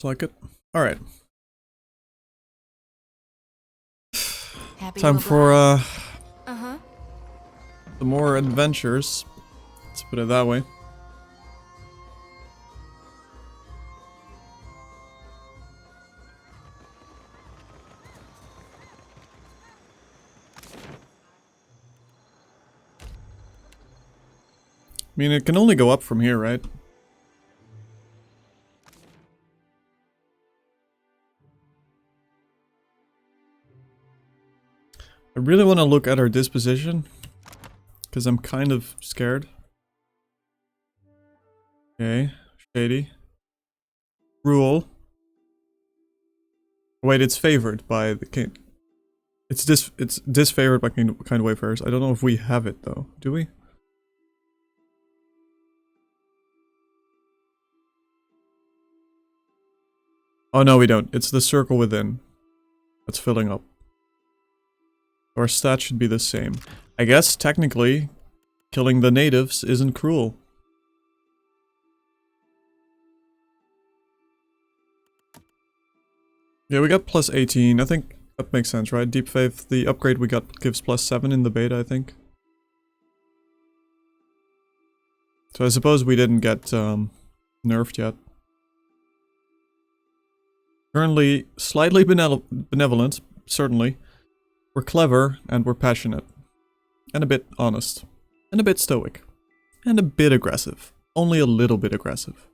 like it. Alright. Happy Time to for oblige. Uh-huh. some more adventures. Let's put it that way. I mean, it can only go up from here, right? I really want to look at our disposition, because I'm kind of scared. Okay, shady. Rule. Wait, it's favored by the king. It's disfavored by kind of wayfarers. I don't know if we have it though. Do we? Oh no, we don't. It's the circle within that's filling up. Our stats should be the same. I guess technically, killing the natives isn't cruel. Yeah, we got plus 18. I think that makes sense, right? Deep Faith, the upgrade we got gives plus 7 in the beta, I think. So I suppose we didn't get nerfed yet. Currently, slightly benevolent, certainly. We're clever, and we're passionate. And a bit honest. And a bit stoic. And a bit aggressive. Only a little bit aggressive.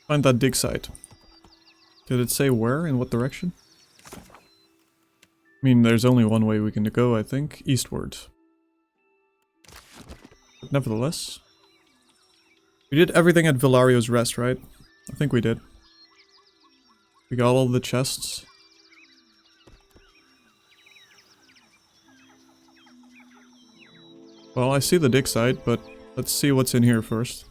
Find that Digsite. Did it say where? In what direction? I mean, there's only one way we can go, I think. Eastward. But nevertheless. We did everything at Villario's Rest, right? I think we did. We got all the chests. Well, I see the Digsite, but let's see what's in here first.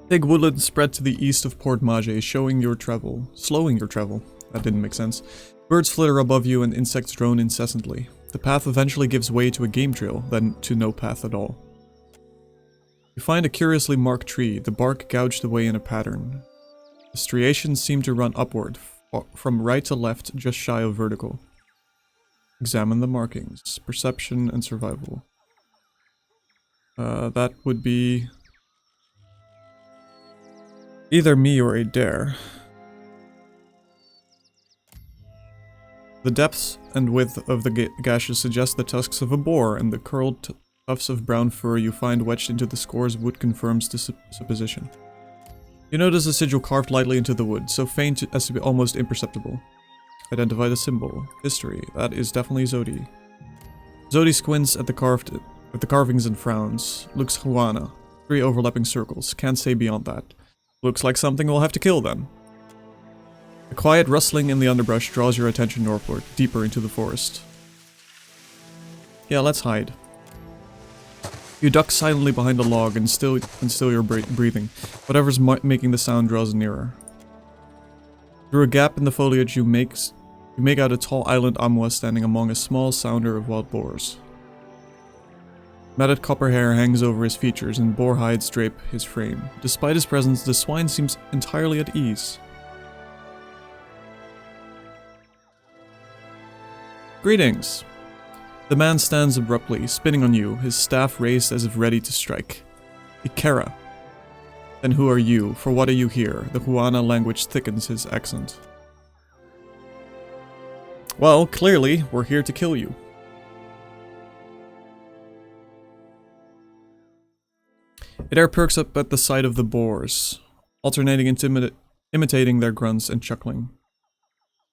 Big woodland spread to the east of Port Mage, slowing your travel. That didn't make sense. Birds flitter above you and insects drone incessantly. The path eventually gives way to a game trail, then to no path at all. You find a curiously marked tree, the bark gouged away in a pattern. The striations seem to run upward, from right to left, just shy of vertical. Examine the markings. Perception and survival. That would be either me or a dare. The depths and width of the gashes suggest the tusks of a boar, and the curled tufts of brown fur you find wedged into the scores of wood confirms this supposition. You notice a sigil carved lightly into the wood, so faint as to be almost imperceptible. Identify the symbol. History. That is definitely Zodi. Zodi squints at the carvings and frowns. Looks Juana. 3 overlapping circles. Can't say beyond that. Looks like something we'll have to kill then. A quiet rustling in the underbrush draws your attention northward, deeper into the forest. Yeah, let's hide. You duck silently behind a log and still your breathing. Whatever's making the sound draws nearer. Through a gap in the foliage you make out a tall island Amwa standing among a small sounder of wild boars. Matted copper hair hangs over his features and boar hides drape his frame. Despite his presence, the swine seems entirely at ease. Greetings! The man stands abruptly, spinning on you, his staff raised as if ready to strike. Ikera. Then who are you? For what are you here? The Huana language thickens his accent. Well, clearly, we're here to kill you. Adair perks up at the sight of the boars, alternating imitating their grunts and chuckling.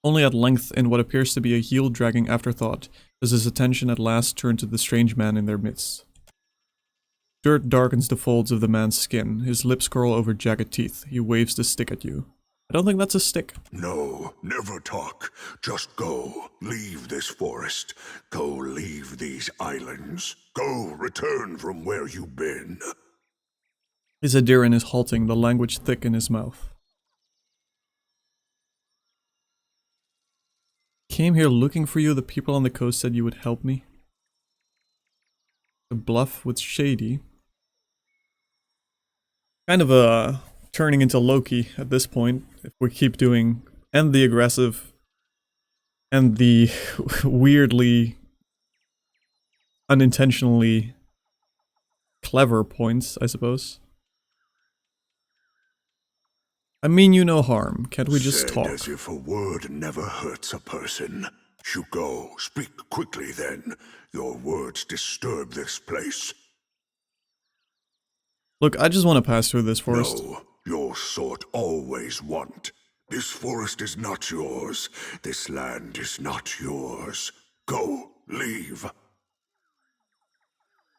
Only at length, in what appears to be a heel-dragging afterthought, does his attention at last turn to the strange man in their midst. Dirt darkens the folds of the man's skin, his lips curl over jagged teeth. He waves the stick at you. I don't think that's a stick. No, never talk. Just go. Leave this forest. Go leave these islands. Go return from where you've been. His Adiran is halting, the language thick in his mouth. came here looking for you. The people on the coast said you would help me. The bluff with Shady. Kind of turning into Loki at this point, if we keep doing, and the aggressive, and the weirdly, unintentionally clever points, I suppose. I mean you no harm, can't we just talk? As if a word never hurts a person. You go, speak quickly then. Your words disturb this place. Look, I just want to pass through this forest. No, your sort always want. This forest is not yours. This land is not yours. Go, leave.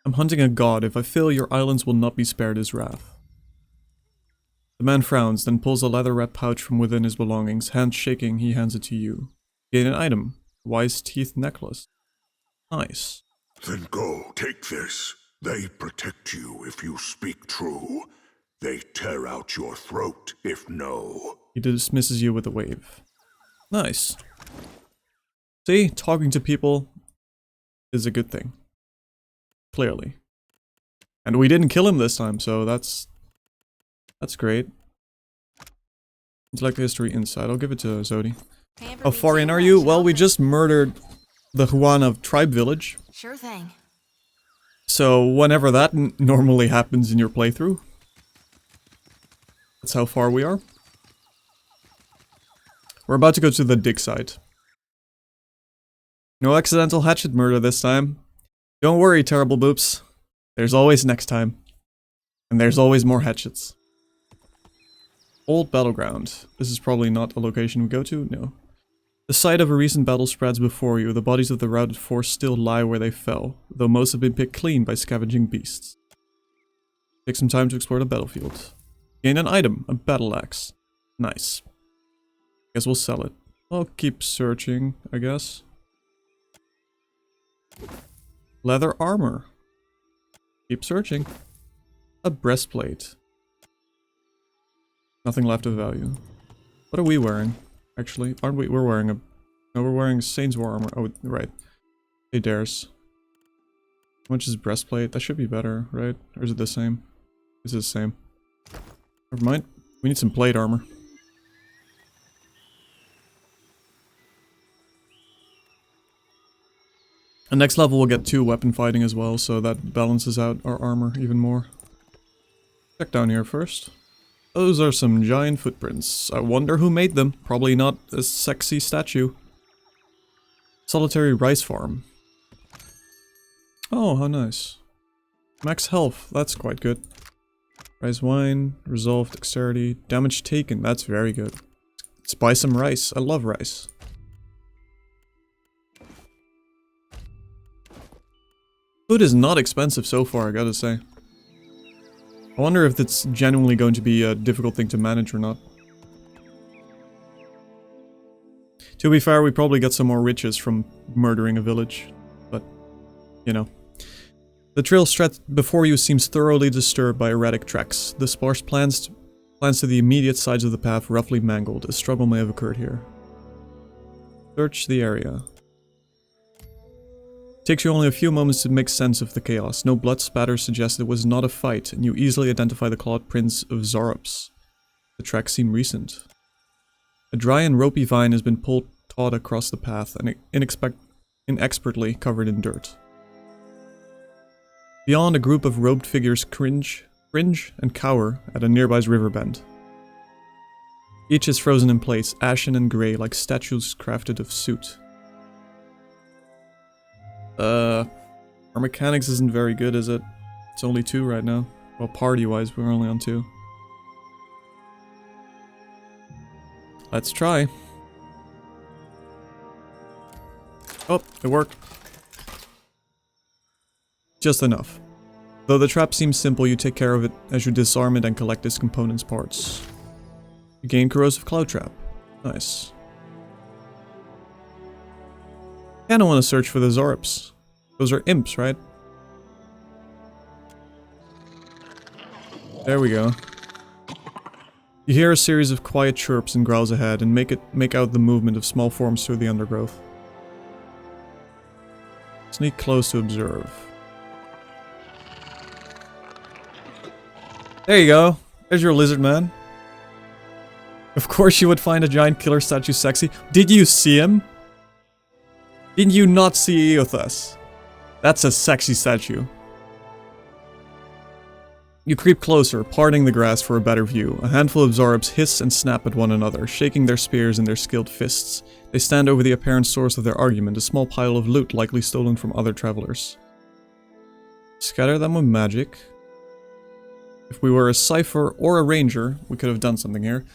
I'm hunting a god. If I fail, your islands will not be spared his wrath. The man frowns, then pulls a leather-wrapped pouch from within his belongings. Hand shaking, he hands it to you. Gain an item. Wise teeth necklace. Nice. Then go, take this. They protect you if you speak true. They tear out your throat if no. He dismisses you with a wave. Nice. See, talking to people is a good thing. Clearly. And we didn't kill him this time, so that's great. Intellect history insight. I'll give it to Zodi. How far in are you? Well, we just murdered the Huana tribe village. Sure thing. So whenever that normally happens in your playthrough, that's how far we are. We're about to go to the Digsite. No accidental hatchet murder this time. Don't worry, terrible boops. There's always next time. And there's always more hatchets. Old battleground. This is probably not a location we go to, no. The site of a recent battle spreads before you. The bodies of the routed force still lie where they fell, though most have been picked clean by scavenging beasts. Take some time to explore the battlefield. Gain an item, a battle axe. Nice. Guess we'll sell it. I'll keep searching, I guess. Leather armor. Keep searching. A breastplate. Nothing left of value. What are we wearing? Actually, aren't we? We're wearing a... No, we're wearing Saints War armor. Oh, right. Hey, dares. How much is breastplate? That should be better, right? Or is it the same? This is the same. Never mind. We need some plate armor. And next level we'll get 2 weapon fighting as well, so that balances out our armor even more. Check down here first. Those are some giant footprints. I wonder who made them. Probably not a sexy statue. Solitary rice farm. Oh, how nice. Max health, that's quite good. Rice wine, resolve dexterity, damage taken, that's very good. Let's buy some rice. I love rice. Food is not expensive so far, I gotta say. I wonder if it's genuinely going to be a difficult thing to manage or not. To be fair, we probably got some more riches from murdering a village. But, you know. The trail stretched before you seems thoroughly disturbed by erratic tracks. The sparse plants to the immediate sides of the path roughly mangled. A struggle may have occurred here. Search the area. Takes you only a few moments to make sense of the chaos. No blood spatter suggests it was not a fight, and you easily identify the clawed prints of Zorops. The tracks seem recent. A dry and ropey vine has been pulled taut across the path and inexpertly covered in dirt. Beyond, a group of robed figures cringe and cower at a nearby river bend. Each is frozen in place, ashen and grey, like statues crafted of soot. Our mechanics isn't very good, is it? It's only 2 right now. Well, party-wise, we're only on 2. Let's try. Oh, it worked. Just enough. Though the trap seems simple, you take care of it as you disarm it and collect its components parts. You gain corrosive cloud trap. Nice. Kinda want to search for the Zorops. Those are imps, right? There we go. You hear a series of quiet chirps and growls ahead and make out the movement of small forms through the undergrowth. Sneak close to observe. There you go. There's your lizard man. Of course you would find a giant killer statue sexy. Did you see him? Did you not see Eothas? That's a sexy statue. You creep closer, parting the grass for a better view. A handful of Zorbs hiss and snap at one another, shaking their spears in their skilled fists. They stand over the apparent source of their argument, a small pile of loot likely stolen from other travelers. Scatter them with magic. If we were a Cypher or a Ranger, we could have done something here.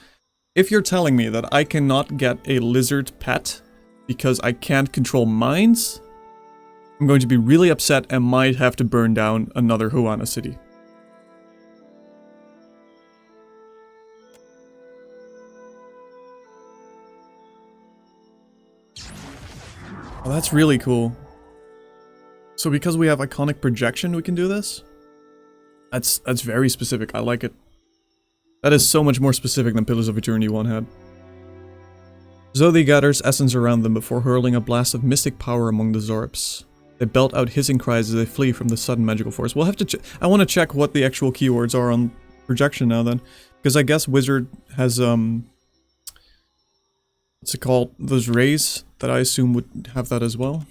If you're telling me that I cannot get a lizard pet because I can't control mines, I'm going to be really upset and might have to burn down another Huana city. Oh, that's really cool. So because we have iconic projection, we can do this? That's very specific. I like it. That is so much more specific than Pillars of Eternity 1 had. Zodi gathers essence around them before hurling a blast of mystic power among the Zorps. They belt out hissing cries as they flee from the sudden magical force. We'll have to I want to check what the actual keywords are on projection now then. Because I guess Wizard has, what's it called? Those rays that I assume would have that as well.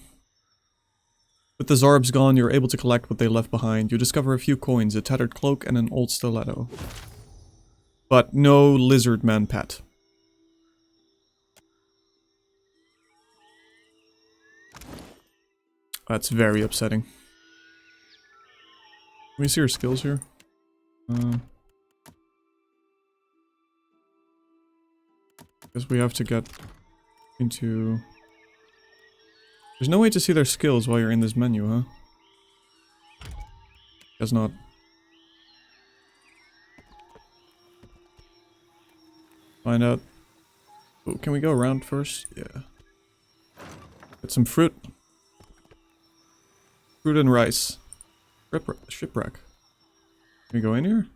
With the Zorbs gone, you're able to collect what they left behind. You discover a few coins, a tattered cloak, and an old stiletto. But no lizard man pet. That's very upsetting. Can we see her skills here? Guess we have to get into... There's no way to see their skills while you're in this menu, huh? Guess not. Find out. Oh, can we go around first? Yeah. Get some fruit. Fruit and rice. Shipwreck. Can we go in here?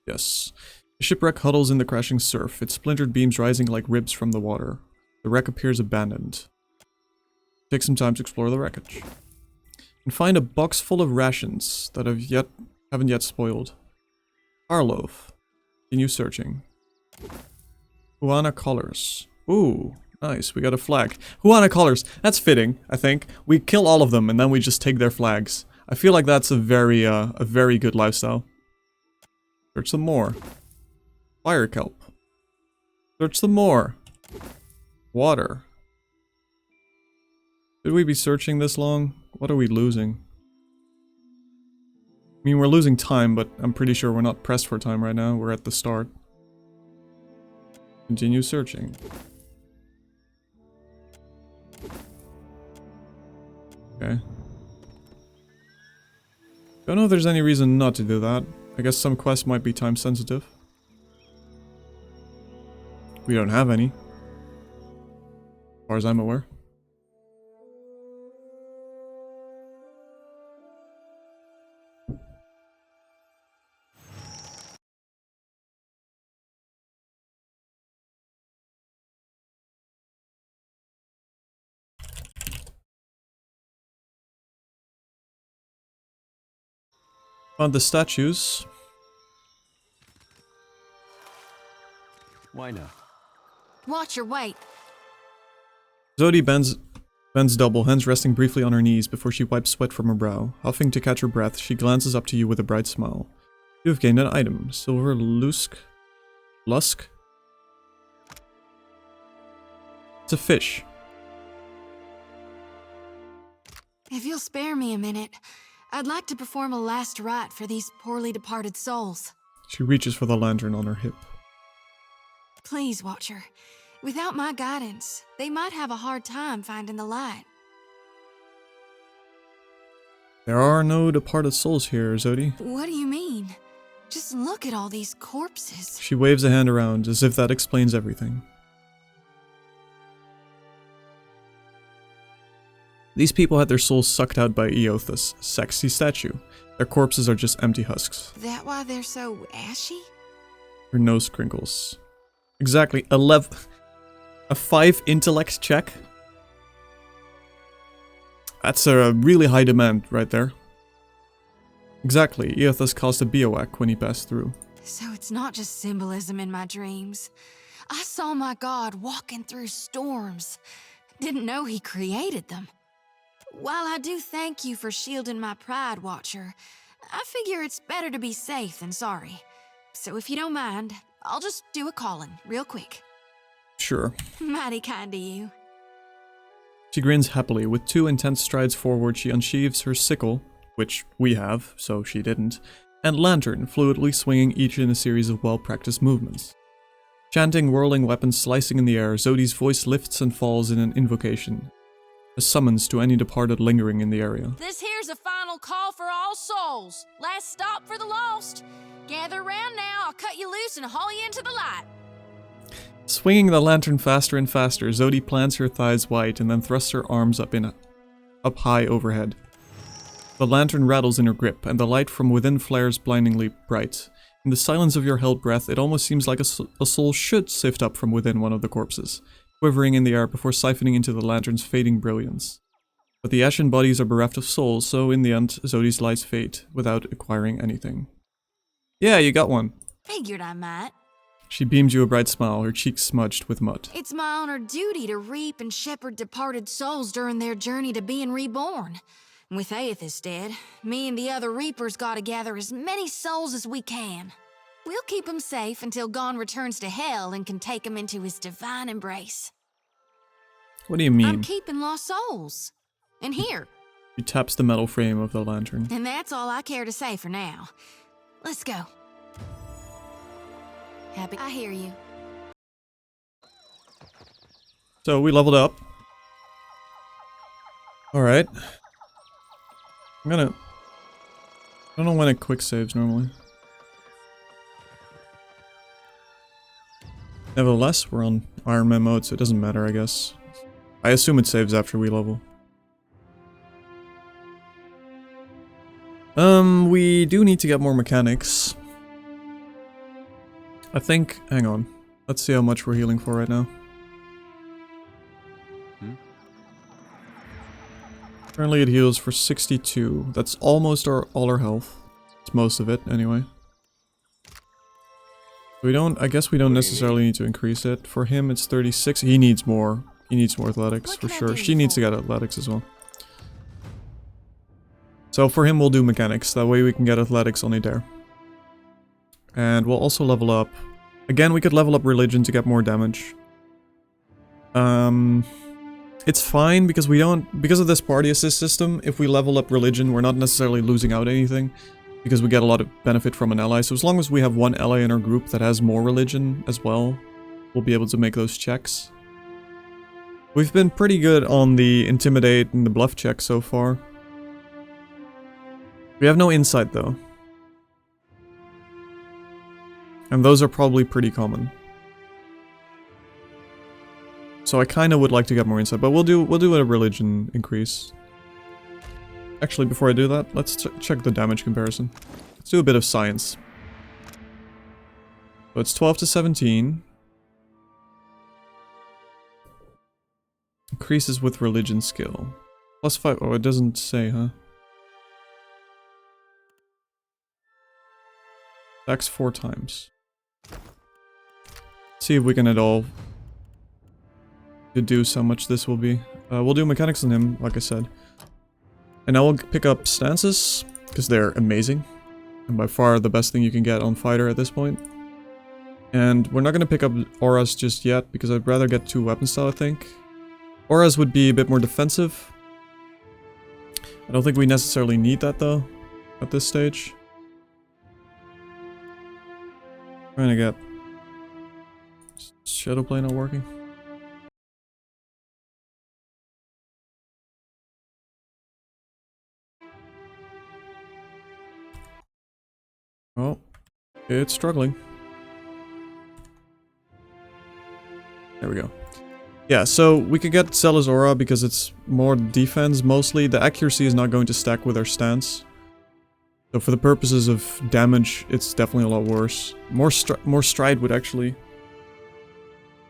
Yes. The shipwreck huddles in the crashing surf, its splintered beams rising like ribs from the water. The wreck appears abandoned. Take some time to explore the wreckage. And find a box full of rations that haven't yet spoiled. Arloaf. Continue searching. Huana colors. Ooh, nice. We got a flag. Huana colors. That's fitting, I think. We kill all of them and then we just take their flags. I feel like that's a very good lifestyle. Search some more. Fire kelp. Search some more. Water. Should we be searching this long? What are we losing? I mean, we're losing time, but I'm pretty sure we're not pressed for time right now. We're at the start. Continue searching. Okay. Don't know if there's any reason not to do that. I guess some quests might be time sensitive. We don't have any. As far as I'm aware. Found the statues. Why not? Watch your weight. Zodi bends double, hands resting briefly on her knees before she wipes sweat from her brow. Huffing to catch her breath, she glances up to you with a bright smile. You have gained an item. Silver lusk. It's a fish. If you'll spare me a minute, I'd like to perform a last rite for these poorly departed souls. She reaches for the lantern on her hip. Please, Watcher. Without my guidance, they might have a hard time finding the light. There are no departed souls here, Zodi. What do you mean? Just look at all these corpses. She waves a hand around as if that explains everything. These people had their souls sucked out by Eothas, sexy statue. Their corpses are just empty husks. That why they're so ashy? Her nose crinkles. Exactly, a 5 intellect check? That's a really high demand right there. Exactly, Eothas caused a bioac when he passed through. So it's not just symbolism in my dreams. I saw my god walking through storms. Didn't know he created them. While I do thank you for shielding my pride, Watcher, I figure it's better to be safe than sorry. So if you don't mind, I'll just do a calling real quick. Sure. Mighty kind of you. She grins happily. With 2 intense strides forward, she unsheaves her sickle, which we have, so she didn't, and lantern, fluidly swinging each in a series of well-practiced movements. Chanting, whirling weapons slicing in the air, Zodi's voice lifts and falls in an invocation, a summons to any departed lingering in the area. This here's a final call for all souls. Last stop for the lost. Gather round now, I'll cut you loose and haul you into the light. Swinging the lantern faster and faster, Zodi plants her thighs wide and then thrusts her arms up high overhead. The lantern rattles in her grip, and the light from within flares blindingly bright. In the silence of your held breath, it almost seems like a soul should sift up from within one of the corpses, quivering in the air before siphoning into the lantern's fading brilliance. But the ashen bodies are bereft of souls, so in the end, Zodi's lights fade without acquiring anything. Yeah, you got one. Figured I might. She beamed you a bright smile, her cheeks smudged with mud. It's my honor duty to reap and shepherd departed souls during their journey to being reborn. With Aethys dead, me and the other reapers gotta gather as many souls as we can. We'll keep him safe until Gon returns to hell and can take him into his divine embrace. What do you mean? I'm keeping lost souls. And here. She taps the metal frame of the lantern. And that's all I care to say for now. Let's go. Happy I hear you. So we leveled up. Alright. I don't know when it quick saves normally. Nevertheless, we're on Ironman mode, so it doesn't matter, I guess. I assume it saves after we level. We do need to get more mechanics. I think, hang on. Let's see how much we're healing for right now. Currently it heals for 62. That's almost all our health. It's most of it, anyway. I guess we don't necessarily need to increase it. For him, it's 36. He needs more. He needs more athletics, for sure. She needs to get athletics as well. So for him, we'll do mechanics. That way we can get athletics only there. And we'll also level up. Again, we could level up religion to get more damage. It's fine because because of this party assist system, if we level up religion, we're not necessarily losing out anything. Because we get a lot of benefit from an ally. So as long as we have one ally in our group that has more religion as well, we'll be able to make those checks. We've been pretty good on the intimidate and the bluff check so far. We have no insight though. And those are probably pretty common. So I kind of would like to get more insight, but we'll do a religion increase. Actually, before I do that, let's check the damage comparison. Let's do a bit of science. So it's 12 to 17. Increases with religion skill. Plus 5. Oh, it doesn't say, huh? Attacks 4 times. See if we can at all deduce how much this will be. We'll do mechanics on him, like I said. And now we'll pick up stances, because they're amazing. And by far the best thing you can get on fighter at this point. And we're not going to pick up auras just yet, because I'd rather get 2 weapon style, I think. Auras would be a bit more defensive. I don't think we necessarily need that, though, at this stage. Trying to get... Shadowplay not working? Oh, it's struggling. There we go. Yeah, so we could get Zealous Aura because it's more defense mostly. The accuracy is not going to stack with our stance. So for the purposes of damage, it's definitely a lot worse. More stride would actually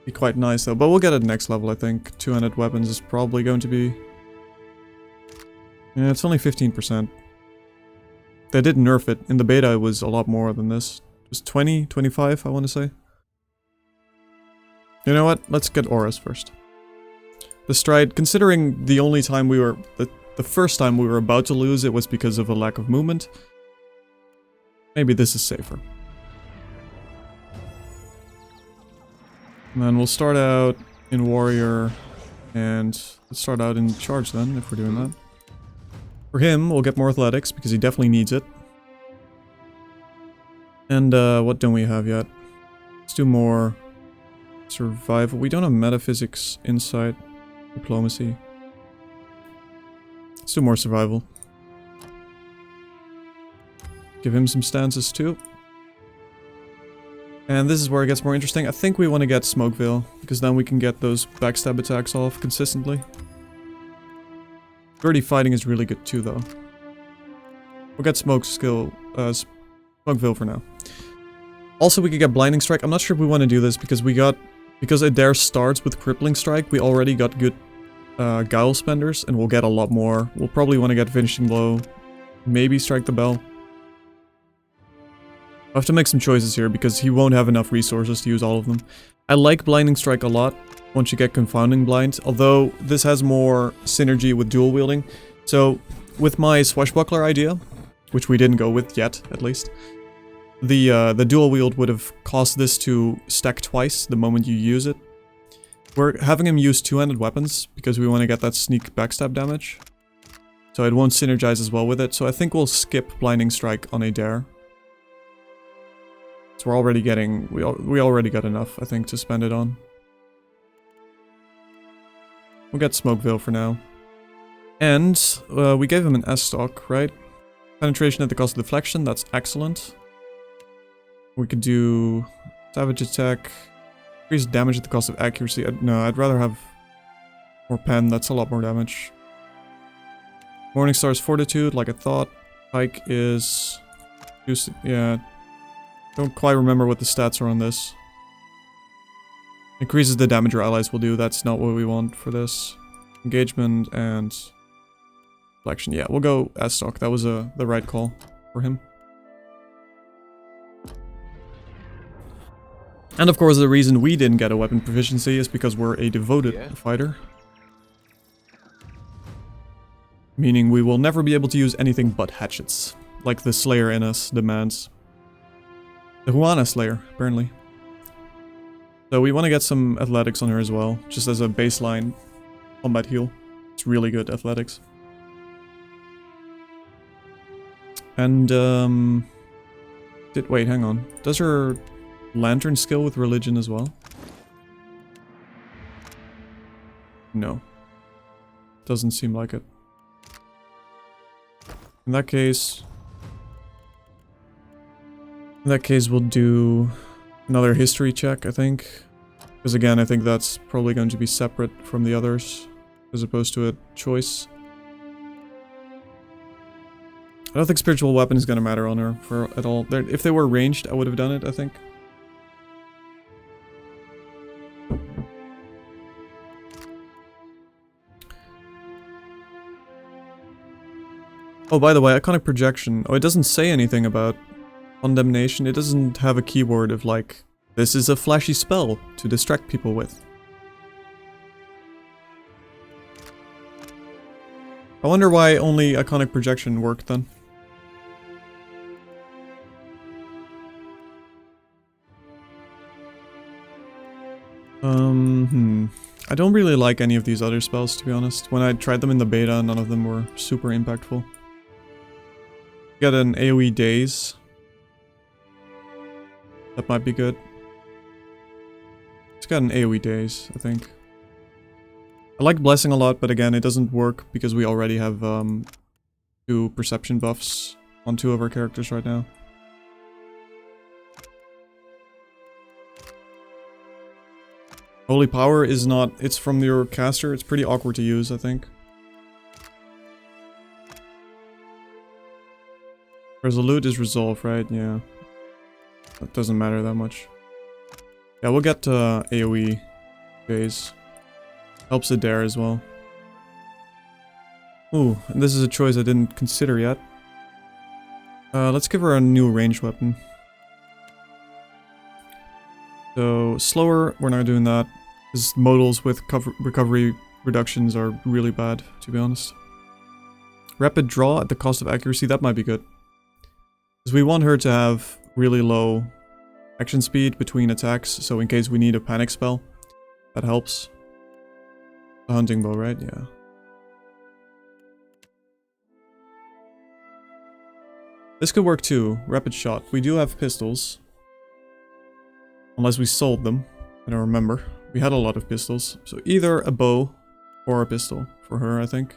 be quite nice though. But we'll get it next level, I think. 200 weapons is probably going to be Yeah, it's only 15%. They did nerf it. In the beta, it was a lot more than this. It was 20, 25, I want to say. You know what? Let's get auras first. The stride, considering the only time we were... The first time we were about to lose it was because of a lack of movement. Maybe this is safer. And then we'll start out in warrior, and let's start out in charge then, if we're doing that. For him, we'll get more athletics, because he definitely needs it. And what don't we have yet? Let's do more survival. We don't have metaphysics, insight, diplomacy. Let's do more survival. Give him some stances too. And this is where it gets more interesting. I think we want to get Smoke Veil, because then we can get those backstab attacks off consistently. Dirty fighting is really good too, though. We'll get Smoke Veil for now. Also, we could get Blinding Strike. I'm not sure if we want to do this, because because Adair starts with Crippling Strike, we already got good Guile Spenders, and we'll get a lot more. We'll probably want to get Finishing Blow, maybe Strike the Bell. I have to make some choices here, because he won't have enough resources to use all of them. I like Blinding Strike a lot, once you get Confounding Blind, although this has more synergy with dual wielding. So, with my Swashbuckler idea, which we didn't go with yet, at least, the dual wield would have caused this to stack twice the moment you use it. We're having him use two-handed weapons, because we want to get that sneak backstab damage. So it won't synergize as well with it, so I think we'll skip Blinding Strike on Adair. So we're already getting... We already got enough, I think, to spend it on. We'll get Smoke Veil for now. And we gave him an S-Stock, right? Penetration at the cost of deflection, that's excellent. We could do Savage Attack. Increase damage at the cost of accuracy. No, I'd rather have more pen, that's a lot more damage. Morningstar's Fortitude, like I thought. Pike is... Yeah. Don't quite remember what the stats are on this. Increases the damage your allies will do, that's not what we want for this. Engagement and... Deflection, yeah, we'll go S-Stock, that was the right call for him. And of course the reason we didn't get a weapon proficiency is because we're a devoted fighter. Meaning we will never be able to use anything but hatchets, like the Slayer in us demands. The Huana Slayer, apparently. So we want to get some athletics on her as well, just as a baseline combat heal. It's really good athletics. And, wait, hang on. Does her lantern skill with religion as well? No. Doesn't seem like it. In that case, we'll do another history check, I think. Because again, I think that's probably going to be separate from the others, as opposed to a choice. I don't think spiritual weapon is going to matter on her at all. If they were ranged, I would have done it, I think. Oh, by the way, Iconic Projection. Oh, it doesn't say anything about condemnation. It doesn't have a keyword of like, this is a flashy spell to distract people with. I wonder why only Iconic Projection worked then. I don't really like any of these other spells, to be honest. When I tried them in the beta, none of them were super impactful. Got an AoE Daze. That might be good. It's got an AoE Daze, I think. I like Blessing a lot, but again, it doesn't work because we already have 2 perception buffs on 2 of our characters right now. Holy Power is not... It's from your caster. It's pretty awkward to use, I think. Resolute is Resolve, right? Yeah. That doesn't matter that much. Yeah, we'll get AoE phase. Helps Adair as well. Ooh, and this is a choice I didn't consider yet. Let's give her a new ranged weapon. So, slower, we're not doing that. Because modals with recovery reductions are really bad, to be honest. Rapid draw at the cost of accuracy, that might be good. Because we want her to have really low action speed between attacks, so in case we need a panic spell, that helps. A hunting bow, right? Yeah. This could work too. Rapid shot. We do have pistols. Unless we sold them. I don't remember. We had a lot of pistols. So either a bow or a pistol for her, I think.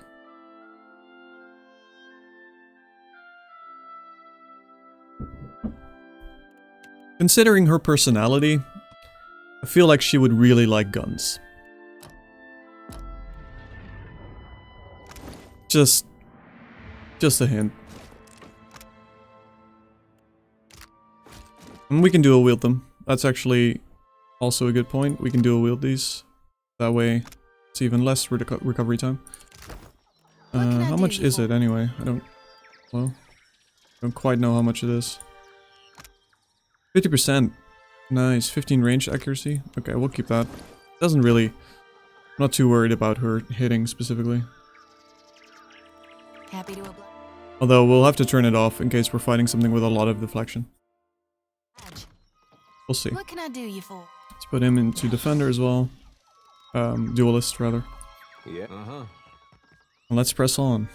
Considering her personality, I feel like she would really like guns. Just a hint. And we can dual wield them. That's actually also a good point. We can dual wield these. That way, it's even less recovery time. How much is it anyway? I don't quite know how much it is. 50%. Nice. 15 range accuracy. Okay, we'll keep that. Doesn't really... I'm not too worried about her hitting specifically. Happy to oblige. Although we'll have to turn it off in case we're fighting something with a lot of deflection. We'll see. What can I do you for? Let's put him into defender as well. Duelist rather. Yeah. And let's press on.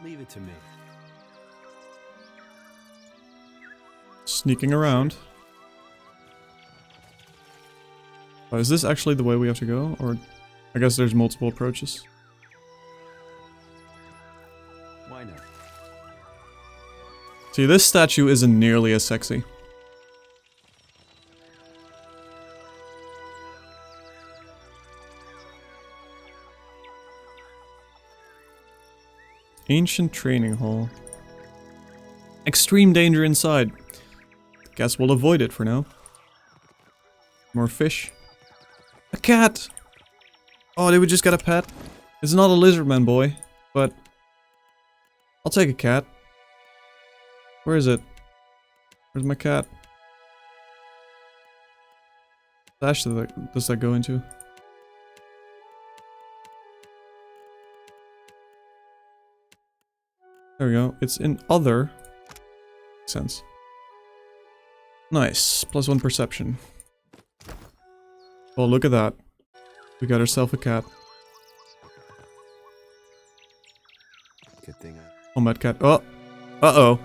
Leave it to me. Sneaking around. Oh, is this actually the way we have to go? Or I guess there's multiple approaches. Why not? See, this statue isn't nearly as sexy. Ancient training hall. Extreme danger inside. Guess we'll avoid it for now. More fish. A cat! Oh, did we just get a pet? It's not a lizardman boy, but I'll take a cat. Where is it? Where's my cat? Dash does that go into? There we go. It's in other. Makes sense. Nice. +1 perception. Oh, look at that. We got ourselves a cat. Good thing Combat cat. Oh! Uh-oh.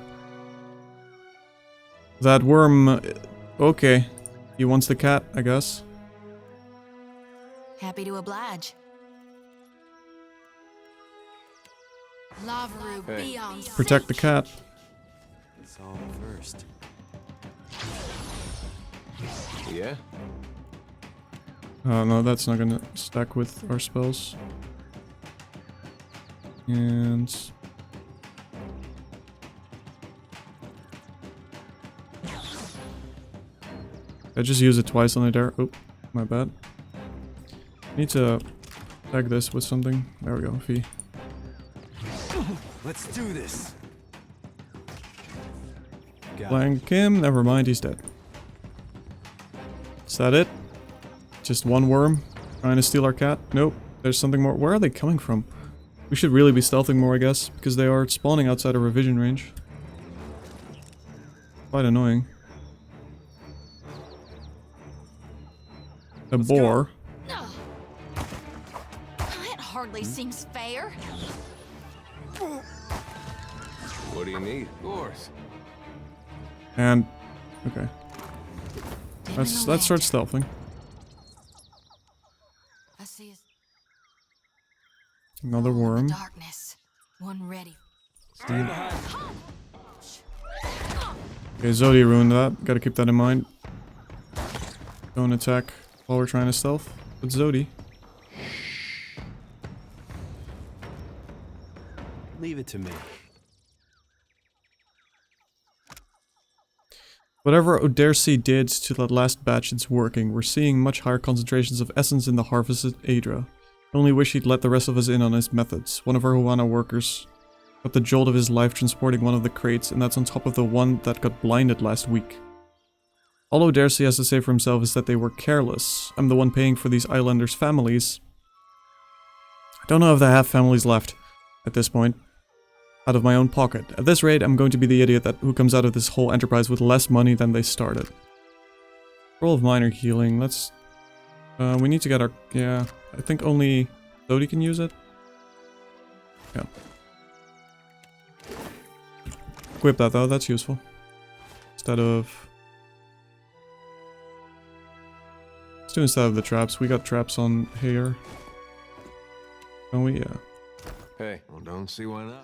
That worm... Okay. He wants the cat, I guess. Happy to oblige. Lavaru Hey. beyond Protect the cat. it's all first. Yeah? Oh, no, that's not gonna stack with our spells. And... I just used it twice on the dare. Oh, my bad. Need to tag this with something. There we go, V. Let's do this. Got it. Flank him. Never mind, he's dead. Is that it? Just one worm trying to steal our cat? Nope. There's something more. Where are they coming from? We should really be stealthing more, I guess, because they are spawning outside of our vision range. Quite annoying. A boar. Ugh. That hardly seems fair. What do you need? Of course. And... okay. Let's start stealthing. I see Another worm. darkness. One ready. Okay, Zodi ruined that. Gotta keep that in mind. Don't attack while we're trying to stealth. But Zodi. Leave it to me. Whatever Odersi did to that last batch, it's working. We're seeing much higher concentrations of essence in the harvested Adra. I only wish he'd let the rest of us in on his methods. One of our Huana workers got the jolt of his life transporting one of the crates, and that's on top of the one that got blinded last week. All Odersi has to say for himself is that they were careless. I'm the one paying for these islanders' families. I don't know if they have families left at this point. Out of my own pocket. At this rate, I'm going to be the idiot who comes out of this whole enterprise with less money than they started. Roll of minor healing. Let's... we need to get our... Yeah, I think only Lodi can use it. Yeah. Equip that though, that's useful. Instead of... Let's do instead of the traps. We got traps on here. Don't we? Yeah. Hey, well, don't see why not.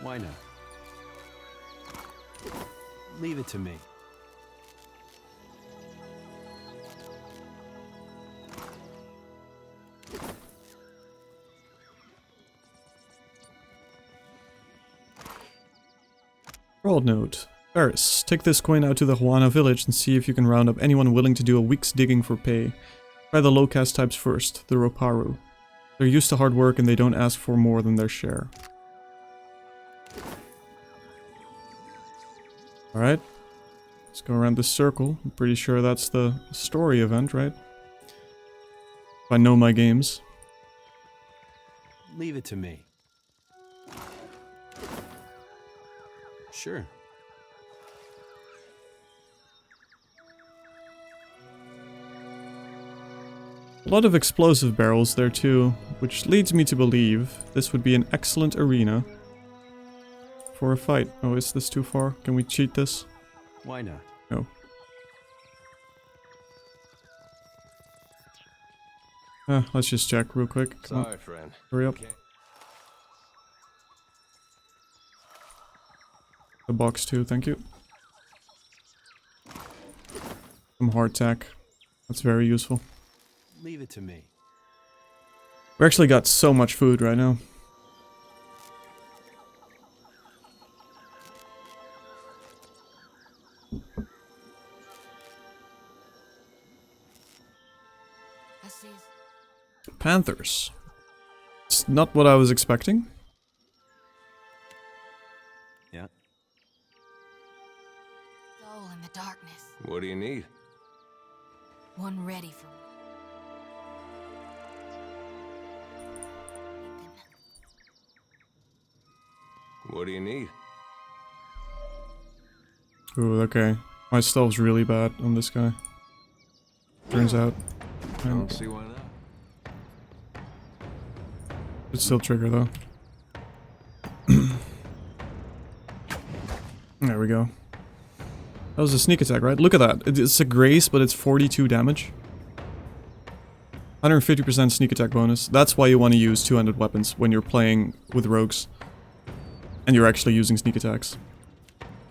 Why not? Leave it to me. World note. Ferris, take this coin out to the Huana village and see if you can round up anyone willing to do a week's digging for pay. Try the low caste types first, the Roparu. They're used to hard work and they don't ask for more than their share. Alright. Let's go around this circle. I'm pretty sure that's the story event, right? If I know my games. Leave it to me. Sure. A lot of explosive barrels there too, which leads me to believe this would be an excellent arena for a fight. Oh, is this too far? Can we cheat this? Why not? No. Let's just check real quick. Come on. Sorry, friend. Hurry up. Okay. The box too, thank you. Some hardtack. That's very useful. Leave it to me. We actually got so much food right now. Panthers. It's not what I was expecting. Yeah. Soul in the darkness. What do you need? One ready for me. What do you need? Ooh, okay. My stealth's really bad on this guy. Turns out. Don't see why not. It's still trigger though. There we go. That was a sneak attack, right? Look at that. It's a grace, but it's 42 damage. 150% sneak attack bonus. That's why you want to use two-handed weapons when you're playing with rogues. And you're actually using sneak attacks.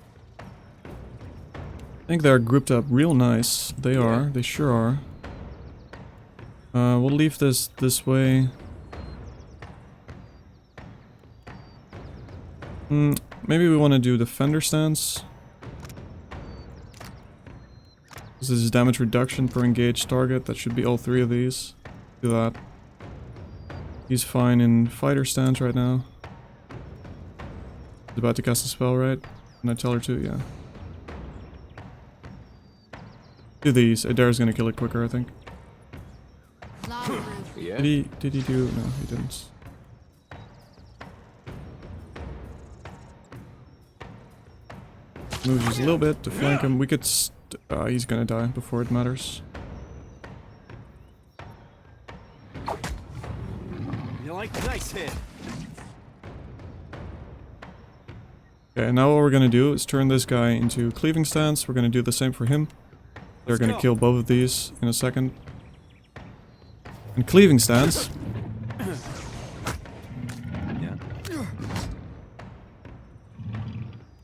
I think they're grouped up real nice. They are. They sure are. We'll leave this way. Maybe we want to do defender stance. This is damage reduction per engaged target. That should be all three of these. Do that. He's fine in fighter stance right now. He's about to cast a spell, right? Can I tell her to? Yeah. Do these. Adair's gonna kill it quicker, I think. Yeah. Did he do? No, he didn't. Moves just a little bit to flank him. We could he's gonna die before it matters. You like nice hit. Okay, now what we're gonna do is turn this guy into cleaving stance. We're gonna do the same for him. They're gonna kill both of these in a second. And cleaving stance.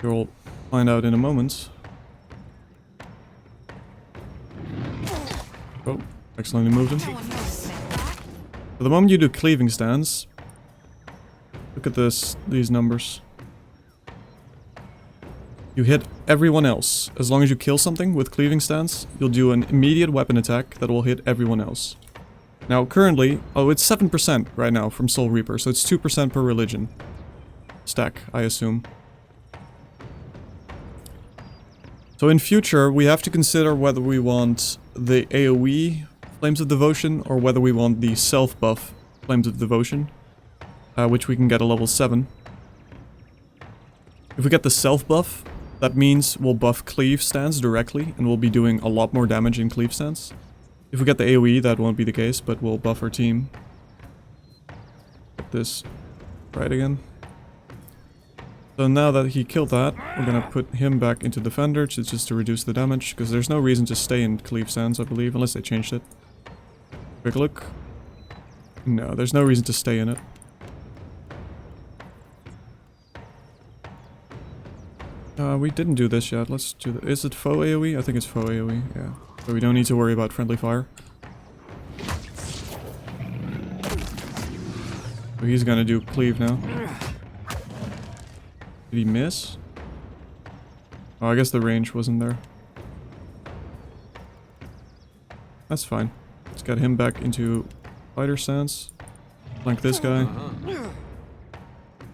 You'll find out in a moment. Oh, excellently moved him. So the moment you do cleaving stance, look at these numbers. You hit everyone else. As long as you kill something with cleaving stance, you'll do an immediate weapon attack that will hit everyone else. Now, currently, oh, it's 7% right now from Soul Reaper, so it's 2% per religion. Stack, I assume. So in future, we have to consider whether we want the AoE Flames of Devotion or whether we want the self-buff Flames of Devotion, which we can get at level 7. If we get the self-buff, that means we'll buff Cleave Stance directly, and we'll be doing a lot more damage in Cleave Stance. If we get the AoE, that won't be the case, but we'll buff our team. Get this right again. So now that he killed that, we're gonna put him back into Defender just to reduce the damage, because there's no reason to stay in Cleave Stance, I believe, unless they changed it. Quick look. No, there's no reason to stay in it. We didn't do this yet. Let's do the... Is it faux AoE? I think it's faux AoE, yeah. So we don't need to worry about friendly fire. So he's gonna do cleave now. Did he miss? Oh, I guess the range wasn't there. That's fine. Let's get him back into fighter stance. Flank this guy. You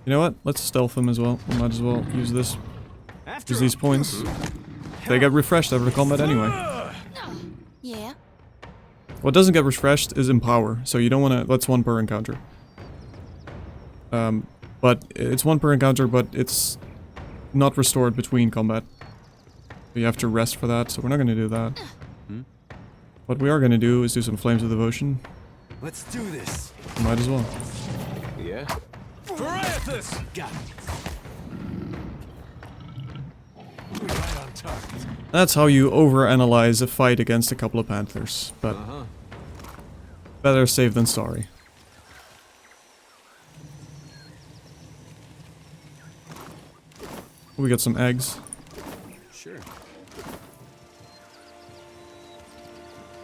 know what? Let's stealth him as well. We might as well use this. Use these points. They get refreshed after combat anyway. Yeah. What doesn't get refreshed is Empower, so you don't want to... That's 1 per encounter. But it's 1 per encounter, but it's not restored between combat. You have to rest for that, so we're not going to do that. What we are going to do is do some Flames of Devotion. Let's do this. Might as well. Yeah. Parathis! Got it. Right on target. That's how you overanalyze a fight against a couple of Panthers, but better safe than sorry. We got some eggs. Sure.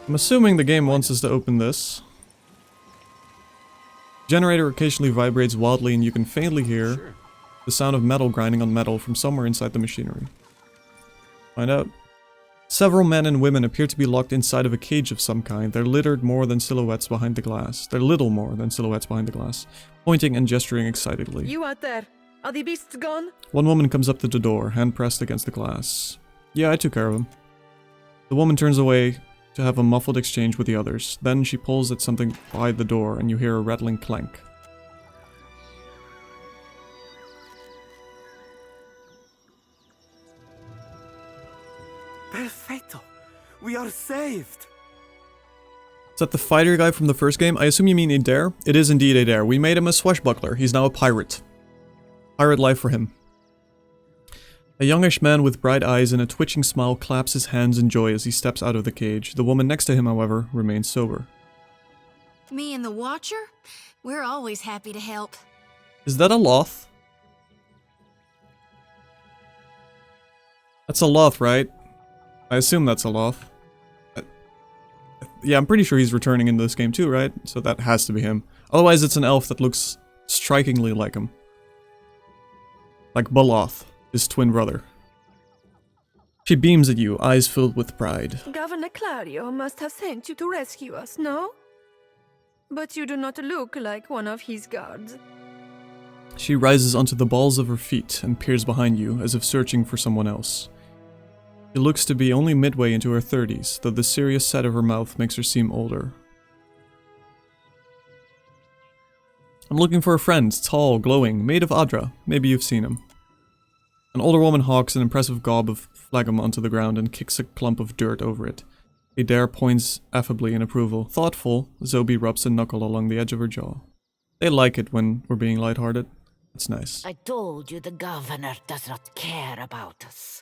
I'm assuming the game wants us to open this. Generator occasionally vibrates wildly and you can faintly hear the sound of metal grinding on metal from somewhere inside the machinery. Find out. Several men and women appear to be locked inside of a cage of some kind. They're littered more than silhouettes behind the glass. They're little more than silhouettes behind the glass, pointing and gesturing excitedly. You out there? Are the beasts gone? One woman comes up to the door, hand pressed against the glass. Yeah, I took care of him. The woman turns away to have a muffled exchange with the others. Then she pulls at something by the door and you hear a rattling clank. Perfetto! We are saved! Is that the fighter guy from the first game? I assume you mean Adair? It is indeed Adair. We made him a swashbuckler. He's now a pirate. Pirate life for him. A youngish man with bright eyes and a twitching smile claps his hands in joy as he steps out of the cage. The woman next to him, however, remains sober. Me and the Watcher? We're always happy to help. Is that a Loth? That's a Loth, right? I assume that's a Loth. Yeah, I'm pretty sure he's returning in this game too, right? So that has to be him. Otherwise it's an elf that looks strikingly like him. Like Baloth, his twin brother. She beams at you, eyes filled with pride. Governor Clario must have sent you to rescue us, no? But you do not look like one of his guards. She rises onto the balls of her feet and peers behind you, as if searching for someone else. She looks to be only midway into her 30s, though the serious set of her mouth makes her seem older. I'm looking for a friend, tall, glowing, made of Adra. Maybe you've seen him. An older woman hawks an impressive gob of phlegm onto the ground and kicks a clump of dirt over it. Adair points affably in approval. Thoughtful, Zobi rubs a knuckle along the edge of her jaw. They like it when we're being lighthearted. It's nice. I told you the governor does not care about us.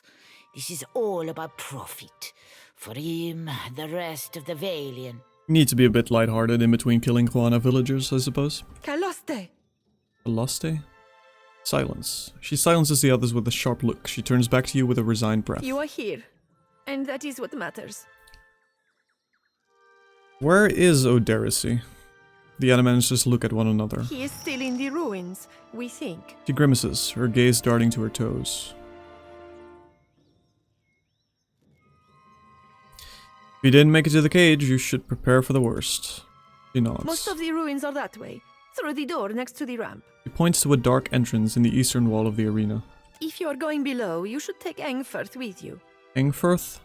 This is all about profit. For him, the rest of the Valiant. You need to be a bit lighthearted in between killing Juana villagers, I suppose. Caloste! Veloste? Silence. She silences the others with a sharp look. She turns back to you with a resigned breath. You are here, and that is what matters. Where is Oderisi? The Animans just look at one another. He is still in the ruins, we think. She grimaces, her gaze darting to her toes. If you didn't make it to the cage, you should prepare for the worst. He nods. Most of the ruins are that way, through the door next to the ramp. He points to a dark entrance in the eastern wall of the arena. If you are going below, you should take Engfirth with you. Engfirth?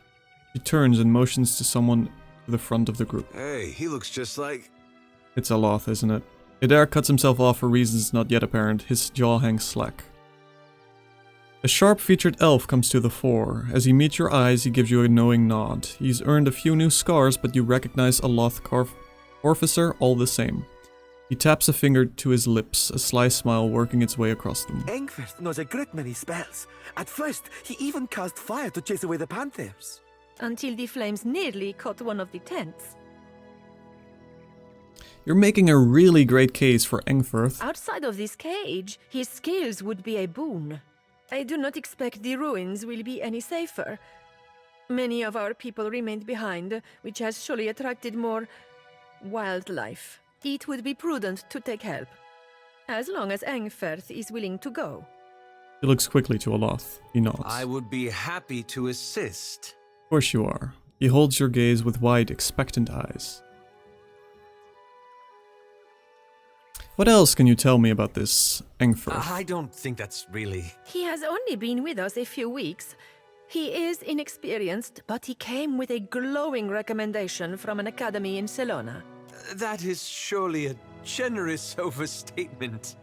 He turns and motions to someone to the front of the group. Hey, he looks just like... It's Olaf, isn't it? Adair cuts himself off for reasons not yet apparent. His jaw hangs slack. A sharp-featured elf comes to the fore. As he meets your eyes, he gives you a knowing nod. He's earned a few new scars, but you recognize Aloth Corficer all the same. He taps a finger to his lips, a sly smile working its way across them. Engfirth knows a great many spells. At first, he even cast fire to chase away the panthers. Until the flames nearly caught one of the tents. You're making a really great case for Engfirth. Outside of this cage, his skills would be a boon. I do not expect the ruins will be any safer. Many of our people remained behind, which has surely attracted more wildlife. It would be prudent to take help, as long as Engfirth is willing to go. He looks quickly to Aloth. He nods. I would be happy to assist. Of course you are. He holds your gaze with wide, expectant eyes. What else can you tell me about this Engfirth? I don't think that's really... He has only been with us a few weeks. He is inexperienced, but he came with a glowing recommendation from an academy in Selona. That is surely a generous overstatement.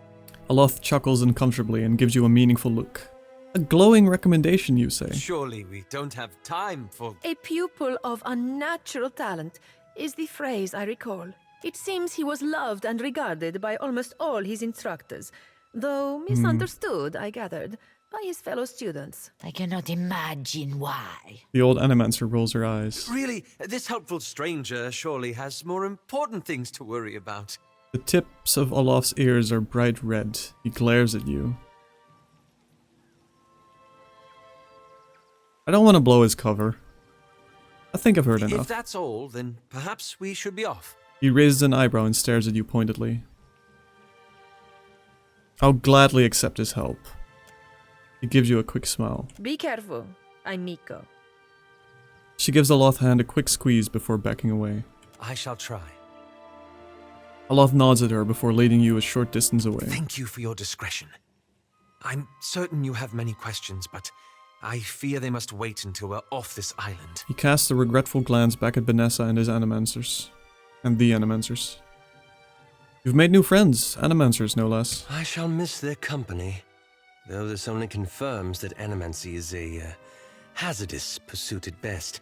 Aloth chuckles uncomfortably and gives you a meaningful look. A glowing recommendation, you say? Surely we don't have time for... A pupil of unnatural talent is the phrase I recall. It seems he was loved and regarded by almost all his instructors, though misunderstood, I gathered, by his fellow students. I cannot imagine why. The old Animancer rolls her eyes. Really, this helpful stranger surely has more important things to worry about. The tips of Olaf's ears are bright red. He glares at you. I don't want to blow his cover. I think I've heard enough. If that's all, then perhaps we should be off. He raises an eyebrow and stares at you pointedly. I'll gladly accept his help. He gives you a quick smile. Be careful, I'm Miko. She gives Aloth's hand a quick squeeze before backing away. I shall try. Aloth nods at her before leading you a short distance away. Thank you for your discretion. I'm certain you have many questions, but I fear they must wait until we're off this island. He casts a regretful glance back at Vanessa and his Animancers. And the Animancers. You've made new friends, Animancers no less. I shall miss their company, though this only confirms that animancy is a hazardous pursuit at best.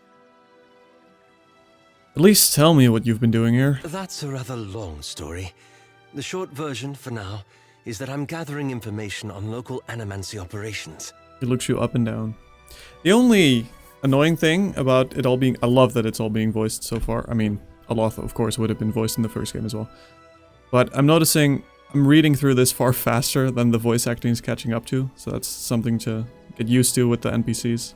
At least tell me what you've been doing here. That's a rather long story. The short version, for now, is that I'm gathering information on local animancy operations. He looks you up and down. The only annoying thing about it all being... I love that it's all being voiced so far. I mean, Aloth, of course, would have been voiced in the first game as well. But I'm noticing I'm reading through this far faster than the voice acting is catching up to. So that's something to get used to with the NPCs.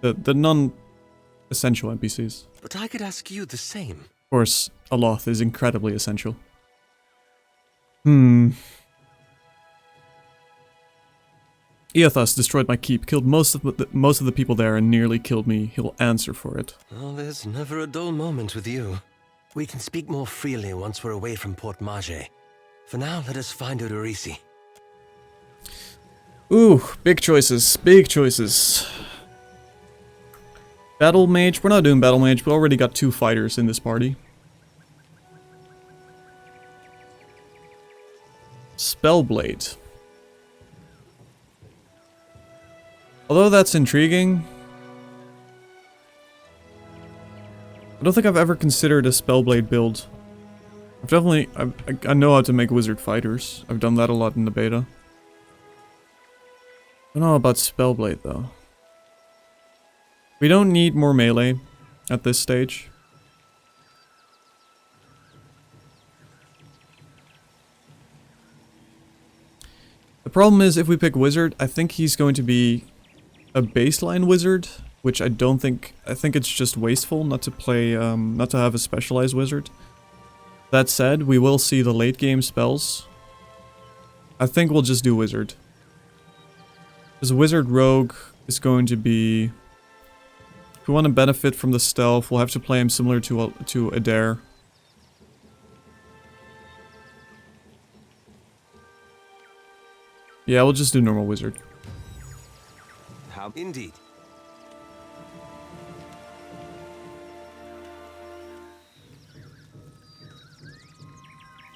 The non-essential NPCs. But I could ask you the same. Of course, Aloth is incredibly essential. Eothas destroyed my keep, killed most of the people there, and nearly killed me. He'll answer for it. Oh, there's never a dull moment with you. We can speak more freely once we're away from Port Mage. For now, let us find Odorisi. Ooh, big choices, big choices. Battle Mage? We're not doing Battle Mage. We already got 2 fighters in this party. Spellblade. Although that's intriguing, I don't think I've ever considered a Spellblade build. I know how to make wizard fighters. I've done that a lot in the beta. I don't know about Spellblade though. We don't need more melee at this stage. The problem is if we pick wizard, I think he's going to be a baseline wizard, which I don't think... I think it's just wasteful not to play, not to have a specialized wizard. That said, we will see the late game spells. I think we'll just do wizard. Because wizard rogue is going to be If we want to benefit from the stealth, we'll have to play him similar to Adair. Yeah, we'll just do normal wizard. How indeed.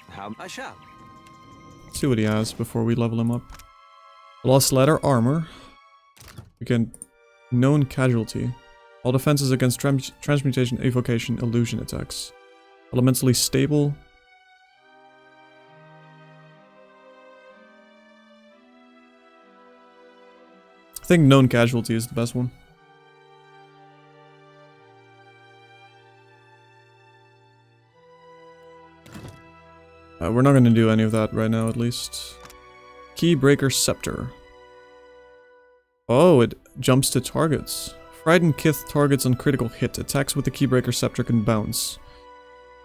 How I shall. See what he has before we level him up. Lost letter armor. Again, known casualty. All defenses against transmutation, evocation, illusion attacks. Elementally stable. I think known casualty is the best one. We're not going to do any of that right now, at least. Keybreaker Scepter. Oh, it jumps to targets. Frightened Kith targets on critical hit. Attacks with the Keybreaker Scepter can bounce.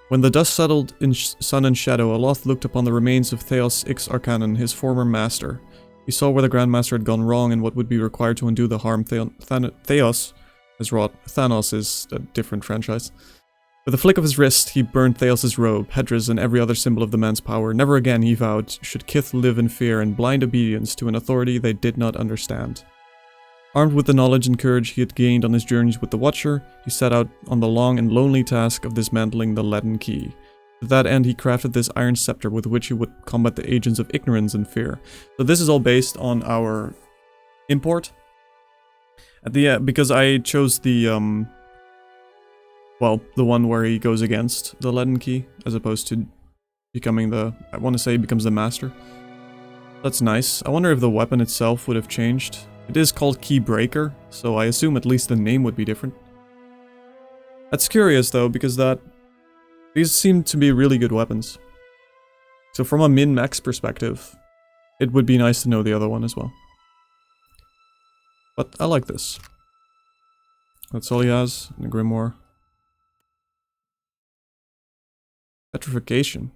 When the dust settled in sun and shadow, Olaf looked upon the remains of Theos Ix Arcanon, his former master. He saw where the Grandmaster had gone wrong and what would be required to undo the harm Theos has wrought. Thanos is a different franchise. With a flick of his wrist, he burned Theos' robe, headdress, and every other symbol of the man's power. Never again, he vowed, should Kith live in fear and blind obedience to an authority they did not understand. Armed with the knowledge and courage he had gained on his journeys with the Watcher, he set out on the long and lonely task of dismantling the Leaden Key. To that end, he crafted this iron scepter with which he would combat the agents of ignorance and fear. So this is all based on our import. At the end, because I chose the well, the one where he goes against the Leaden Key, as opposed to becoming the, I want to say he becomes the master. That's nice. I wonder if the weapon itself would have changed. It is called Keybreaker, so I assume at least the name would be different. That's curious though, because these seem to be really good weapons. So from a min-max perspective, it would be nice to know the other one as well. But I like this. That's all he has in the Grimoire. Petrification.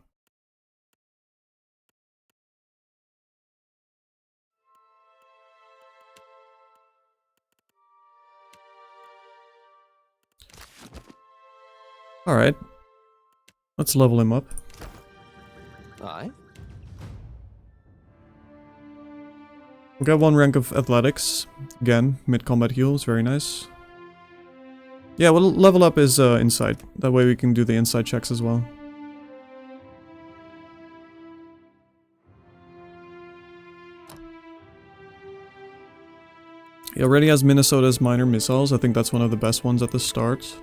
Alright. Let's level him up. Aye. We'll get 1 rank of athletics. Again, mid-combat heal is very nice. Yeah, we'll level up his insight. That way we can do the insight checks as well. He already has Minnesota's minor missiles. I think that's one of the best ones at the start.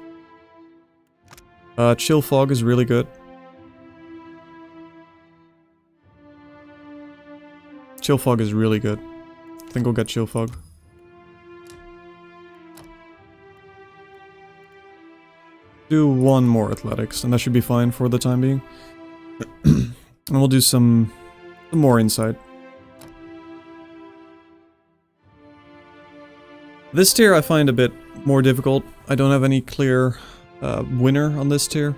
Chill Fog is really good. Chill Fog is really good. I think we'll get Chill Fog. Do 1 more athletics, and that should be fine for the time being. And we'll do some more insight. This tier I find a bit more difficult. I don't have any clear winner on this tier.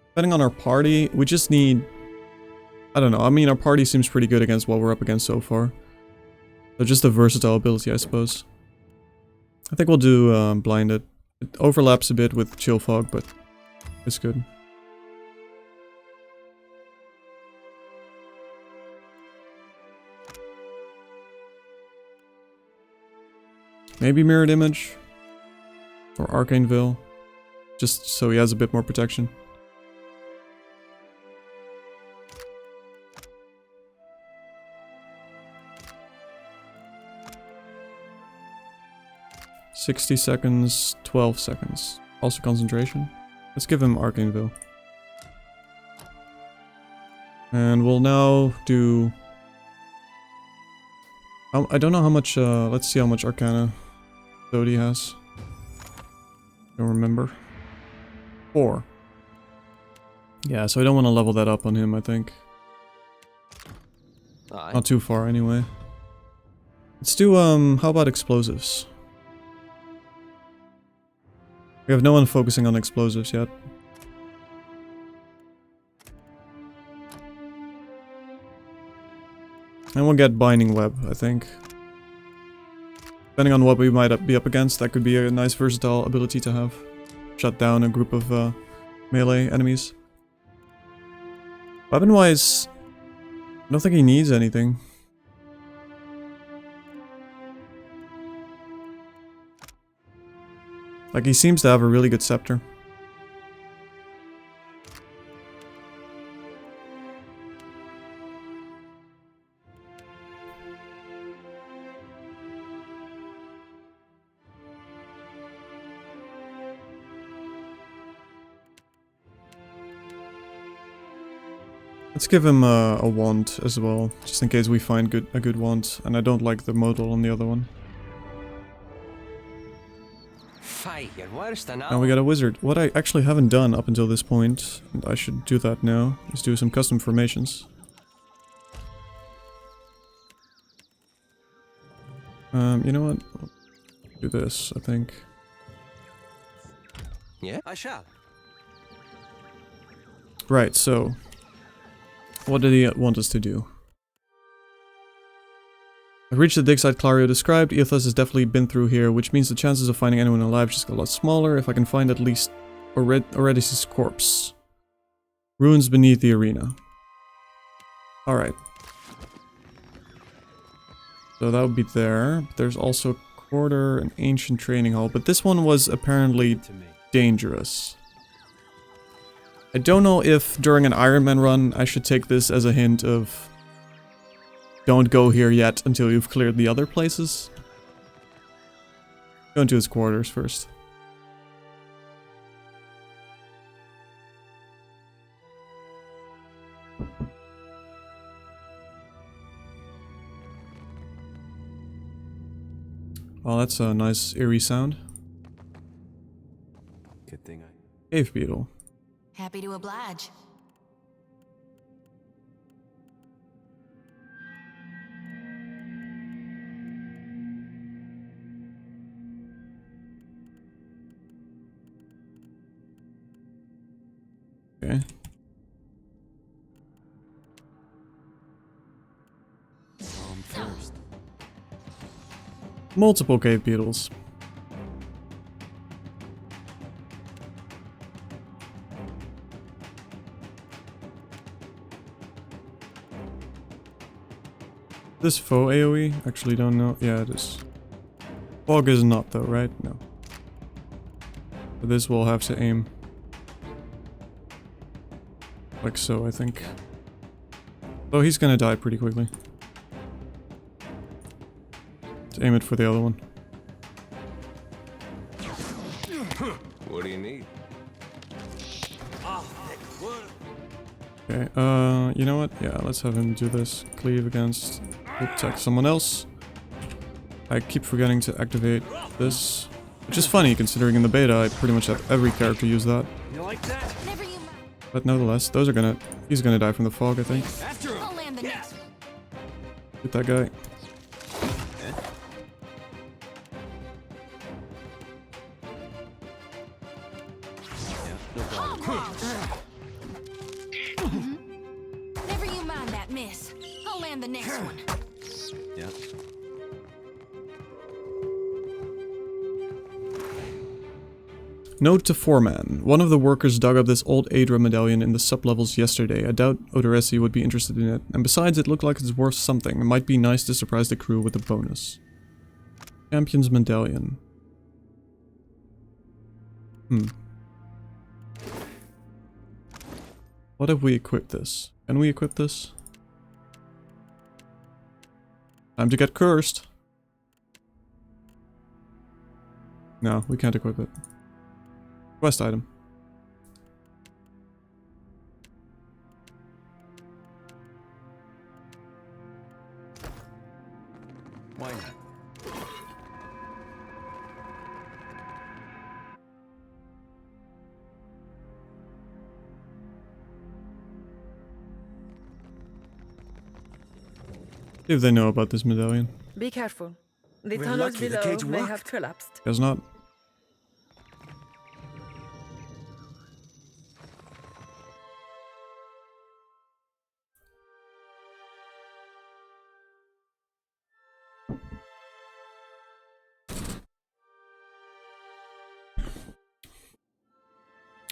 Depending on our party, we just need... I don't know, I mean our party seems pretty good against what we're up against so far. So just a versatile ability, I suppose. I think we'll do Blinded. It overlaps a bit with Chill Fog, but it's good. Maybe Mirrored Image. Or Arcane Veil. Just so he has a bit more protection. $60 seconds, 12 seconds. Also concentration. Let's give him Arcane Veil. And we'll now do... I don't know how much, let's see how much Arcana Dodie has. Don't remember. 4. Yeah, so I don't want to level that up on him, I think. Aye. Not too far, anyway. Let's do, how about explosives? We have no one focusing on explosives yet. And we'll get Binding Web, I think. Depending on what we might be up against, that could be a nice versatile ability to have. Shut down a group of melee enemies. Weapon-wise, I don't think he needs anything. Like, he seems to have a really good scepter. Let's give him a wand as well, just in case we find a good wand. And I don't like the modal on the other one. Now we got a wizard. What I actually haven't done up until this point, and I should do that now, is do some custom formations. You know what? I'll do this, I think. Yeah, I shall. Right, so... what did he want us to do? I've reached the Digsite Clario described. Eothas has definitely been through here, which means the chances of finding anyone alive just got a lot smaller if I can find at least Oredis' corpse. Ruins beneath the arena. Alright. So that would be there. There's also Quarter, an ancient training hall, but this one was apparently dangerous. I don't know if during an Ironman run I should take this as a hint of don't go here yet until you've cleared the other places. Go into his quarters first. Oh, that's a nice eerie sound. Good thing Cave beetle. Happy to oblige. Okay. first. Multiple cave beetles. This faux AoE? Actually don't know. Yeah, it is. Fog is not though, right? No. For this we'll have to aim. Like so, I think. Oh, he's gonna die pretty quickly. Let's aim it for the other one. What do you need? Okay, you know what? Yeah, let's have him do this. Cleave against... attack someone else. I keep forgetting to activate this. Which is funny, considering in the beta I pretty much have every character use that. You like that? But nevertheless, those are gonna... he's gonna die from the fog, I think. I'll land the next one. Get that guy. Never you mind that miss. I'll land the next one. Yeah. Note to Foreman. One of the workers dug up this old Adra medallion in the sublevels yesterday. I doubt Odoresi would be interested in it. And besides, it looked like it's worth something. It might be nice to surprise the crew with a bonus. Champion's medallion. What if we equip this? Can we equip this? Time to get cursed. No, we can't equip it. Quest item. Why not? See if they know about this medallion. Be careful. The We're tunnels lucky the below cage may worked. have collapsed. Guess not.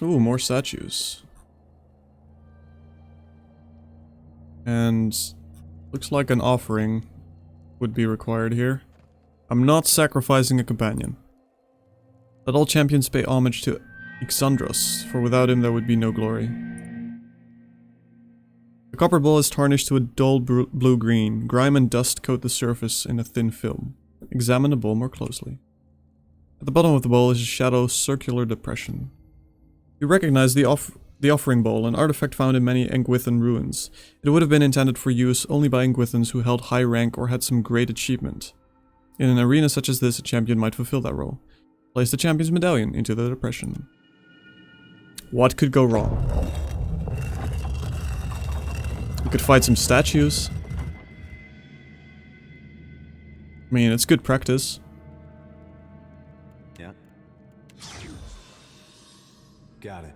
Ooh, more statues. And looks like an offering would be required here. I'm not sacrificing a companion. Let all champions pay homage to Ixandros, for without him there would be no glory. The copper ball is tarnished to a dull blue-green. Grime and dust coat the surface in a thin film. Examine the bowl more closely. At the bottom of the bowl is a shallow circular depression. You recognize the offering bowl, an artifact found in many Engwithan ruins. It would have been intended for use only by Engwithans who held high rank or had some great achievement. In an arena such as this, a champion might fulfill that role. Place the champion's medallion into the depression. What could go wrong? You could fight some statues. I mean, it's good practice. Yeah. Got it.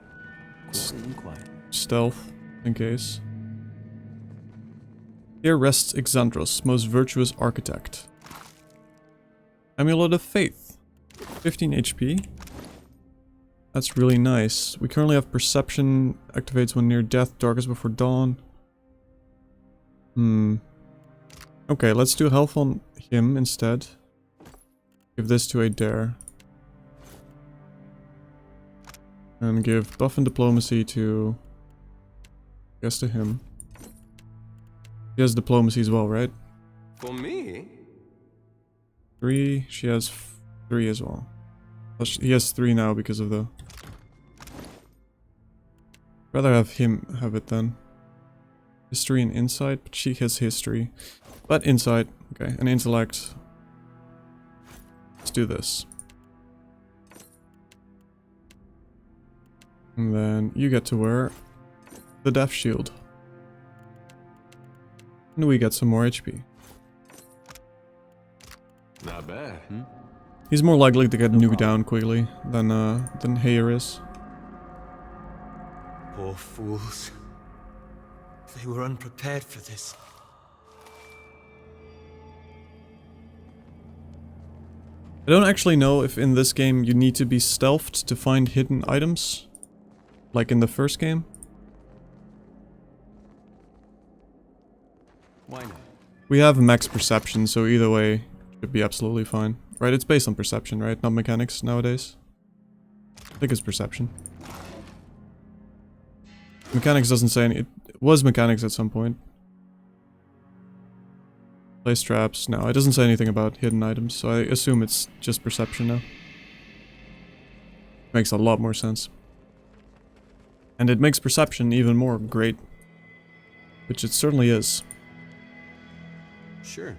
Quick and quiet. Stealth, in case. Here rests Ixandros, most virtuous architect. Amulet of Faith. 15 HP. That's really nice. We currently have Perception. Activates when near death. Darkest before dawn. Okay, let's do health on him instead. Give this to a dare. And give buff and diplomacy to... I guess to him. He has diplomacy as well, right? For me? 3. She has 3 as well. He has 3 now because of the... Rather have him have it then. History and insight, but she has history. But insight, okay, and intellect. Let's do this. And then you get to wear the Death Shield. And we get some more HP. Not bad. He's more likely to get nuked down quickly than Heyer is. Poor fools. They were unprepared for this. I don't actually know if in this game you need to be stealthed to find hidden items. Like in the first game. Why not? We have max perception, so either way, it should be absolutely fine. Right, it's based on perception, right? Not mechanics nowadays. I think it's perception. Mechanics doesn't say any... It was mechanics at some point. Place traps. No, it doesn't say anything about hidden items, so I assume it's just perception now. Makes a lot more sense. And it makes perception even more great. Which it certainly is. Sure.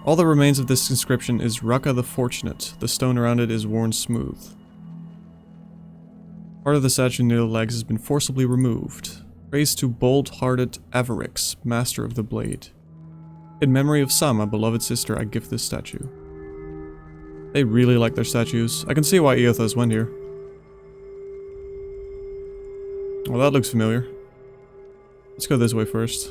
All that remains of this inscription is Raka the Fortunate. The stone around it is worn smooth. Part of the statue near the legs has been forcibly removed. Praise to bold-hearted Avarix, master of the blade. In memory of Sama, beloved sister, I gift this statue. They really like their statues. I can see why Eothas went here. Well, that looks familiar. Let's go this way first.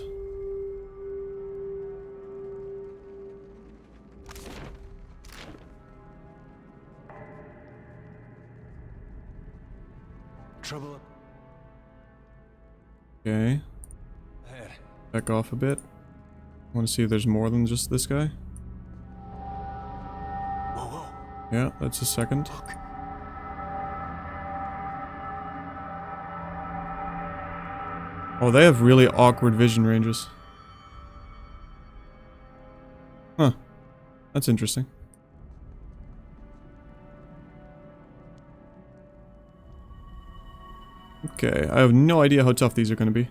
Trouble up. Okay. Ahead. Back off a bit. Want to see if there's more than just this guy. Whoa, whoa. Yeah, that's a second. Look. Oh, they have really awkward vision ranges. Huh. That's interesting. Okay, I have no idea how tough these are going to be.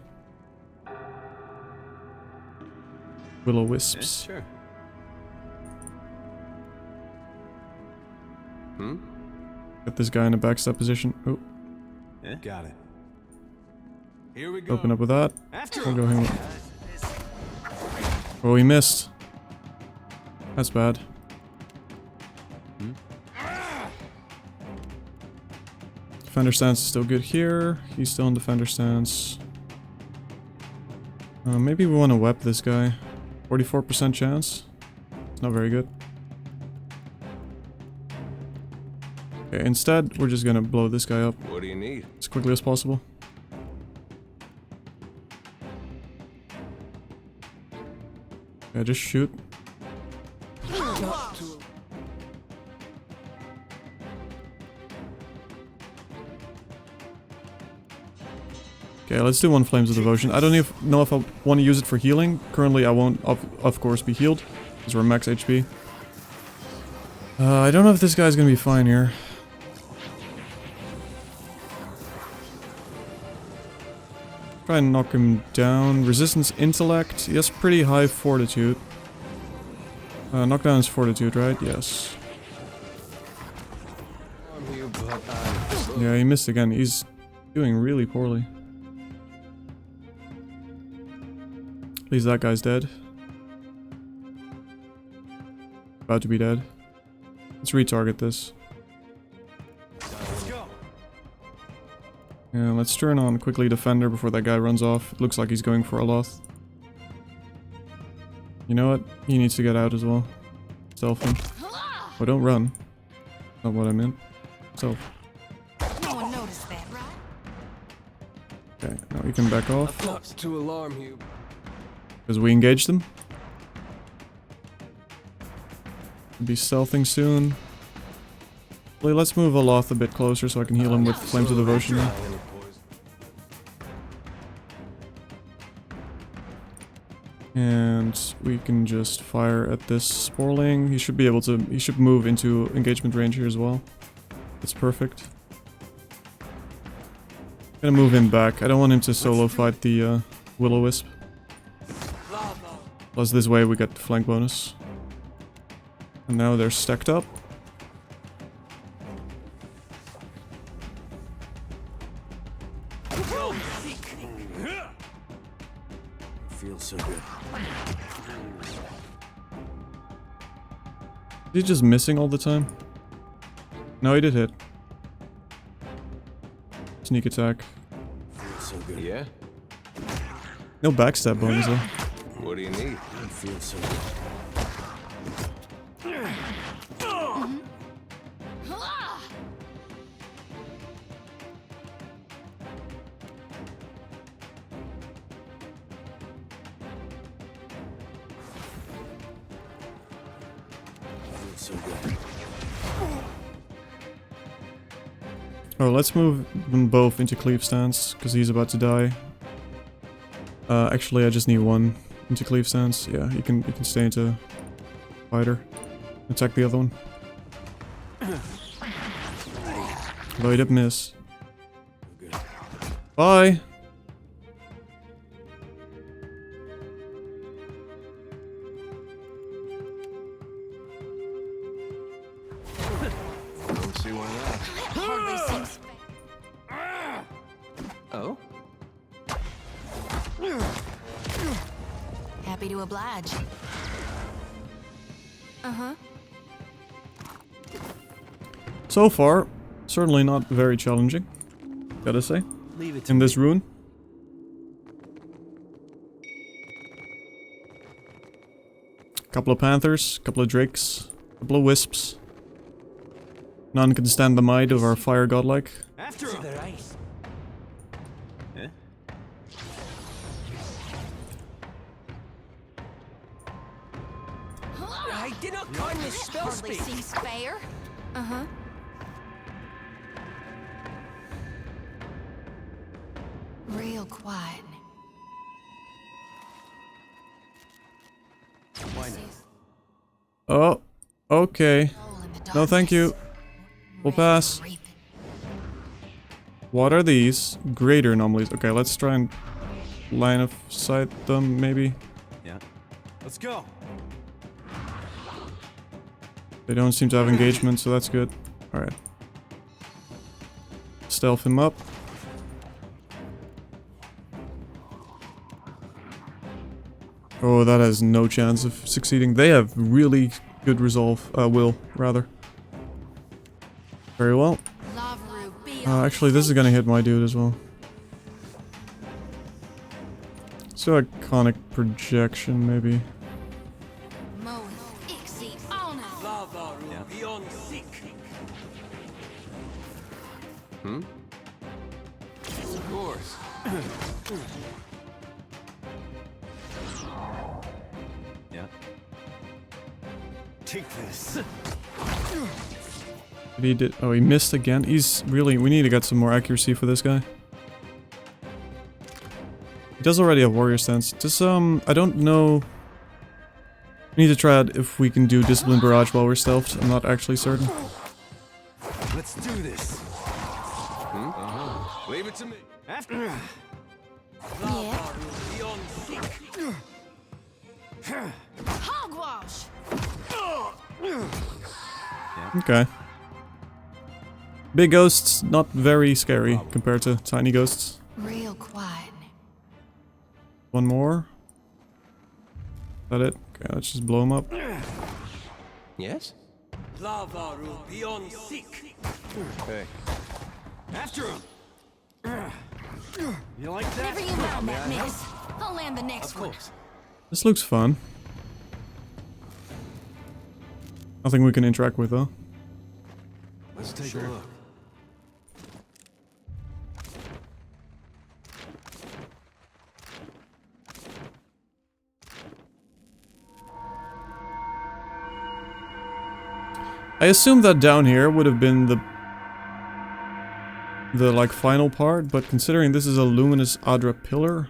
Will-o-wisps. Sure. Get this guy in a backstep position. Oh, Got it. Here we go. open up with that. After We'll go him. Oh, he missed. That's bad. Defender stance is still good here. He's still in defender stance. Maybe we want to web this guy. 44% chance. Not very good. Okay, instead, we're just gonna blow this guy up. What do you need? As quickly as possible. Yeah, just shoot. Okay, let's do one Flames of Devotion. I don't know if I want to use it for healing. Currently, I won't, of course, be healed, because we're max HP. I don't know if this guy's gonna be fine here. Try and knock him down. Resistance, Intellect. He has pretty high Fortitude. Knockdown is Fortitude, right? Yes. Yeah, he missed again. He's doing really poorly. At least that guy's dead. About to be dead. Let's retarget this. Yeah, let's turn on quickly Defender before that guy runs off. It looks like he's going for a loss. You know what? He needs to get out as well. Stealth him. Oh, don't run. Not what I meant. Stealth. No one noticed that, right? Okay, now we can back off. Not to alarm you. Because we engaged them. Be stealthing soon. Well, let's move Olaf a bit closer so I can heal him with Flames of Devotion. And we can just fire at this Sporling. He should be able to... He should move into engagement range here as well. That's perfect. Gonna move him back. I don't want him to solo fight the Will-O-Wisp. Plus this way we get the flank bonus. And now they're stacked up. Feels so good. Is he just missing all the time? No, he did hit. Sneak attack. Feels so good. Yeah? No backstab bonus though. What do you need? Feels so good. So good. Oh, let's move them both into cleave stance, because he's about to die. Actually, I just need one into cleave stance. Yeah, he can stay into fighter. Attack the other one. Though he did miss. Bye! Don't see why not. Hardly seems Oh? Happy to oblige. Uh-huh. So far, certainly not very challenging, gotta say, Leave it to in this rune. Couple of panthers, couple of drakes, couple of wisps. None can stand the might of our fire godlike. after the ice. Huh? I did not coin this spell hardly speak. seems fair. Uh-huh. Real quiet. Why not? Oh, okay. Hole in the No, thank you. darkness. We'll Ready pass. to reap it. What are these? Greater anomalies. Okay, let's try and line of sight them, maybe. Yeah. Let's go. They don't seem to have engagement, so that's good. Alright. Stealth him up. Oh, that has no chance of succeeding. They have really good resolve. Will, rather. Very well. Lavaru, be Actually, this is gonna hit my dude as well. So, iconic projection, maybe. Moe, Ixie, Ona. Yeah. Of course. Yeah. Take this. He did. Oh, he missed again. He's really. We need to get some more accuracy for this guy. He does already have warrior stance. Just I don't know. We need to try out if we can do discipline barrage while we're stealthed. I'm not actually certain. Let's do this. Leave it to me. After. Yeah. Hogwash! Okay. Big ghosts, not very scary compared to tiny ghosts. Real quiet. One more. Is that it? Okay, let's just blow him up. Yes? Hey. After him. You like that? Never you mind that, miss. I'll land the next one. This looks fun. Nothing we can interact with though. Let's take a look. I assumed that down here would have been the like final part, but considering this is a luminous Adra pillar,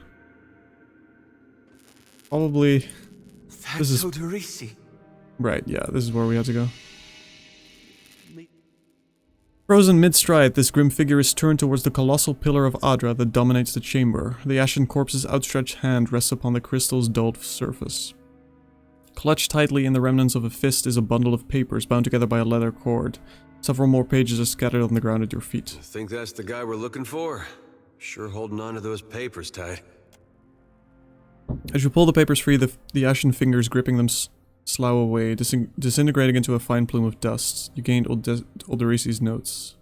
probably this is right. Yeah, this is where we have to go. Frozen mid-stride, this grim figure is turned towards the colossal pillar of Adra that dominates the chamber. The ashen corpse's outstretched hand rests upon the crystal's dulled surface. Clutched tightly in the remnants of a fist is a bundle of papers bound together by a leather cord. Several more pages are scattered on the ground at your feet. I think that's the guy we're looking for. Sure holding on to those papers tight. As you pull the papers free, the ashen fingers gripping them slough away, disintegrating into a fine plume of dust. You gained Olderisi's notes.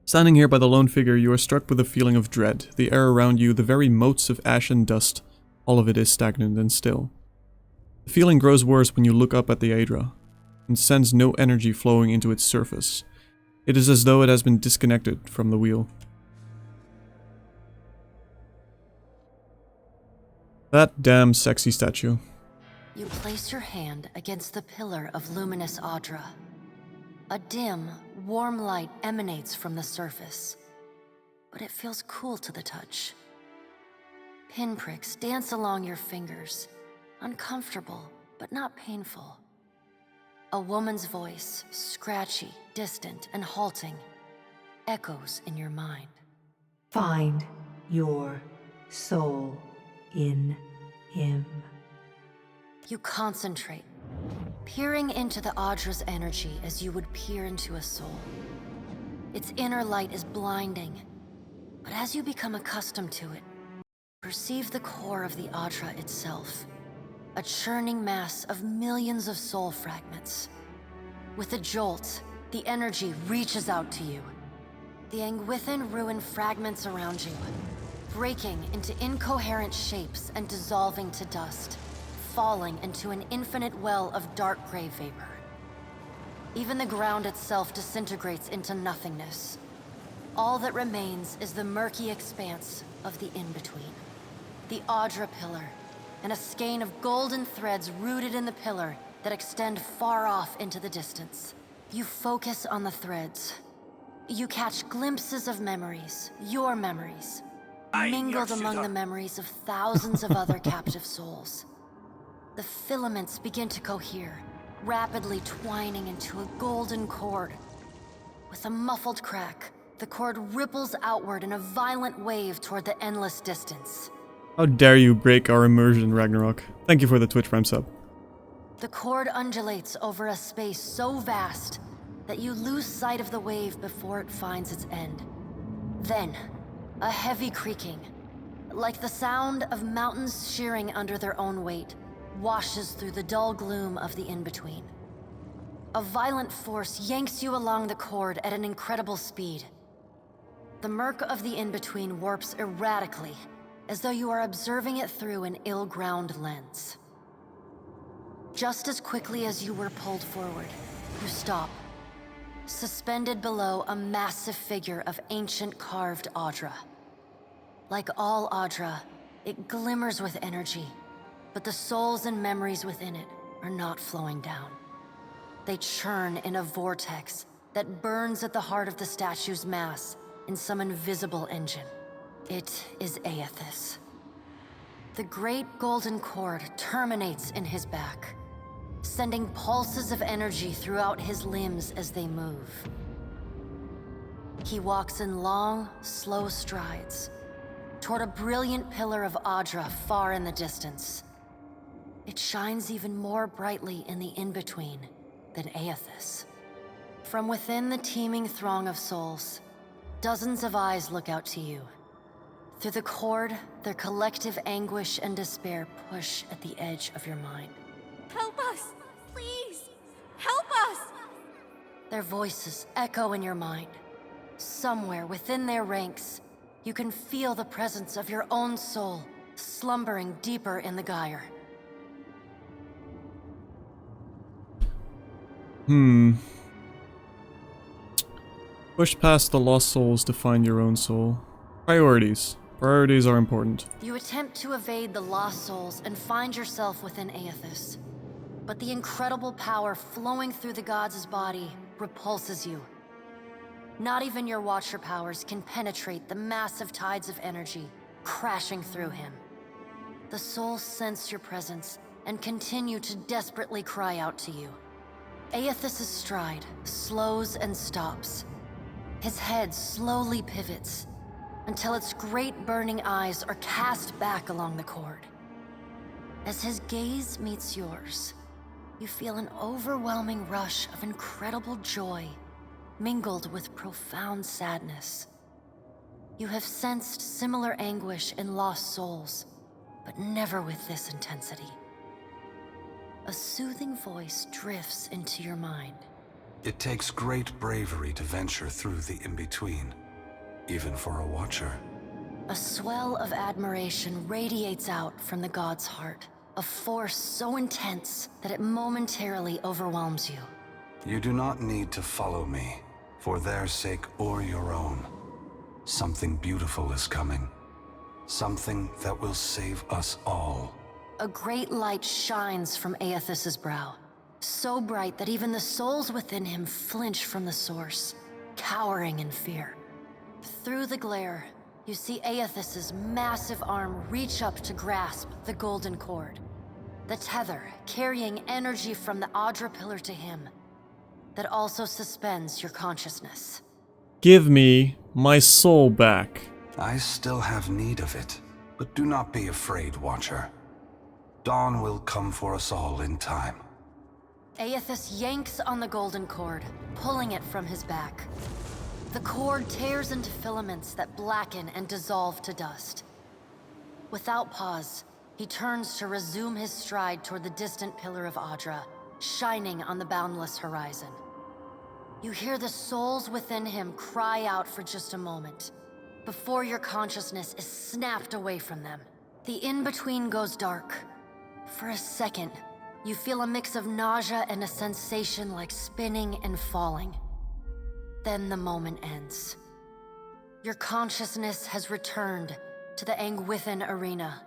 Standing here by the lone figure, you are struck with a feeling of dread. The air around you, the very motes of ash and dust, all of it is stagnant and still. The feeling grows worse when you look up at the Adra, and sense no energy flowing into its surface. It is as though it has been disconnected from the wheel. That damn sexy statue. You place your hand against the pillar of luminous Adra. A dim, warm light emanates from the surface, but it feels cool to the touch. Pinpricks dance along your fingers, uncomfortable but not painful. A woman's voice, scratchy, distant, and halting, echoes in your mind. Find your soul in him. You concentrate, peering into the Adra's energy as you would peer into a soul. Its inner light is blinding, but as you become accustomed to it, perceive the core of the Adra itself, a churning mass of millions of soul fragments. With a jolt, the energy reaches out to you. The Angwithan ruin fragments around you, breaking into incoherent shapes and dissolving to dust, falling into an infinite well of dark gray vapor. Even the ground itself disintegrates into nothingness. All that remains is the murky expanse of the in-between. The Adra pillar, and a skein of golden threads rooted in the pillar that extend far off into the distance. You focus on the threads. You catch glimpses of memories, your memories, mingled among the memories of thousands of other captive souls. The filaments begin to cohere, rapidly twining into a golden cord. With a muffled crack, the cord ripples outward in a violent wave toward the endless distance. How dare you break our immersion, Ragnarok. Thank you for the Twitch Prime sub. The cord undulates over a space so vast that you lose sight of the wave before it finds its end. Then, a heavy creaking, like the sound of mountains shearing under their own weight, washes through the dull gloom of the in-between. A violent force yanks you along the cord at an incredible speed. The murk of the in-between warps erratically, as though you are observing it through an ill-ground lens. Just as quickly as you were pulled forward, you stop. Suspended below a massive figure of ancient carved Audra. Like all Audra, it glimmers with energy, but the souls and memories within it are not flowing down. They churn in a vortex that burns at the heart of the statue's mass in some invisible engine. It is Aethys. The great golden cord terminates in his back, sending pulses of energy throughout his limbs as they move. He walks in long, slow strides toward a brilliant pillar of Audra far in the distance. It shines even more brightly in the in-between than Aethys. From within the teeming throng of souls, dozens of eyes look out to you. Through the cord, their collective anguish and despair push at the edge of your mind. Help us! Please! Help us! Their voices echo in your mind. Somewhere within their ranks, you can feel the presence of your own soul slumbering deeper in the gyre. Push past the lost souls to find your own soul. Priorities. Priorities are important. You attempt to evade the lost souls and find yourself within Aethys. But the incredible power flowing through the gods' body repulses you. Not even your Watcher powers can penetrate the massive tides of energy crashing through him. The souls sense your presence and continue to desperately cry out to you. Aethys' stride slows and stops. His head slowly pivots until its great burning eyes are cast back along the cord. As his gaze meets yours, you feel an overwhelming rush of incredible joy mingled with profound sadness. You have sensed similar anguish in lost souls, but never with this intensity. A soothing voice drifts into your mind. It takes great bravery to venture through the in-between, even for a Watcher. A swell of admiration radiates out from the god's heart, a force so intense that it momentarily overwhelms you. You do not need to follow me, for their sake or your own. Something beautiful is coming. Something that will save us all. A great light shines from Aethys' brow, so bright that even the souls within him flinch from the source, cowering in fear. Through the glare, you see Aethys' massive arm reach up to grasp the golden cord. The tether carrying energy from the Audra pillar to him, that also suspends your consciousness. Give me my soul back. I still have need of it, but do not be afraid, Watcher. Dawn will come for us all in time. Aethys yanks on the golden cord, pulling it from his back. The cord tears into filaments that blacken and dissolve to dust. Without pause, he turns to resume his stride toward the distant pillar of Audra, shining on the boundless horizon. You hear the souls within him cry out for just a moment, before your consciousness is snapped away from them. The in-between goes dark. For a second, you feel a mix of nausea and a sensation like spinning and falling. Then the moment ends. Your consciousness has returned to the Angwithan arena.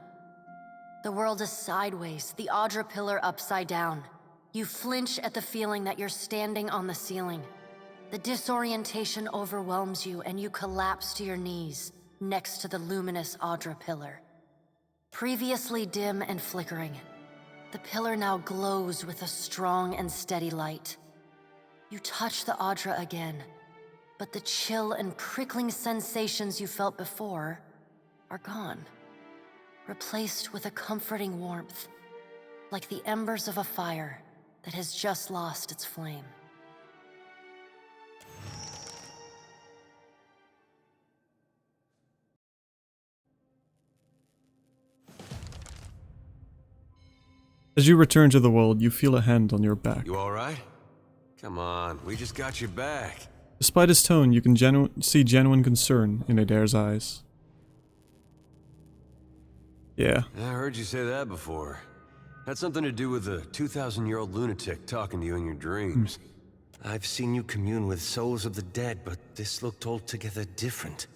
The world is sideways, the Audra pillar upside down. You flinch at the feeling that you're standing on the ceiling. The disorientation overwhelms you and you collapse to your knees next to the luminous Audra pillar. Previously dim and flickering, the pillar now glows with a strong and steady light. You touch the Audra again, but the chill and prickling sensations you felt before are gone, replaced with a comforting warmth, like the embers of a fire that has just lost its flame. As you return to the world, you feel a hand on your back. You alright? Come on, we just got your back. Despite his tone, you can see genuine concern in Adair's eyes. Yeah. I heard you say that before. Had something to do with a 2,000-year-old lunatic talking to you in your dreams. I've seen you commune with souls of the dead, but this looked altogether different.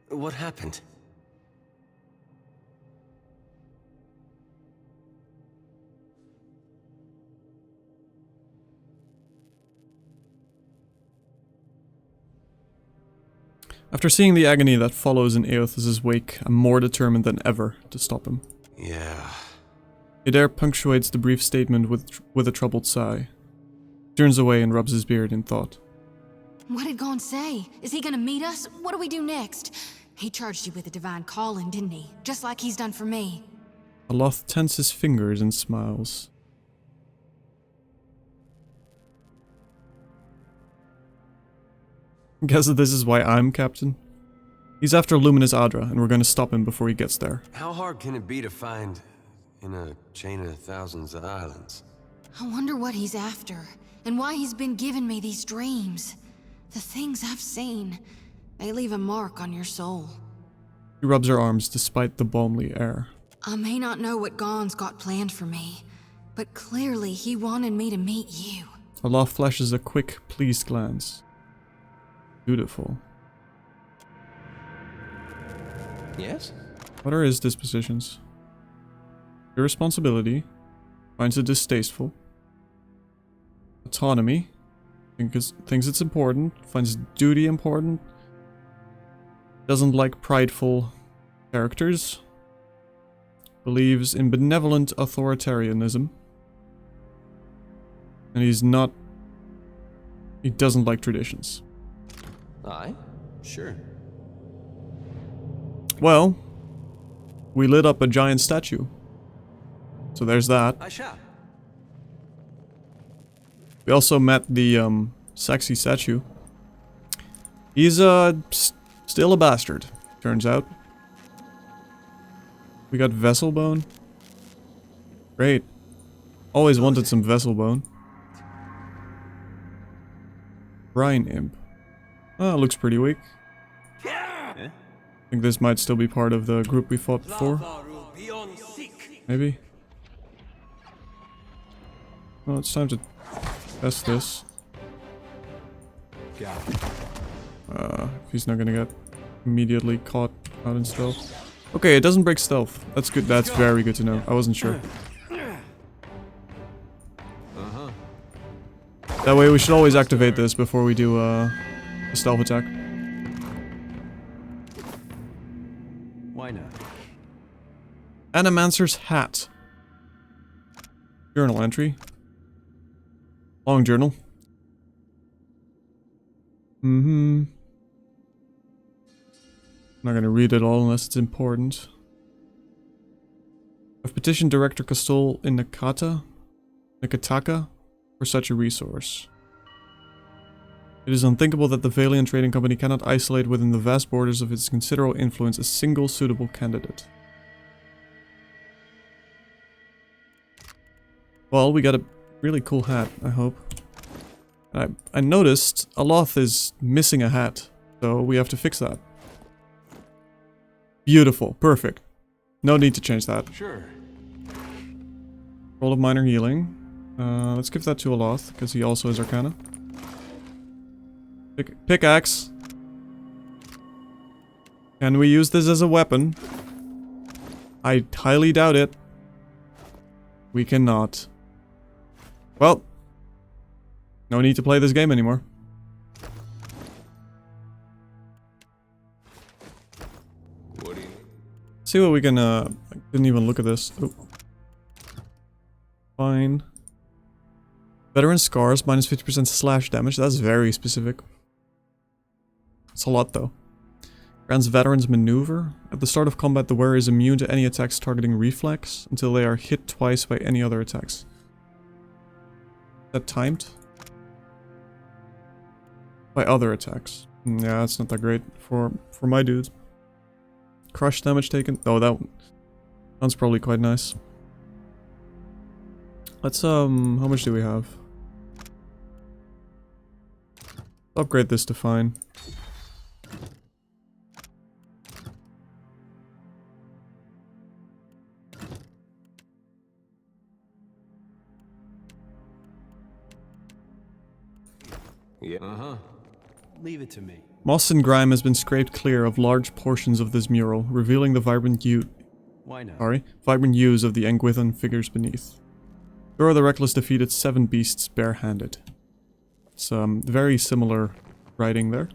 What happened? After seeing the agony that follows in Eothas' wake, I'm more determined than ever to stop him. Yeah. Adair punctuates the brief statement with a troubled sigh. He turns away and rubs his beard in thought. What did Gon say? Is he gonna meet us? What do we do next? He charged you with a divine calling, didn't he? Just like he's done for me. Aloth tenses his fingers and smiles. Guess that this is why I'm captain? He's after Luminous Adra, and we're gonna stop him before he gets there. How hard can it be to find in a chain of thousands of islands? I wonder what he's after, and why he's been giving me these dreams. The things I've seen, they leave a mark on your soul. He rubs her arms despite the balmy air. I may not know what Gon's got planned for me, but clearly he wanted me to meet you. Olaf flashes a quick, pleased glance. Beautiful. Yes? What are his dispositions? Irresponsibility. Finds it distasteful. Autonomy. Thinks it's important. Finds duty important. Doesn't like prideful characters. Believes in benevolent authoritarianism. And he doesn't like traditions. Aye, sure. Well, we lit up a giant statue. So there's that. I shall. We also met the sexy statue. He's still a bastard, turns out. We got vessel bone. Great. Always wanted some vessel bone. Brine imp. Oh, looks pretty weak. I think this might still be part of the group we fought before. Maybe. Well, it's time to test this. If he's not gonna get immediately caught out in stealth. Okay, it doesn't break stealth. That's good. That's very good to know. I wasn't sure. That way we should always activate this before we do a stealth attack. Why not? Animancer's hat. Journal entry. Long journal. Not gonna read it all unless it's important. I've petitioned Director Castol in Nakataka for such a resource. It is unthinkable that the Valiant Trading Company cannot isolate within the vast borders of its considerable influence a single suitable candidate. Well, we got a really cool hat, I hope. I noticed Aloth is missing a hat, so we have to fix that. Beautiful, perfect. No need to change that. Sure. Roll of minor healing. Let's give that to Aloth, because he also is Arcana. Pickaxe. Can we use this as a weapon? I highly doubt it. We cannot. Well, no need to play this game anymore. What do you... See what we can, I didn't even look at this. Oh. Fine. Veteran scars, minus 50% slash damage. That's very specific. It's a lot though. Grants veterans maneuver. At the start of combat, the wearer is immune to any attacks targeting reflex until they are hit twice by any other attacks. Is that timed? By other attacks. Yeah, that's not that great for my dudes. Crush damage taken. Oh, that one sounds probably quite nice. Let's how much do we have? Upgrade this to fine. Yeah. Leave it to me. Moss and grime has been scraped clear of large portions of this mural, revealing the vibrant hues of the Engwithan figures beneath. Thor the Reckless defeated 7 beasts barehanded. Some very similar writing there.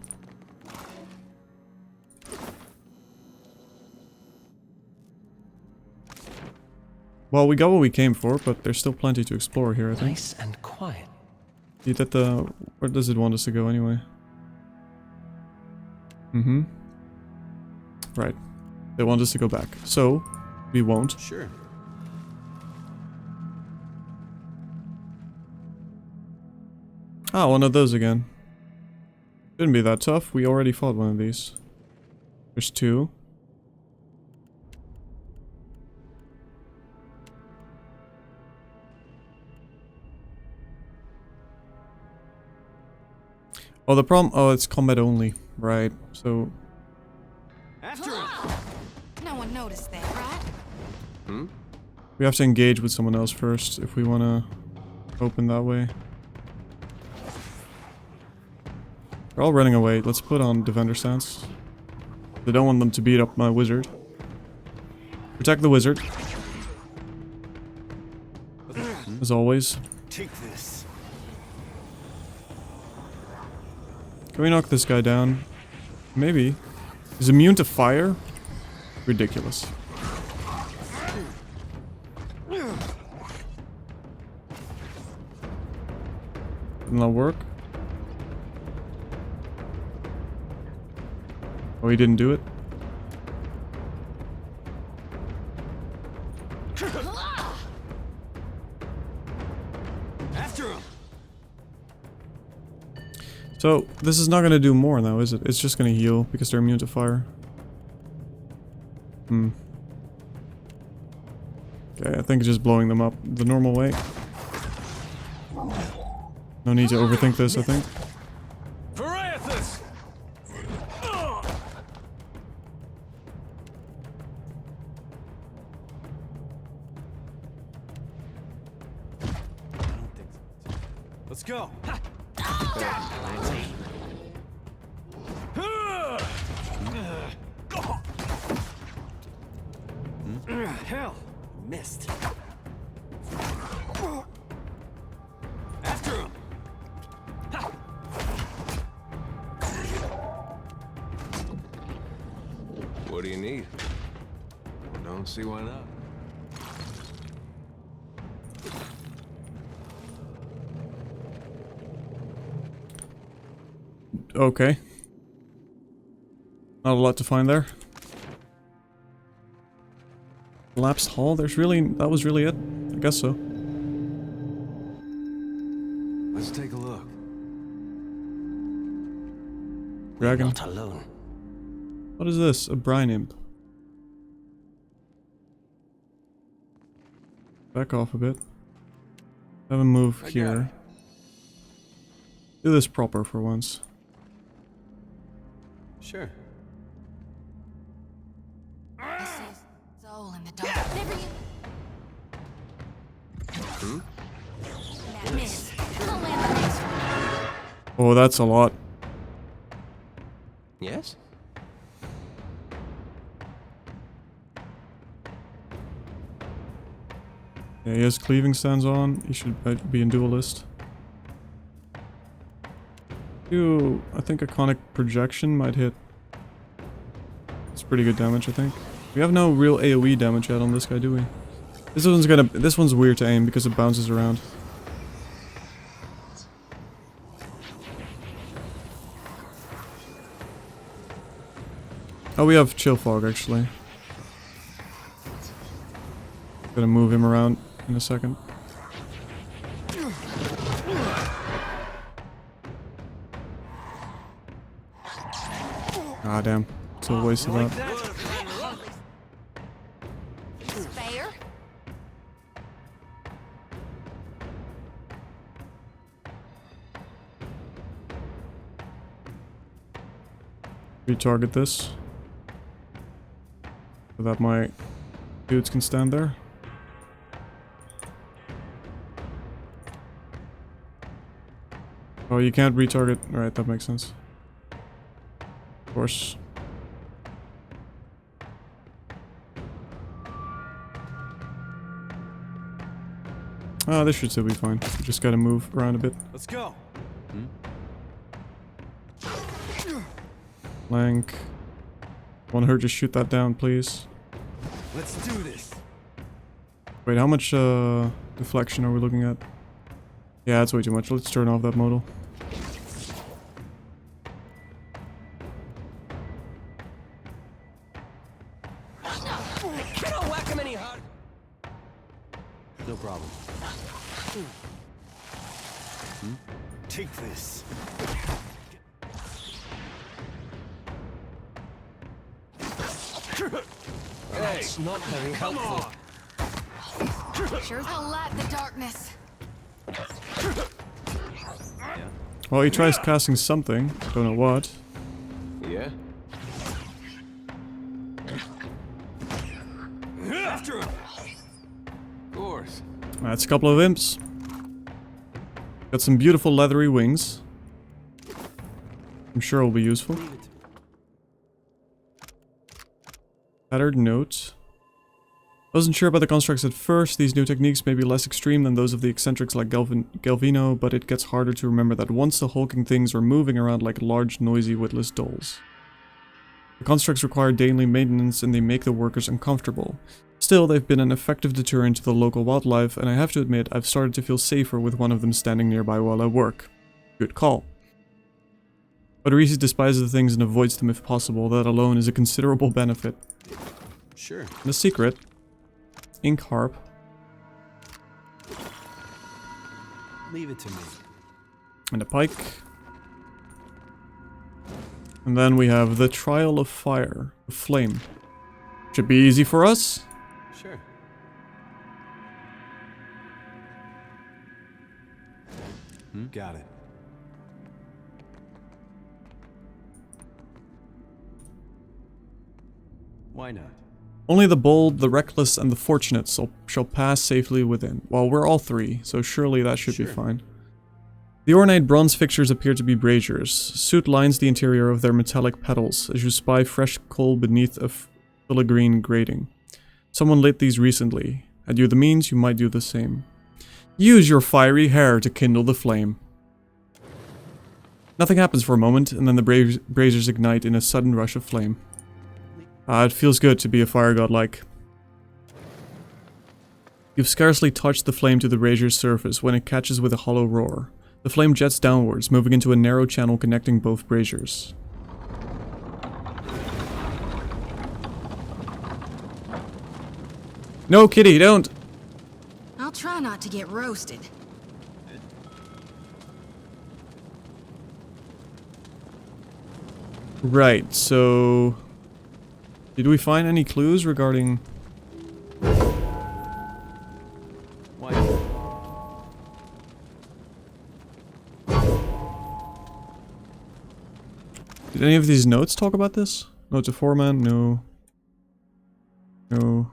Well, we got what we came for, but there's still plenty to explore here, I think. Nice and quiet. You did the... Where does it want us to go anyway? Right. They want us to go back. So, we won't. Sure. Ah, one of those again. Shouldn't be that tough. We already fought one of these. There's 2. Oh, the problem... Oh, it's combat only. Right, so... After him. No one noticed that, right? We have to engage with someone else first if we want to open that way. They're all running away. Let's put on defender stance. They don't want them to beat up my wizard. Protect the wizard. As always. Take this. Can we knock this guy down? Maybe. He's immune to fire? Ridiculous. Didn't that work? Oh, he didn't do it? After him. So, this is not going to do more now, is it? It's just going to heal because they're immune to fire. Okay, I think just blowing them up the normal way. No need to overthink this, I think. Let's go. Hell, missed. After him. What do you need? Don't see why not. Okay. Not a lot to find there. Collapsed hall? There's really... That was really it? I guess so. Let's take a look. Dragon. Not alone. What is this? A brine imp. Back off a bit. Have him move here. Do this proper for once. Sure. Soul in the dark. Miss. I'll land the next one. Oh, that's a lot. Yes? Yeah, he has cleaving stands on. He should be in duelist. Ooh, I think Iconic Projection might hit. It's pretty good damage, I think. We have no real AoE damage yet on this guy, do we? This one's weird to aim because it bounces around. Oh, we have Chill Fog actually. Gonna move him around in a second. Ah, damn. It's a waste of that. Fair. Retarget this. So that my dudes can stand there. Oh, you can't retarget. Alright, that makes sense. Of course. Ah, this should still be fine. We just gotta move around a bit. Let's go. Flank. Want her to shoot that down, please. Let's do this. Wait, how much deflection are we looking at? Yeah, that's way too much. Let's turn off that modal. Don't whack him any harder. No problem. Take this. That's not very helpful. Sure I'll light the darkness. Well, he tries casting something. Don't know what. Yeah? After him. Of course. That's a couple of imps. Got some beautiful leathery wings. I'm sure will be useful. Tattered note. Wasn't sure about the constructs at first. These new techniques may be less extreme than those of the eccentrics like Galvino, but it gets harder to remember that once the hulking things are moving around like large, noisy, witless dolls. The constructs require daily maintenance and they make the workers uncomfortable. Still, they've been an effective deterrent to the local wildlife, and I have to admit I've started to feel safer with one of them standing nearby while I work. Good call. But Reese despises the things and avoids them if possible. That alone is a considerable benefit. Sure. And a secret. Ink harp. Leave it to me. And a pike. And then we have the Trial of Fire. A flame. Should be easy for us. Sure. Got it. Why not? Only the bold, the reckless, and the fortunate shall pass safely within. Well, we're all three, so surely that should be fine. The ornate bronze fixtures appear to be braziers. Soot lines the interior of their metallic petals as you spy fresh coal beneath a filigree grating. Someone lit these recently. Had you the means, you might do the same. Use your fiery hair to kindle the flame. Nothing happens for a moment, and then the braziers ignite in a sudden rush of flame. It feels good to be a fire god-like. You've scarcely touched the flame to the brazier's surface when it catches with a hollow roar. The flame jets downwards, moving into a narrow channel connecting both braziers. No, kitty, don't! I'll try not to get roasted. Right, so... Did we find any clues regarding... Why? Did any of these notes talk about this? Note to foreman? No. No.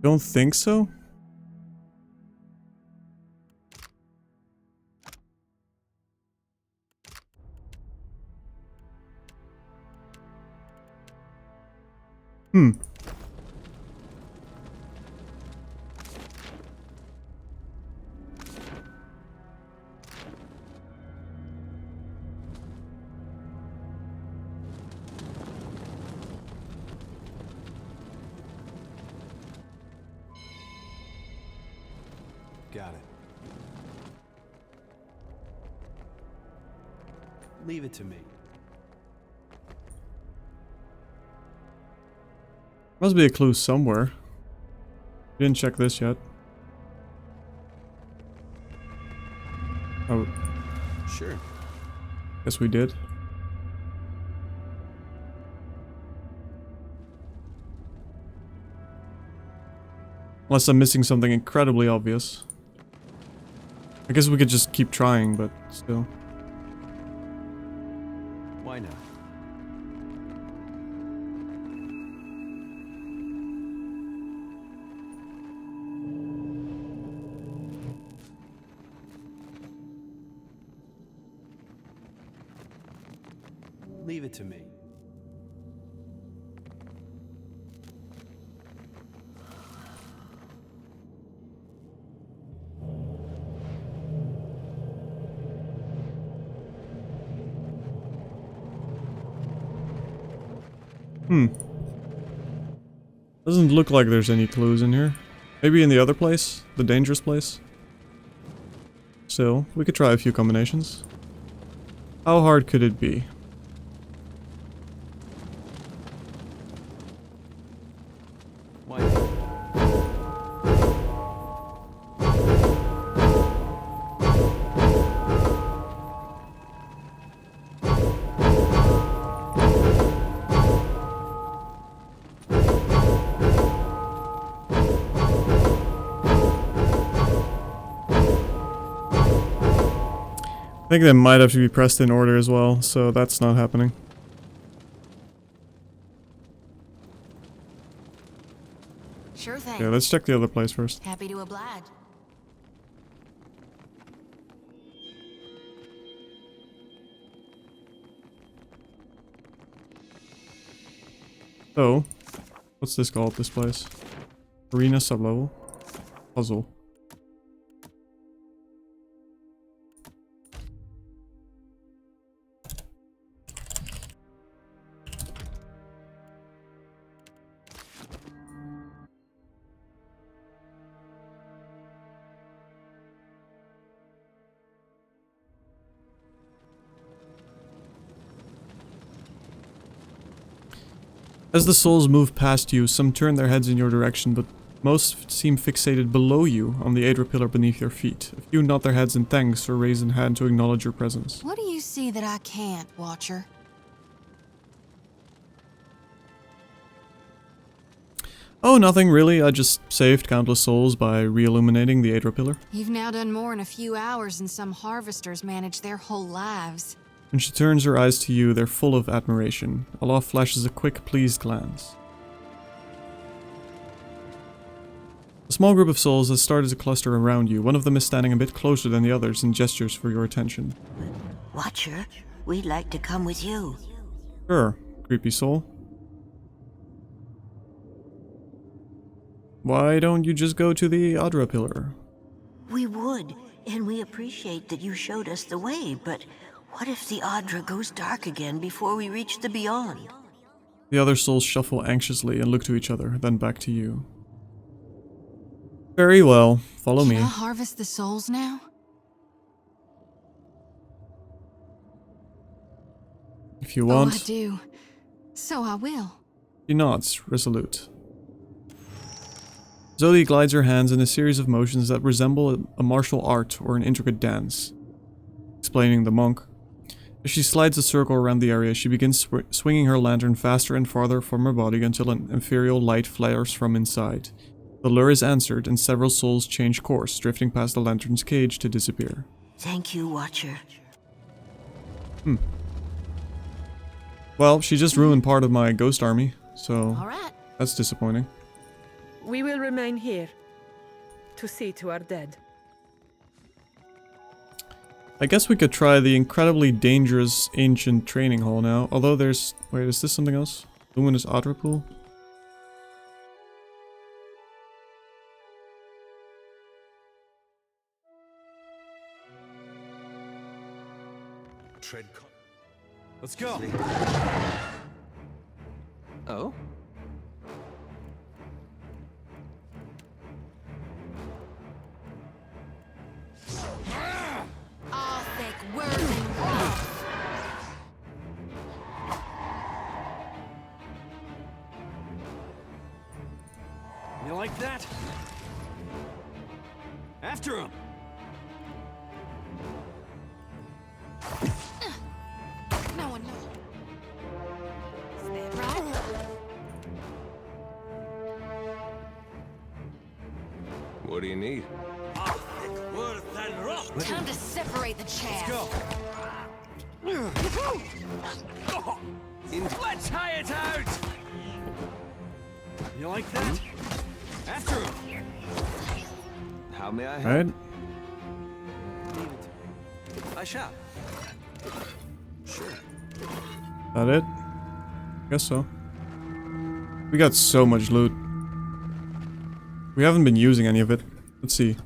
Don't think so? Got it. Leave it to me. Must be a clue somewhere. Didn't check this yet. Oh. Sure. Guess we did. Unless I'm missing something incredibly obvious. I guess we could just keep trying, but still. Why not? Leave it to me. Doesn't look like there's any clues in here. Maybe in the other place? The dangerous place? Still, we could try a few combinations. How hard could it be? Why not? I think they might have to be pressed in order as well, so that's not happening. Sure thing. Yeah, let's check the other place first. Happy to oblige. So, what's this called, this place? Arena sublevel. Puzzle. As the souls move past you, some turn their heads in your direction, but most seem fixated below you on the Adra pillar beneath your feet. A few nod their heads in thanks or raise a hand to acknowledge your presence. What do you see that I can't, Watcher? Oh, nothing really. I just saved countless souls by re-illuminating the Adra pillar. You've now done more in a few hours than some harvesters manage their whole lives. When she turns her eyes to you, they're full of admiration. Olaf flashes a quick, pleased glance. A small group of souls has started to cluster around you. One of them is standing a bit closer than the others and gestures for your attention. Watcher, we'd like to come with you. Sure, creepy soul. Why don't you just go to the Adra pillar? We would, and we appreciate that you showed us the way, but what if the Adra goes dark again before we reach the beyond? The other souls shuffle anxiously and look to each other, then back to you. Very well, follow me. Can I harvest the souls now? If you want. Oh, I do. So I will. She nods, resolute. Zodi glides her hands in a series of motions that resemble a martial art or an intricate dance. Explaining the monk. As she slides a circle around the area, she begins swinging her lantern faster and farther from her body until an ethereal light flares from inside. The lure is answered, and several souls change course, drifting past the lantern's cage to disappear. Thank you, Watcher. Well, she just ruined part of my ghost army, so All right. that's disappointing. We will remain here to see to our dead. I guess we could try the incredibly dangerous ancient training hall now, although there's... Wait, is this something else? Luminous Adra pool? Let's go. Oh? All thick words and words. You like that? After him. No one knows. Is that right? do you need? Time to separate the chaff. Let's hire it out! You like that? After him! How may I help? Alright. I shall. Sure. That it? Guess so. We got so much loot. We haven't been using any of it. Let's see.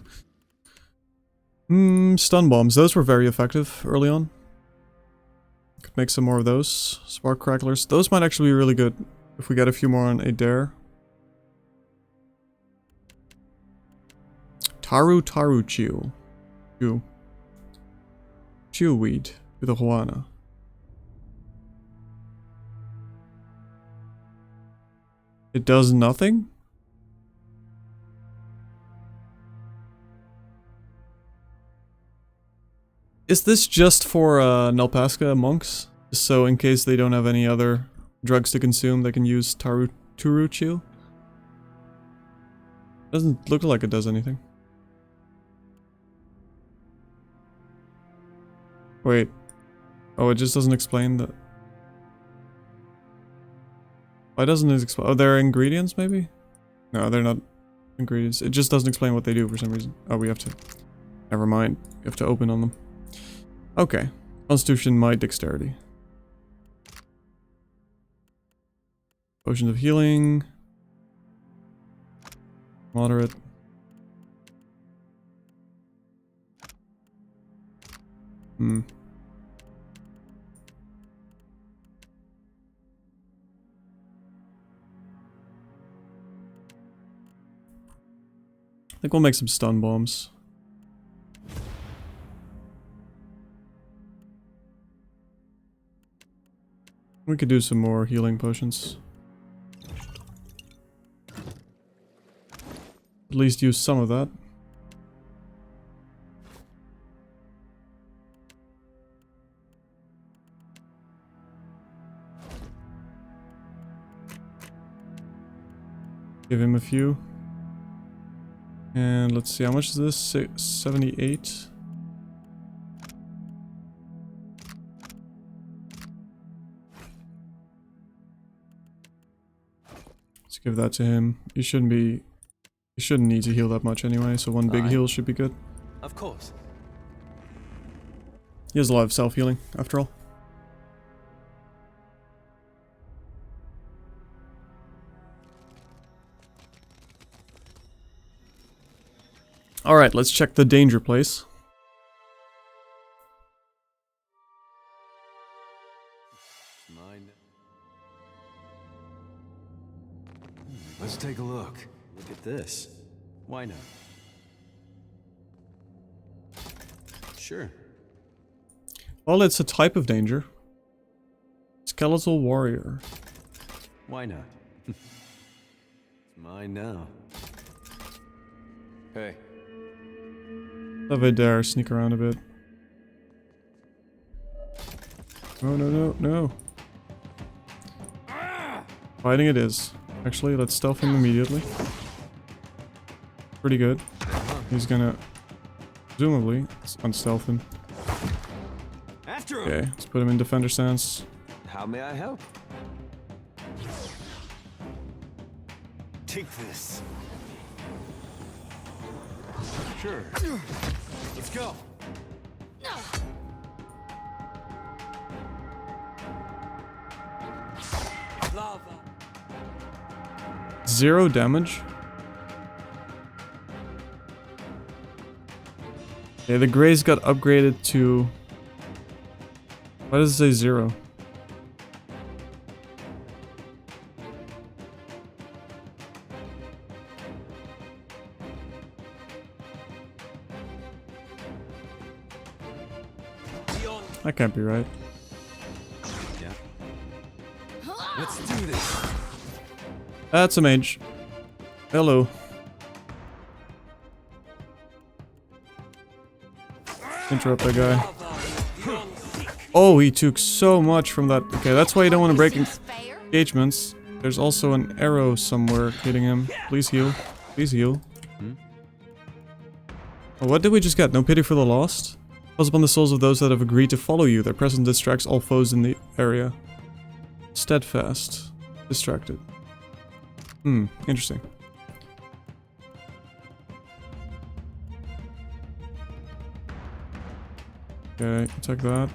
Stun bombs. Those were very effective early on. Could make some more of those. Spark cracklers. Those might actually be really good if we get a few more on a dare. Taru Chew. Chew weed with a Juana. It does nothing? Is this just for Nelpasca monks? So in case they don't have any other drugs to consume, they can use Turu Chew? Doesn't look like it does anything. Wait. Oh, it just doesn't explain the... Why doesn't it explain? Oh, they're ingredients, maybe? No, they're not ingredients. It just doesn't explain what they do for some reason. Oh, we have to... Never mind. We have to open on them. Okay. Constitution, might, dexterity. Potions of healing. Moderate. I think we'll make some stun bombs. We could do some more healing potions. At least use some of that. Give him a few. And let's see, how much is this? 78. Let's give that to him. He shouldn't need to heal that much anyway, so one big heal should be good. Of course. He has a lot of self-healing, after all. Alright, let's check the danger place. Let's take a look. Look at this. Why not? Sure. Well, it's a type of danger. Skeletal warrior. Why not? It's mine now. Hey. Have a dare sneak around a bit. No, no, no, no. Fighting it is. Actually, let's stealth him immediately. Pretty good. He's gonna, presumably, unstealth him. Okay, let's put him in defender stance. How may I help? Take this. Sure. Let's go. Lava. 0 damage. Okay, the Greys got upgraded to... Why does it say 0? That can't be right. Yeah. Let's do this. That's a mage. Hello. Interrupt that guy. Oh, he took so much from that. Okay, that's why you don't want to break engagements. There's also an arrow somewhere hitting him. Please heal. Please heal. Oh, what did we just get? No pity for the lost? Calls upon the souls of those that have agreed to follow you. Their presence distracts all foes in the area. Steadfast. Distracted. Interesting. Okay, attack that.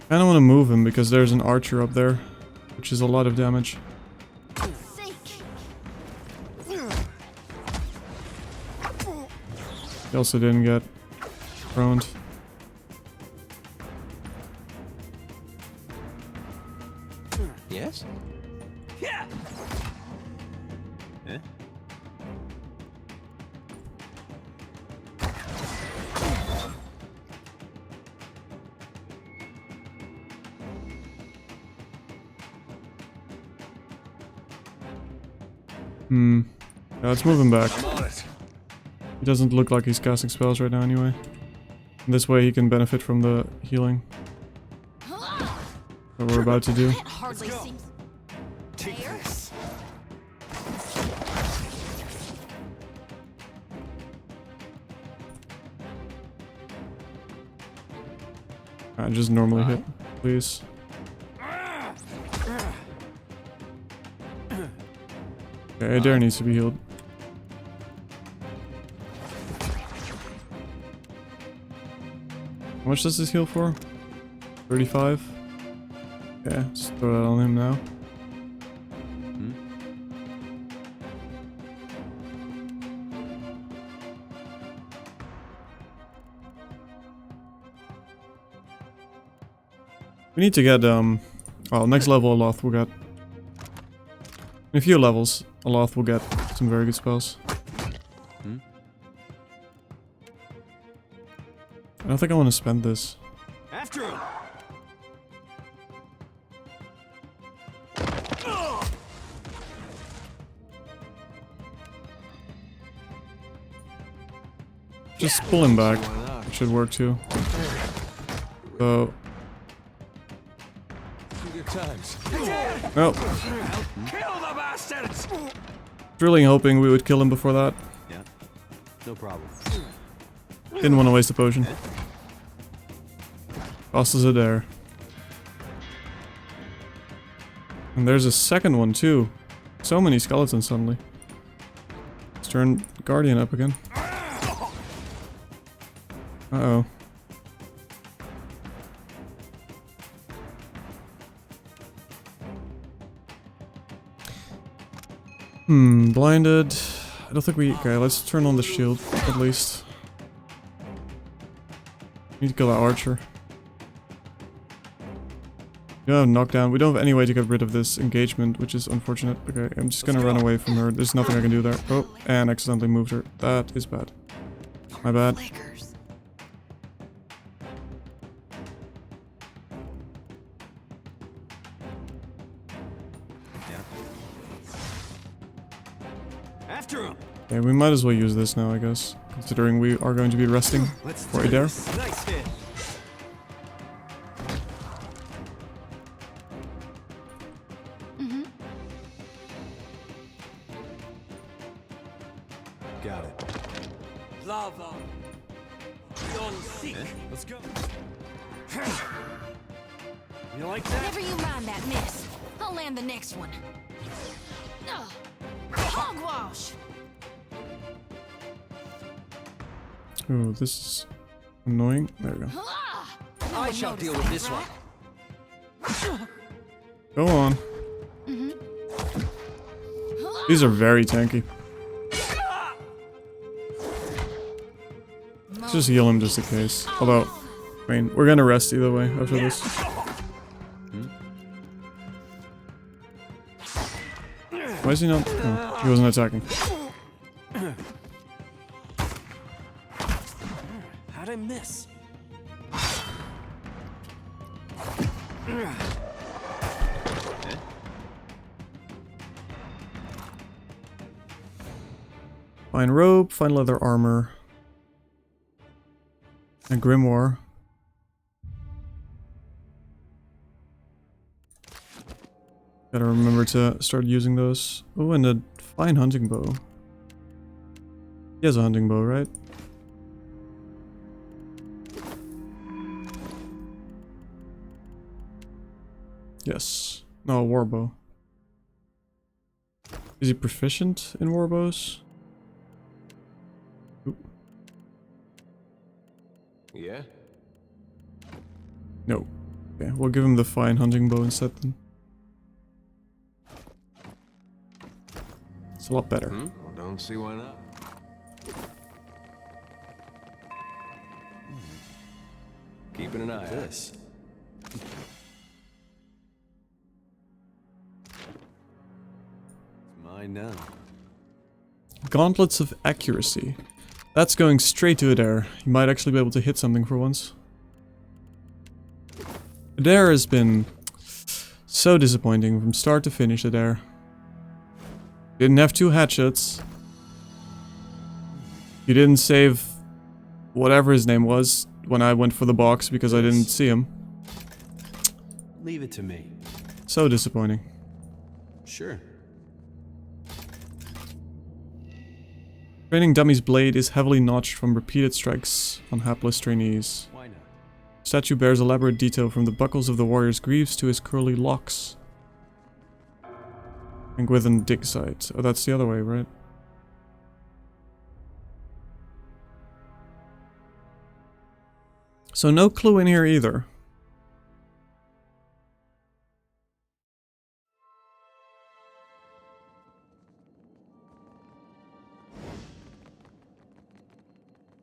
I don't want to move him because there's an archer up there, which is a lot of damage. He also didn't get throwned. Yes? Yeah. Eh? Yeah, let's move him back. He doesn't look like he's casting spells right now anyway. And this way he can benefit from the healing that we're about to do. Hardly seems fair. Just normally hit, please. Okay, Adair needs to be healed. How much does this heal for? 35? Okay, let's throw that on him now. We need to get, well, next level Olaf will get... In a few levels, Olaf will get some very good spells. I don't think I want to spend this. After him. Just pull him back. It should work too. So... Nope. Kill the bastards! Really hoping we would kill him before that. Yeah. No problem. Didn't want to waste a potion. Cost us a dare. And there's a second one too. So many skeletons suddenly. Let's turn Guardian up again. Uh-oh. Blinded. I don't think we... Okay, let's turn on the shield, at least. Need to kill that archer. We don't have knockdown. We don't have any way to get rid of this engagement, which is unfortunate. Okay, I'm just gonna run away from her. There's nothing I can do there. Oh, and accidentally moved her. That is bad. My bad. After him. Okay, we might as well use this now, I guess. Considering we are going to be resting for Adair. Nice hit. Got it. Lava. Beyond seek. Let's go. You like that? Never you mind that miss. I'll land the next one. Hogwash. Oh, this is annoying. There we go. I shall deal with this one. Go on. These are very tanky. Let's just heal him just in case. Although, I mean, we're gonna rest either way after this. Why is he not? Oh, he wasn't attacking. How'd I miss? Fine robe, fine leather armor. And grimoire. Gotta remember to start using those. Oh, and a fine hunting bow. He has a hunting bow, right? Yes. No, a warbow. Is he proficient in warbows? Oop. Yeah? No. Okay, we'll give him the fine hunting bow instead then. It's a lot better. Well, don't see why not. Keeping an eye on this. It's mine now. Gauntlets of accuracy. That's going straight to Adair. You might actually be able to hit something for once. Adair has been so disappointing from start to finish, Adair. Didn't have 2 hatchets. You didn't save whatever his name was when I went for the box because I didn't see him. Leave it to me. So disappointing. Sure. Training Dummy's blade is heavily notched from repeated strikes on hapless trainees. Why not? Statue bears elaborate detail from the buckles of the warrior's greaves to his curly locks. And with an Digsite. Oh, that's the other way, right? So no clue in here either.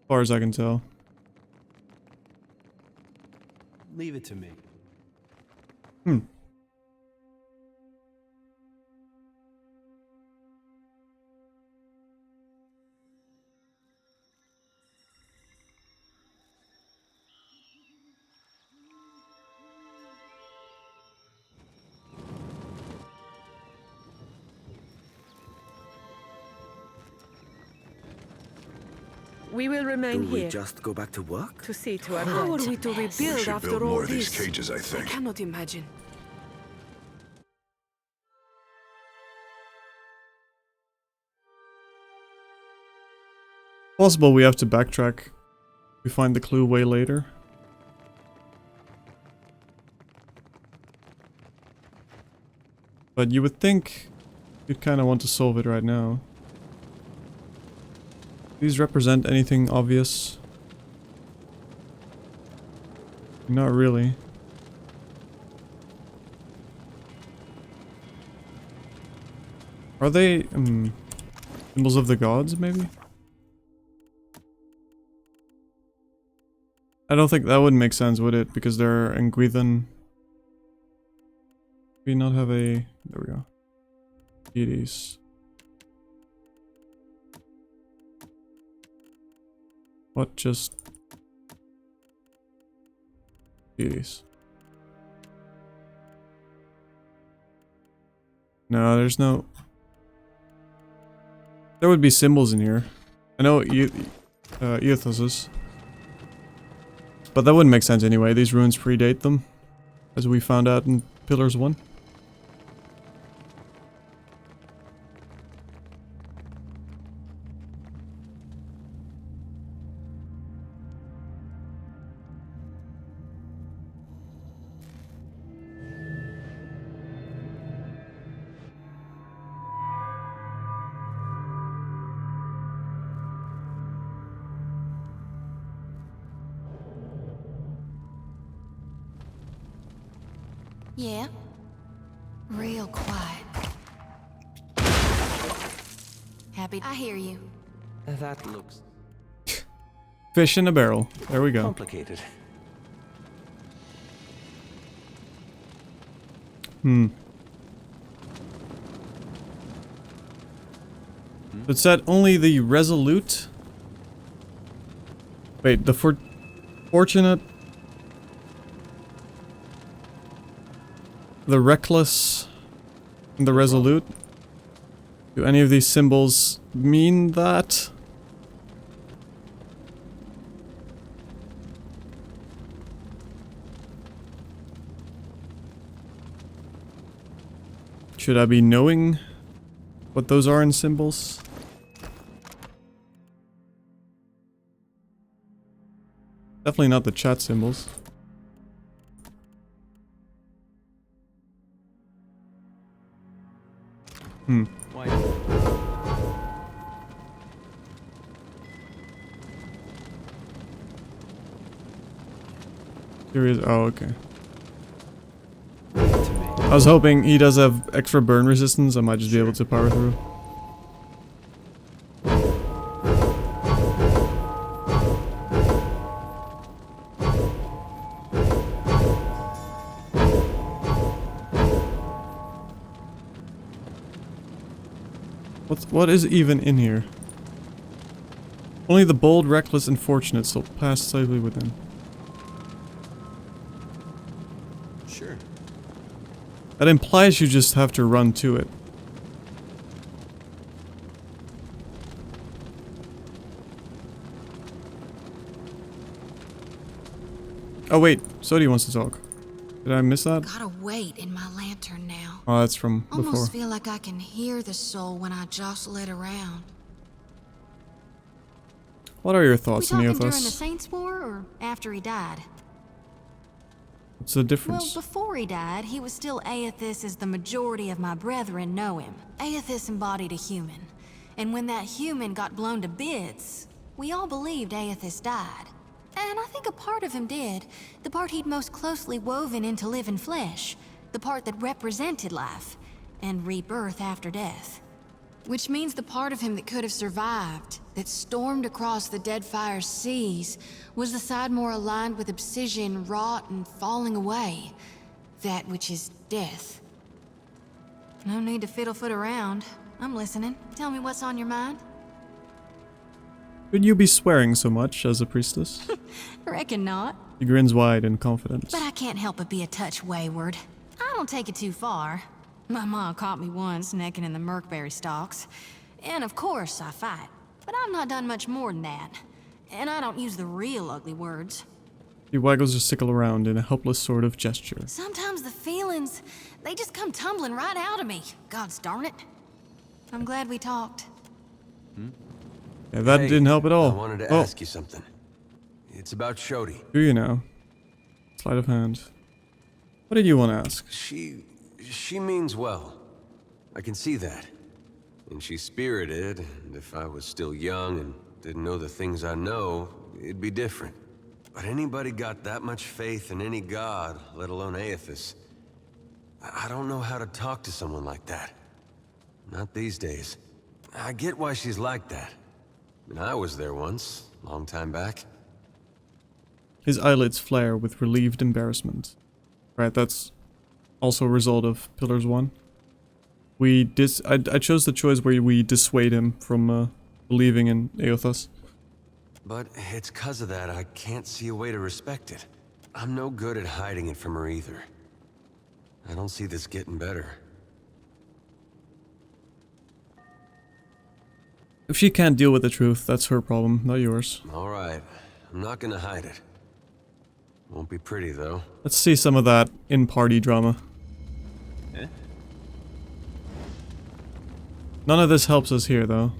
As far as I can tell. Leave it to me. We will remain Do we here just go back to work? to see to our How rent. are we to rebuild We should after build all more of these this? Cages, I think. I cannot imagine. Possible we have to backtrack. We find the clue way later. But you would think you'd kind of want to solve it right now. These represent anything obvious? Not really. Are they symbols of the gods, maybe? I don't think that would make sense, would it? Because they're Nguithan. We not have a... There we go. Deities. What just... Deities. No, there's no... There would be symbols in here. I know Eothos's. But that wouldn't make sense anyway. These runes predate them. As we found out in Pillars 1. Yeah? Real quiet. Happy I hear you. That looks Fish in a barrel. There we go. complicated. It said only the resolute... Wait, the fortunate... The reckless... And the resolute? Do any of these symbols mean that? Should I be knowing what those are in symbols? Definitely not the chat symbols. Why? Serious? Oh, okay. I was hoping he does have extra burn resistance. I might just be able to power through. What is even in here? Only the bold, reckless, and fortunate shall pass safely within. Sure. That implies you just have to run to it. Oh wait, Sodi wants to talk. Did I miss that? Gotta wait in my lantern now. Oh, that's from before. Almost feel like I can hear the soul when I jostle it around. What are your We thoughts, talking during the Neothos? Saints' War or after he died? What's the difference? Well, before he died, he was still Aethys as the majority of my brethren know him. Aethys embodied a human. And when that human got blown to bits, we all believed Aethys died. And I think a part of him did. The part he'd most closely woven into living flesh. The part that represented life. And rebirth after death. Which means the part of him that could have survived, that stormed across the Deadfire's seas, was the side more aligned with obsidian, rot, and falling away. That which is death. No need to fiddle-foot around. I'm listening. Tell me what's on your mind. Could you be swearing so much as a priestess? Reckon not. He grins wide in confidence. But I can't help but be a touch wayward. I don't take it too far. My mom caught me once necking in the Merkberry stalks. And of course I fight. But I've not done much more than that. And I don't use the real ugly words. He waggles her sickle around in a helpless sort of gesture. Sometimes the feelings, they just come tumbling right out of me. Gods darn it. I'm glad we talked. Yeah, that didn't help at all. I wanted to ask you something. It's about Shodi. Do you now? Sleight of hand. What did you want to ask? She means well. I can see that. And she's spirited, and if I was still young and didn't know the things I know, it'd be different. But anybody got that much faith in any god, let alone Aethys? I don't know how to talk to someone like that. Not these days. I get why she's like that. And I was there once, long time back. His eyelids flare with relieved embarrassment. Right, that's also a result of Pillars 1. I chose the choice where we dissuade him from believing in Aethys. But it's 'cause of that I can't see a way to respect it. I'm no good at hiding it from her either. I don't see this getting better. If she can't deal with the truth, that's her problem, not yours. Alright, I'm not gonna hide it. Won't be pretty though. Let's see some of that in-party drama. Eh? None of this helps us here, though.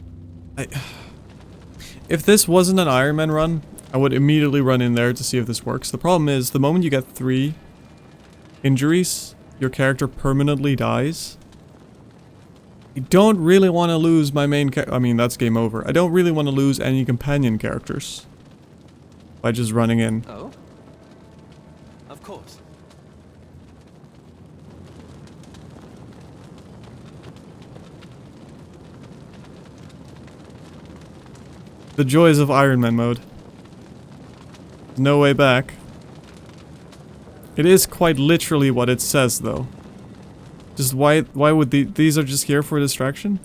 If this wasn't an Ironman run, I would immediately run in there to see if this works. The problem is, the moment you get 3 injuries, your character permanently dies. I don't really want to lose my main I mean, that's game over. I don't really want to lose any companion characters by just running in. Oh? Of course. The joys of Ironman mode. No way back. It is quite literally what it says, though. Just why would these are just here for distraction?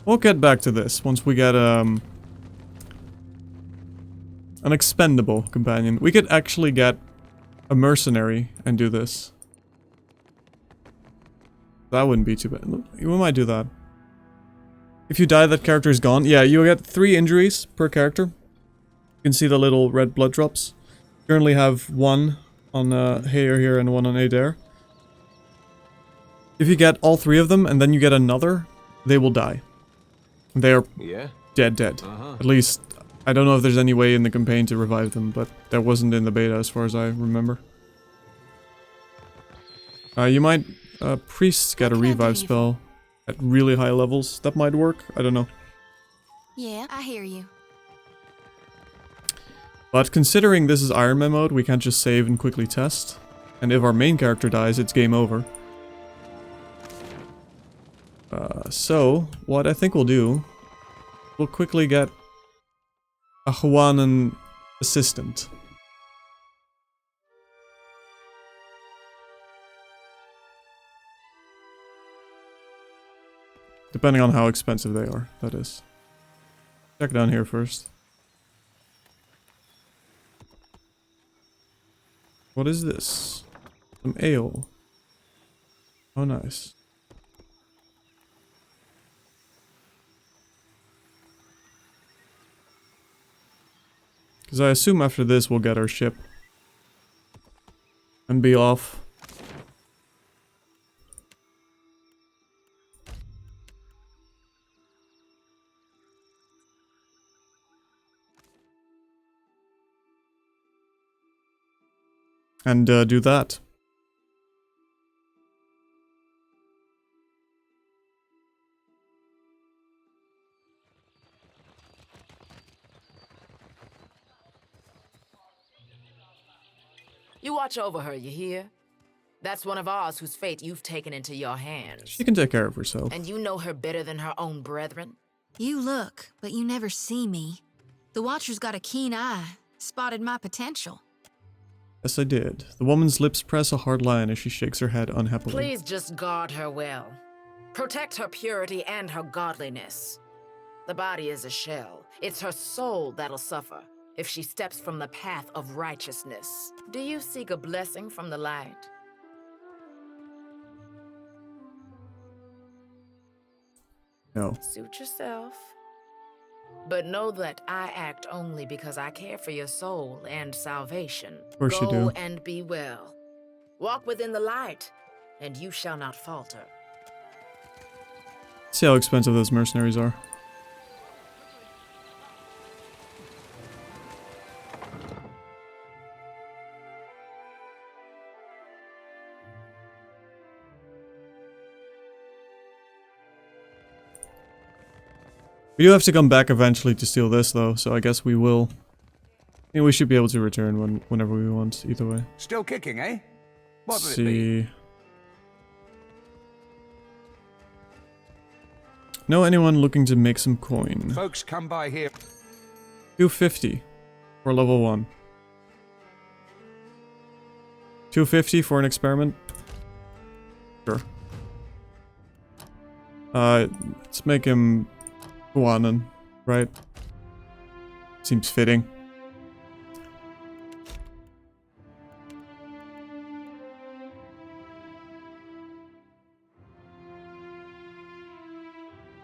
We'll get back to this once we get an expendable companion. We could actually get a mercenary and do this. That wouldn't be too bad. We might do that. If you die, that character is gone. Yeah, you get 3 injuries per character. You can see the little red blood drops. Currently have 1 on Hayer here and 1 on Adair. If you get all 3 of them and then you get another, they will die. They're dead. At least, I don't know if there's any way in the campaign to revive them, but that wasn't in the beta as far as I remember. You might, priests get a revive spell at really high levels. That might work, I don't know. Yeah, I hear you. But considering this is Ironman mode, we can't just save and quickly test. And if our main character dies, it's game over. So, what I think we'll do, we'll quickly get a Hawaiian assistant. Depending on how expensive they are, that is. Check down here first. What is this? Some ale. Oh, nice. Because I assume after this we'll get our ship. And be off. And do that. You watch over her, you hear? That's one of ours whose fate you've taken into your hands. She can take care of herself. And you know her better than her own brethren? You look, but you never see me. The Watcher's got a keen eye, spotted my potential. Yes, I did. The woman's lips press a hard line as she shakes her head unhappily. Please just guard her well. Protect her purity and her godliness. The body is a shell. It's her soul that'll suffer if she steps from the path of righteousness. Do you seek a blessing from the light? No. Suit yourself. But know that I act only because I care for your soul and salvation. Of course you do. Go and be well. Walk within the light, and you shall not falter. See how expensive those mercenaries are. We do have to come back eventually to steal this, though, so I guess we will. I mean, we should be able to return whenever we want, either way. Still kicking, eh? What Let's will it be? see. Know anyone looking to make some coin? Folks come by here. 250 for level 1. 250 for an experiment? Sure. Let's make him Guanan, right? Seems fitting.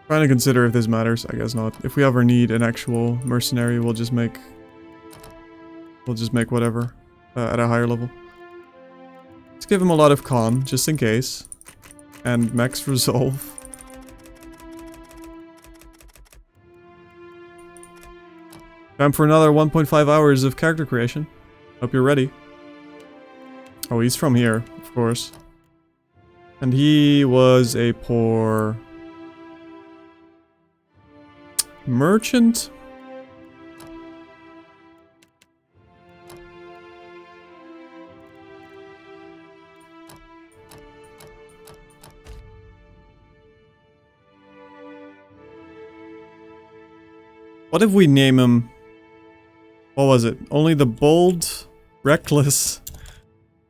Trying to consider if this matters. I guess not. If we ever need an actual mercenary, we'll just make whatever at a higher level. Let's give him a lot of con, just in case, and max resolve. Time for another 1.5 hours of character creation. Hope you're ready. Oh, he's from here, of course. And he was a poor merchant? What if we name him... What was it? Only the bold, reckless.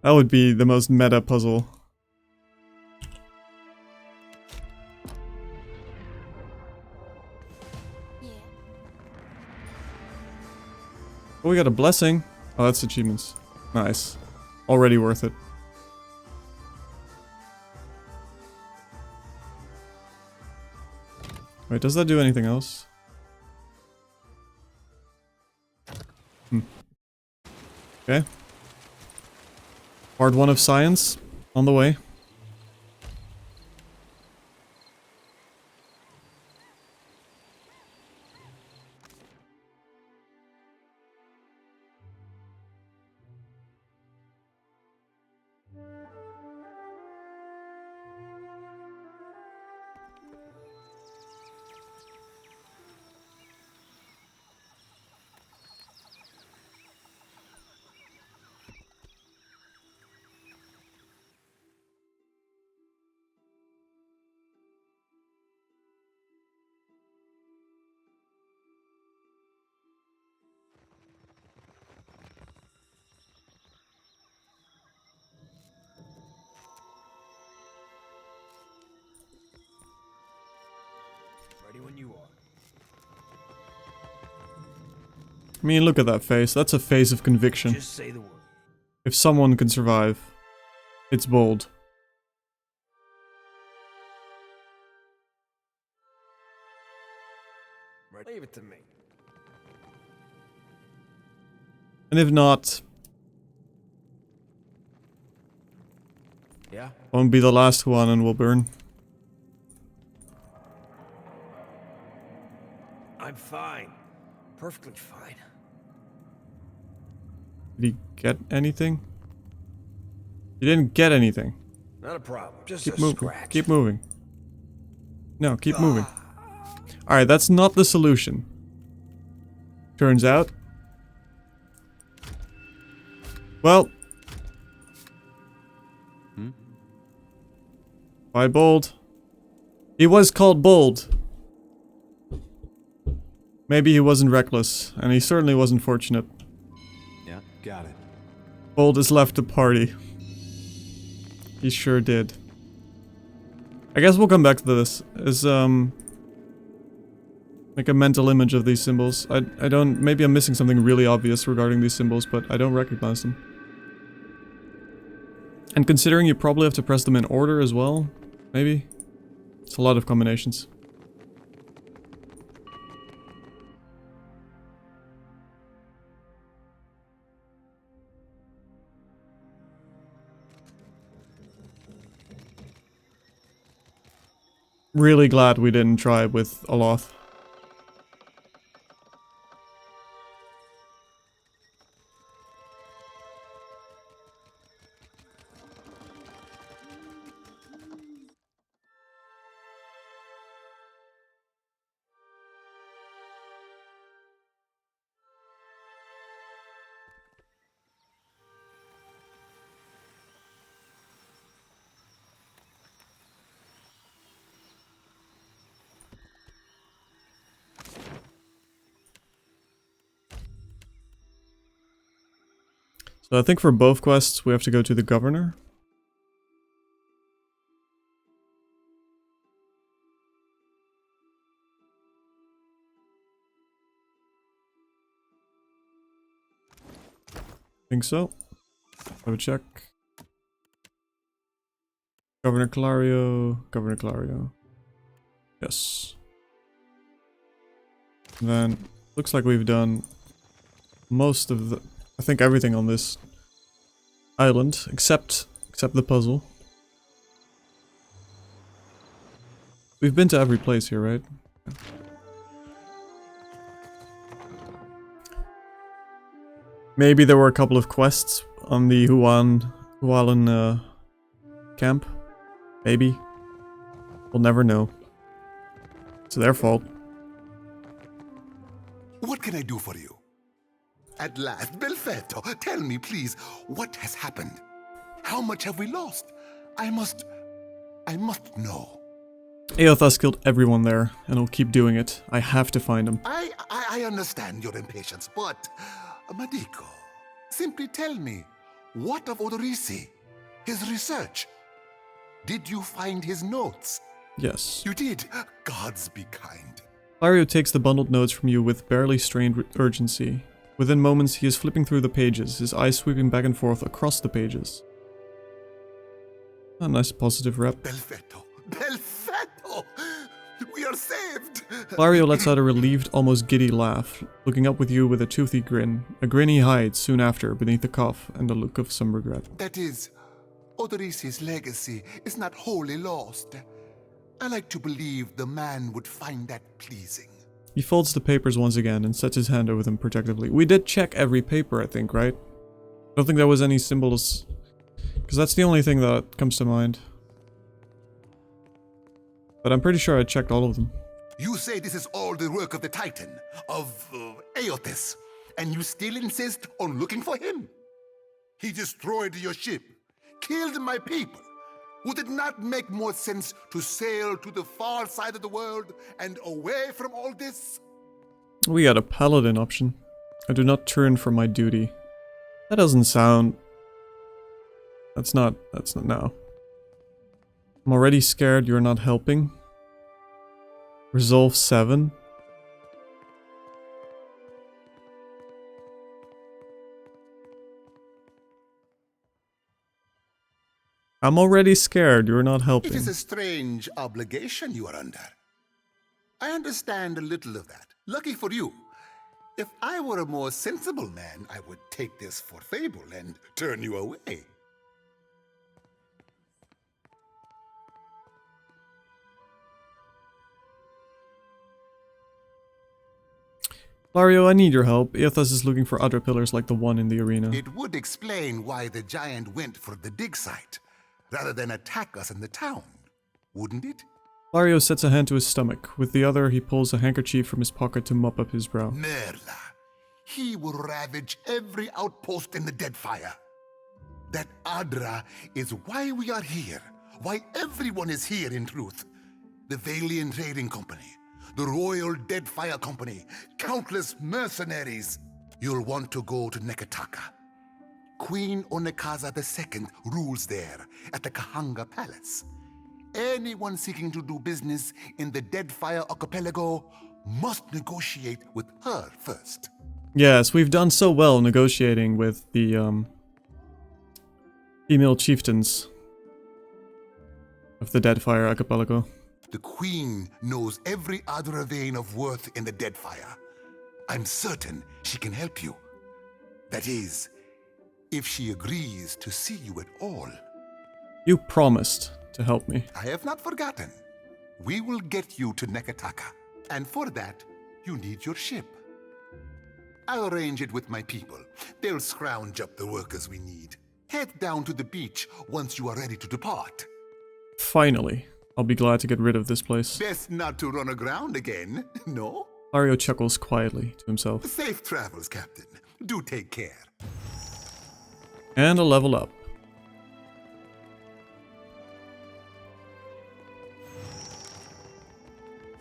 That would be the most meta puzzle. Oh, we got a blessing. Oh, that's achievements. Nice. Already worth it. Wait, does that do anything else? Okay. Part 1 of science on the way. When you are. I mean, look at that face. That's a face of conviction. Just say the word. If someone can survive, it's bold. Leave it to me. And if not, Yeah? won't be the last one and will burn. I'm fine. Perfectly fine. Did he get anything? He didn't get anything. Not a problem. Just Keep a moving. scratch. Keep moving. No, keep moving. Alright, that's not the solution. Turns out. Well. Why bold? He was called bold. Maybe he wasn't reckless, and he certainly wasn't fortunate. Yeah, got it. Bold has left the party. He sure did. I guess we'll come back to this. Is make a mental image of these symbols. I don't, maybe I'm missing something really obvious regarding these symbols, but I don't recognize them. And considering you probably have to press them in order as well, maybe? It's a lot of combinations. Really glad we didn't try with Olaf. So I think for both quests we have to go to the governor. Think so. Have a check. Governor Clario. Governor Clario. Yes. And then looks like we've done most of the, I think everything on this island except the puzzle. We've been to every place here, right? Yeah. Maybe there were a couple of quests on the Hualan camp. Maybe. We'll never know. It's their fault. What can I do for you? At last, Belfetto, tell me please, what has happened? How much have we lost? I must know. Eothas killed everyone there, and he'll keep doing it. I have to find him. I understand your impatience, but... Madiko, simply tell me, what of Odorisi? His research? Did you find his notes? Yes. You did? Gods be kind. Clario takes the bundled notes from you with barely strained urgency. Within moments, he is flipping through the pages, his eyes sweeping back and forth across the pages. A nice positive rep. Belfetto! Belfetto! We are saved! Lario lets out a relieved, almost giddy laugh, looking up with you with a toothy grin. A grin he hides soon after beneath the cough and a look of some regret. That is, Odorisi's legacy is not wholly lost. I like to believe the man would find that pleasing. He folds the papers once again and sets his hand over them protectively. We did check every paper, I think, right? I don't think there was any symbols, because that's the only thing that comes to mind. But I'm pretty sure I checked all of them. You say this is all the work of the Titan, of Aeotis, and you still insist on looking for him? He destroyed your ship, killed my people. Would it not make more sense to sail to the far side of the world and away from all this? We got a paladin option. I do not turn from my duty. That doesn't sound... That's not now. I'm already scared you're not helping. Resolve 7. I'm already scared you're not helping. It is a strange obligation you are under. I understand a little of that. Lucky for you. If I were a more sensible man, I would take this for fable and turn you away. Lario, I need your help. Aethos is looking for other pillars like the one in the arena. It would explain why the giant went for the Digsite, rather than attack us in the town, wouldn't it? Lario sets a hand to his stomach. With the other, he pulls a handkerchief from his pocket to mop up his brow. Merla. He will ravage every outpost in the Deadfire. That Adra is why we are here. Why everyone is here, in truth. The Valian Trading Company, the Royal Deadfire Company, countless mercenaries. You'll want to go to Nekataka. Queen Onekaza II rules there, at the Kahanga Palace. Anyone seeking to do business in the Deadfire Archipelago must negotiate with her first. Yes, we've done so well negotiating with the, female chieftains of the Deadfire Archipelago. The Queen knows every Adra vein of worth in the Deadfire. I'm certain she can help you. That is, if she agrees to see you at all. You promised to help me. I have not forgotten. We will get you to Nekataka, and for that, you need your ship. I'll arrange it with my people. They'll scrounge up the workers we need. Head down to the beach once you are ready to depart. Finally. I'll be glad to get rid of this place. Best not to run aground again, no? Lario chuckles quietly to himself. Safe travels, Captain. Do take care. And a level up.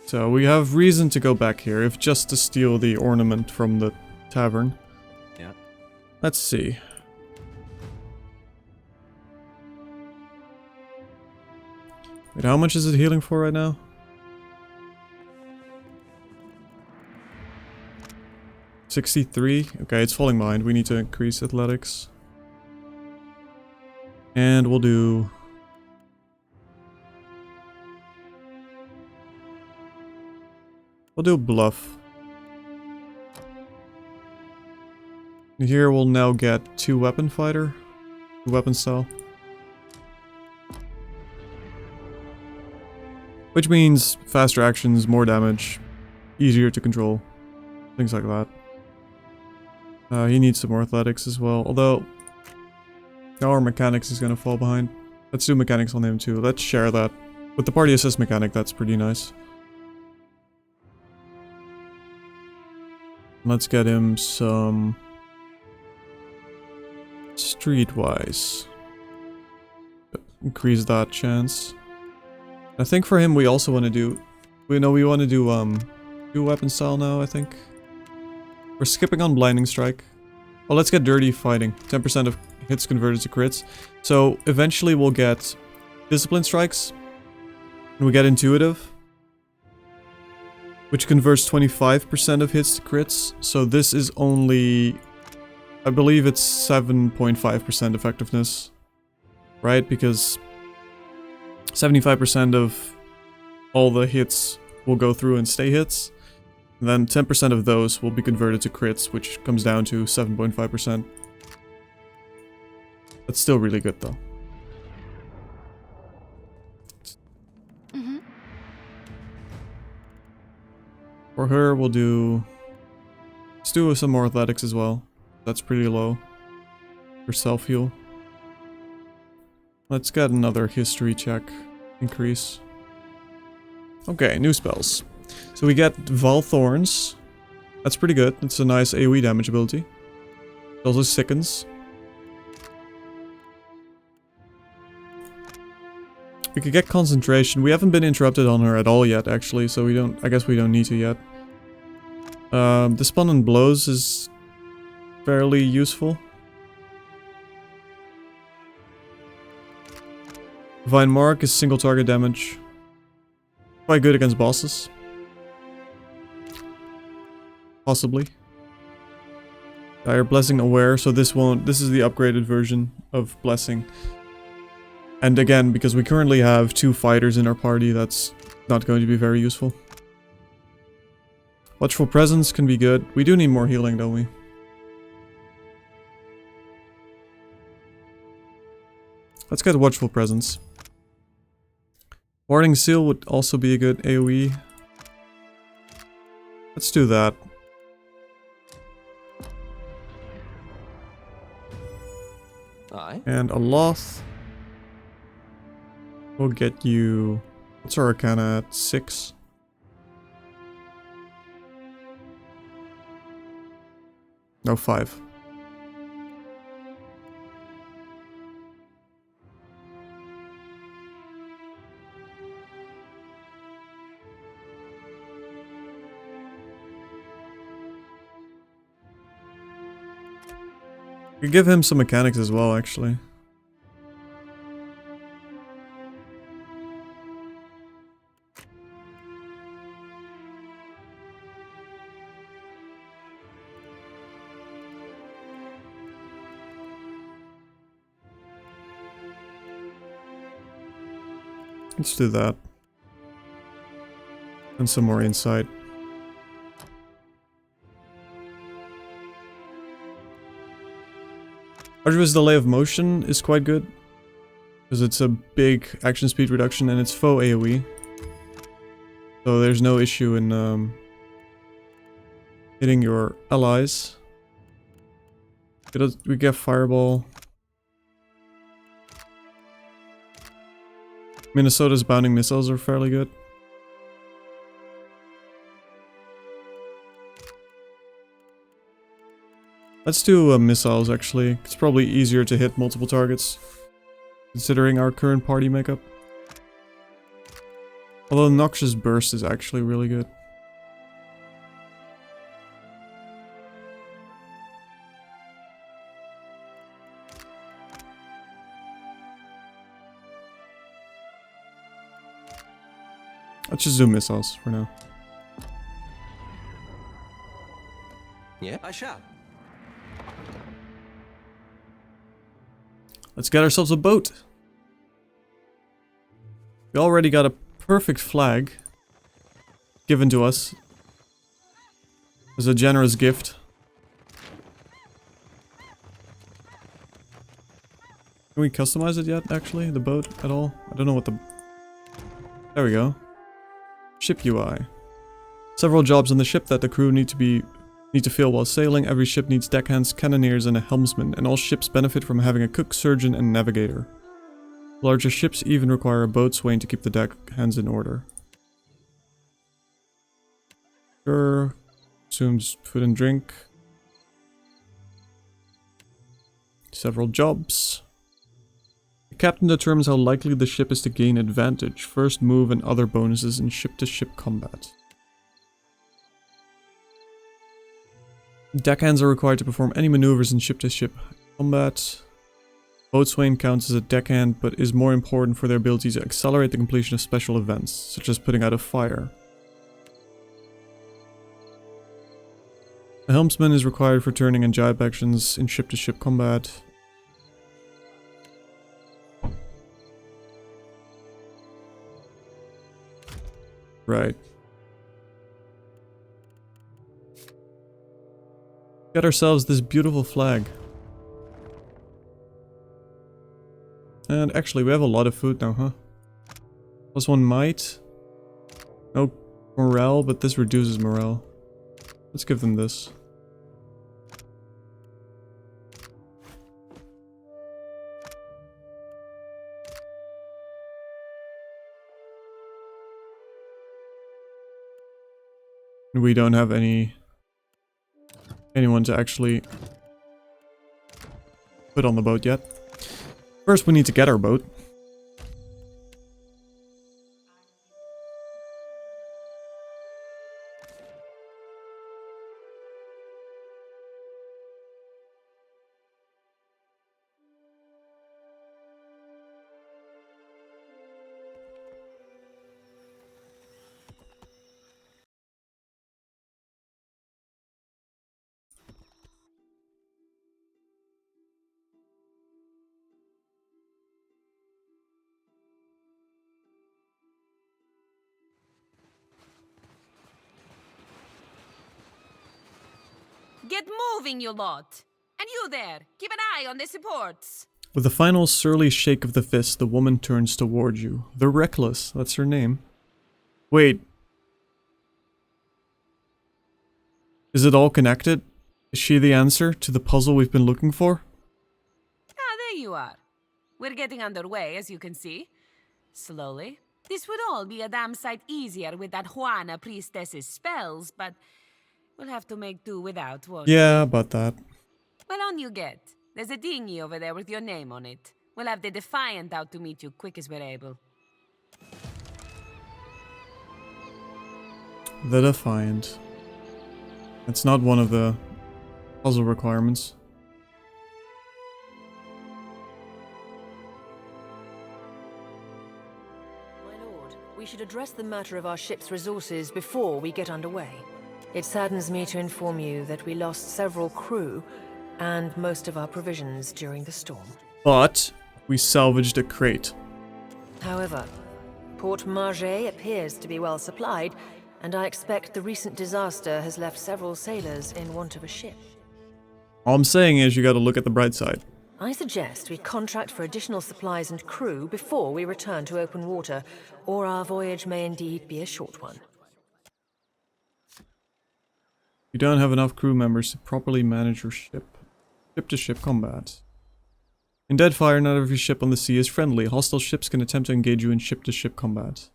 So we have reason to go back here, if just to steal the ornament from the tavern. Yeah. Let's see. Wait, how much is it healing for right now? $63? Okay, it's falling behind. We need to increase athletics. And we'll do... bluff. Here we'll now get 2 weapon fighter. 2 weapon style. Which means faster actions, more damage, easier to control. Things like that. He needs some more athletics as well, although our mechanics is gonna fall behind. Let's do mechanics on him too. Let's share that. With the party assist mechanic, that's pretty nice. Let's get him some streetwise. Increase that chance. I think for him we also want to do... we want to do weapon style now, I think. We're skipping on blinding strike. Well, let's get dirty fighting. 10% of hits converted to crits. So eventually we'll get discipline strikes. And we get intuitive, which converts 25% of hits to crits. So this is only... I believe it's 7.5% effectiveness. Right? Because 75% of all the hits will go through and stay hits. And then 10% of those will be converted to crits, which comes down to 7.5%. That's still really good though. For her, we'll do... Let's do some more athletics as well. That's pretty low. For self-heal. Let's get another history check increase. Okay, new spells. So we get Val Thorns. That's pretty good. It's a nice AoE damage ability. It also sickens. We could get concentration. We haven't been interrupted on her at all yet, actually, so we don't. I guess we don't need to yet. Despondent Blows is fairly useful. Divine Mark is single target damage. Quite good against bosses. Possibly. Dire Blessing Aware, so this won't. This is the upgraded version of Blessing. And again, because we currently have 2 fighters in our party, that's not going to be very useful. Watchful Presence can be good. We do need more healing, don't we? Let's get Watchful Presence. Warding Seal would also be a good AoE. Let's do that. Aye. And a Loth. We'll get you... What's our Arcana at? 6? No, 5. We could give him some mechanics as well, actually. Let's do that. And some more insight. Arduous Delay of Motion is quite good. Because it's a big action speed reduction and it's faux AoE. So there's no issue in hitting your allies. We get Fireball. Minnesota's bounding missiles are fairly good. Let's do missiles, actually. It's probably easier to hit multiple targets, considering our current party makeup. Although Noxious Burst is actually really good. Let's just do missiles for now. Yeah, I shall. Let's get ourselves a boat. We already got a perfect flag given to us as a generous gift. Can we customize it yet, actually? The boat at all? I don't know what the... There we go. Ship UI. Several jobs on the ship that the crew need to fill while sailing. Every ship needs deckhands, cannoneers, and a helmsman, and all ships benefit from having a cook, surgeon, and navigator. Larger ships even require a boatswain to keep the deckhands in order. Sure. Consumes food and drink. Several jobs. The captain determines how likely the ship is to gain advantage, first move, and other bonuses in ship-to-ship combat. Deckhands are required to perform any maneuvers in ship-to-ship combat. Boatswain counts as a deckhand, but is more important for their ability to accelerate the completion of special events, such as putting out a fire. A helmsman is required for turning and jibe actions in ship-to-ship combat. Right. Get ourselves this beautiful flag. And actually, we have a lot of food now, huh? +1 might. No morale, but this reduces morale. Let's give them this. We don't have anyone to actually put on the boat yet. First, we need to get our boat. Get moving, you lot! And you there, keep an eye on the supports! With a final surly shake of the fist, the woman turns toward you. The Reckless, that's her name. Wait. Is it all connected? Is she the answer to the puzzle we've been looking for? Ah, there you are. We're getting underway, as you can see. Slowly. This would all be a damn sight easier with that Juana priestess's spells, but we'll have to make do without, won't we? Yeah, about that. Well, on you get. There's a dinghy over there with your name on it. We'll have the Defiant out to meet you quick as we're able. The Defiant. It's not one of the puzzle requirements. My lord, we should address the matter of our ship's resources before we get underway. It saddens me to inform you that we lost several crew and most of our provisions during the storm. But we salvaged a crate. However, Port Margé appears to be well supplied, and I expect the recent disaster has left several sailors in want of a ship. All I'm saying is you gotta look at the bright side. I suggest we contract for additional supplies and crew before we return to open water, or our voyage may indeed be a short one. You don't have enough crew members to properly manage your ship. Ship-to-ship combat. In Deadfire, not every ship on the sea is friendly. Hostile ships can attempt to engage you in ship-to-ship combat.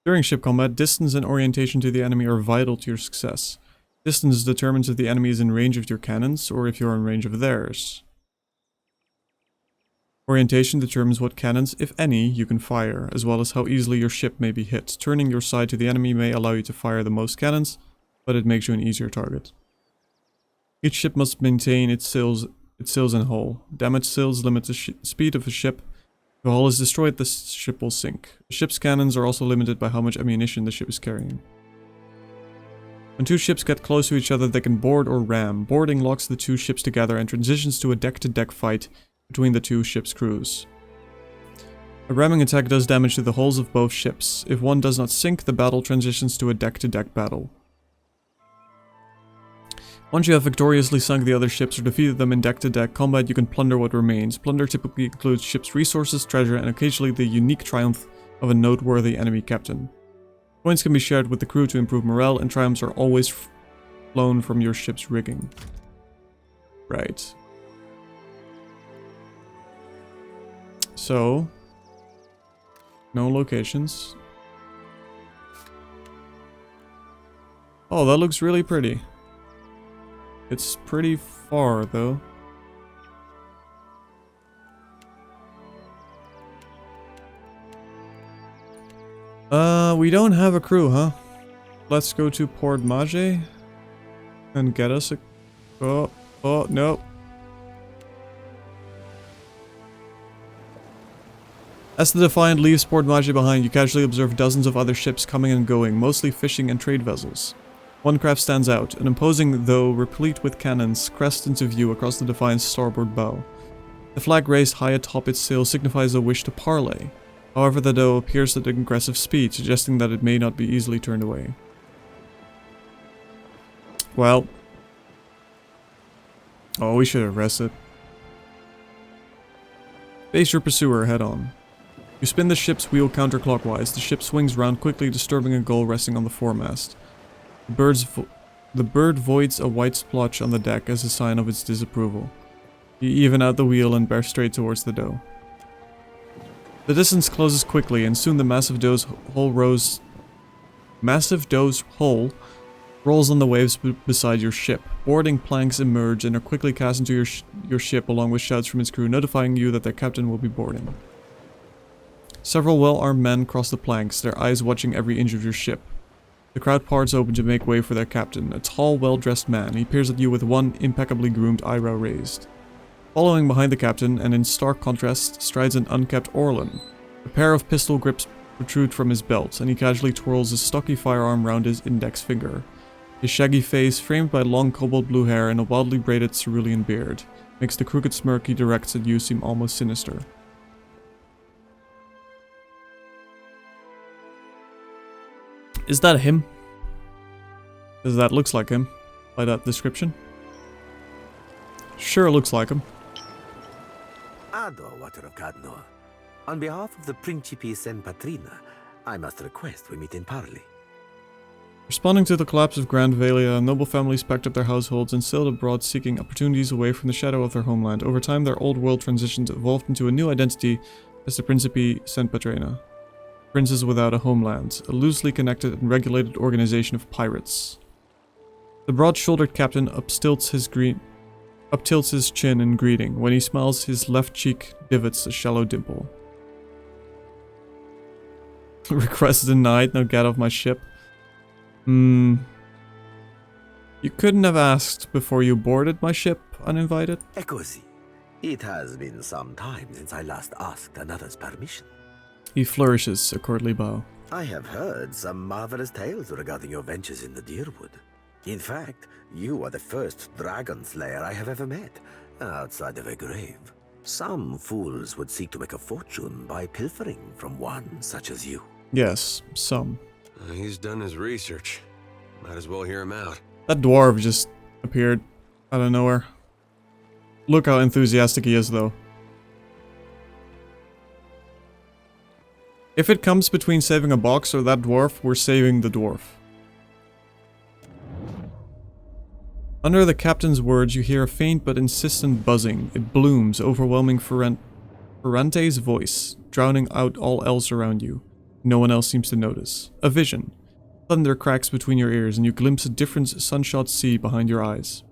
During ship combat, distance and orientation to the enemy are vital to your success. Distance determines if the enemy is in range of your cannons, or if you're in range of theirs. Orientation determines what cannons, if any, you can fire, as well as how easily your ship may be hit. Turning your side to the enemy may allow you to fire the most cannons, but it makes you an easier target. Each ship must maintain its sails and hull. Damaged sails limit the speed of a ship. If a hull is destroyed, the ship will sink. The ship's cannons are also limited by how much ammunition the ship is carrying. When two ships get close to each other, they can board or ram. Boarding locks the two ships together and transitions to a deck-to-deck fight between the two ships' crews. A ramming attack does damage to the hulls of both ships. If one does not sink, the battle transitions to a deck-to-deck battle. Once you have victoriously sunk the other ships or defeated them in deck-to-deck combat, you can plunder what remains. Plunder typically includes ship's resources, treasure, and occasionally the unique triumph of a noteworthy enemy captain. Points can be shared with the crew to improve morale, and triumphs are always flown from your ship's rigging. Right. So, no locations. Oh, that looks really pretty. It's pretty far, though. We don't have a crew, huh? Let's go to Port Margé and get us a... Oh, no. As the Defiant leaves Port Margé behind, you casually observe dozens of other ships coming and going, mostly fishing and trade vessels. One craft stands out, an imposing, though replete with cannons, crests into view across the Defiant's starboard bow. The flag raised high atop its sail signifies a wish to parley. However, the dhow appears at an aggressive speed, suggesting that it may not be easily turned away. Well. Oh, we should have rested. Face your pursuer head on. You spin the ship's wheel counterclockwise. The ship swings round quickly, disturbing a gull resting on the foremast. The bird voids a white splotch on the deck as a sign of its disapproval. You even out the wheel and bear straight towards the doe. The distance closes quickly, and soon the massive doe's hull rolls on the waves beside your ship. Boarding planks emerge and are quickly cast into your ship along with shouts from its crew notifying you that their captain will be boarding. Several well-armed men cross the planks, their eyes watching every inch of your ship. The crowd parts open to make way for their captain, a tall, well-dressed man. He peers at you with one impeccably groomed eyebrow raised. Following behind the captain, and in stark contrast, strides an unkempt Orlan. A pair of pistol grips protrude from his belt, and he casually twirls his stocky firearm round his index finger. His shaggy face, framed by long cobalt blue hair and a wildly braided cerulean beard, makes the crooked smirk he directs at you seem almost sinister. Is that him? Because that looks like him, by that description. Sure looks like him. Ado, Water of Cadno. On behalf of the Principes and Patrina, I must request we meet in parley. Responding to the collapse of Grand Valia, noble families packed up their households and sailed abroad seeking opportunities away from the shadow of their homeland. Over time, their old world transitions evolved into a new identity as the Principi Sent Patrina. Princes without a homeland, a loosely connected and regulated organization of pirates. The broad-shouldered captain uptilts his chin in greeting. When he smiles, his left cheek divots a shallow dimple. Request denied, now get off my ship. You couldn't have asked before you boarded my ship, uninvited? Eccosi. It has been some time since I last asked another's permission. He flourishes a courtly bow. I have heard some marvelous tales regarding your ventures in the Deerwood. In fact, you are the first dragon slayer I have ever met, outside of a grave. Some fools would seek to make a fortune by pilfering from one such as you. Yes, some. He's done his research. Might as well hear him out. That dwarf just appeared out of nowhere. Look how enthusiastic he is, though. If it comes between saving a box or that dwarf, we're saving the dwarf. Under the captain's words, you hear a faint but insistent buzzing. It blooms, overwhelming Ferrante's voice, drowning out all else around you. No one else seems to notice. A vision. Thunder cracks between your ears and you glimpse a different sunshot sea behind your eyes.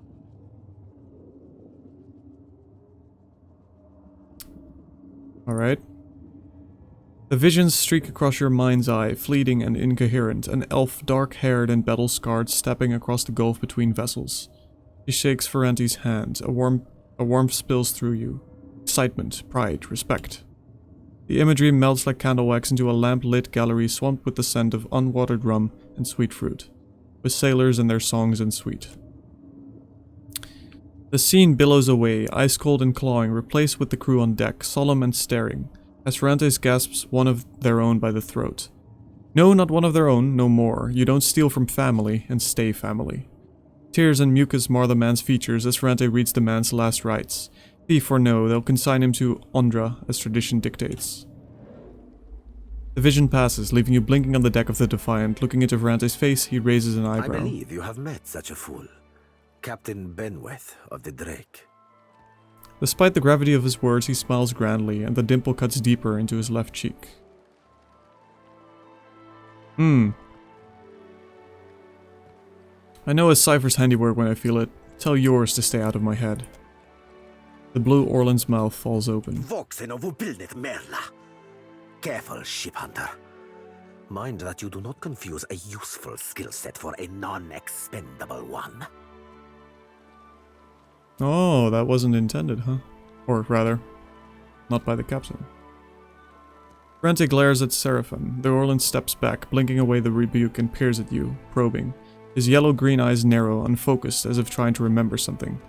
Alright. The visions streak across your mind's eye, fleeting and incoherent. An elf, dark-haired and battle-scarred, stepping across the gulf between vessels. He shakes Ferrante's hand. A warmth spills through you. Excitement, pride, respect. The imagery melts like candle wax into a lamp-lit gallery swamped with the scent of unwatered rum and sweet fruit, with sailors and their songs and sweet. The scene billows away, ice-cold and clawing, replaced with the crew on deck, solemn and staring, as Ferrantes gasps one of their own by the throat. No, not one of their own, no more. You don't steal from family and stay family. Tears and mucus mar the man's features as Ferrante reads the man's last rites. Thief or no, they'll consign him to Ondra as tradition dictates. The vision passes, leaving you blinking on the deck of the Defiant. Looking into Ferrante's face, he raises an eyebrow. I believe you have met such a fool. Captain Benweth of the Drake. Despite the gravity of his words, he smiles grandly, and the dimple cuts deeper into his left cheek. I know a cipher's handiwork when I feel it. Tell yours to stay out of my head. The blue Orlan's mouth falls open. Merla. Careful, ship hunter. Mind that you do not confuse a useful skill set for a non-expendable one. Oh, that wasn't intended, huh? Or rather, not by the captain. Ferrante glares at Seraphim. The Orlan steps back, blinking away the rebuke and peers at you, probing. His yellow-green eyes narrow, unfocused, as if trying to remember something.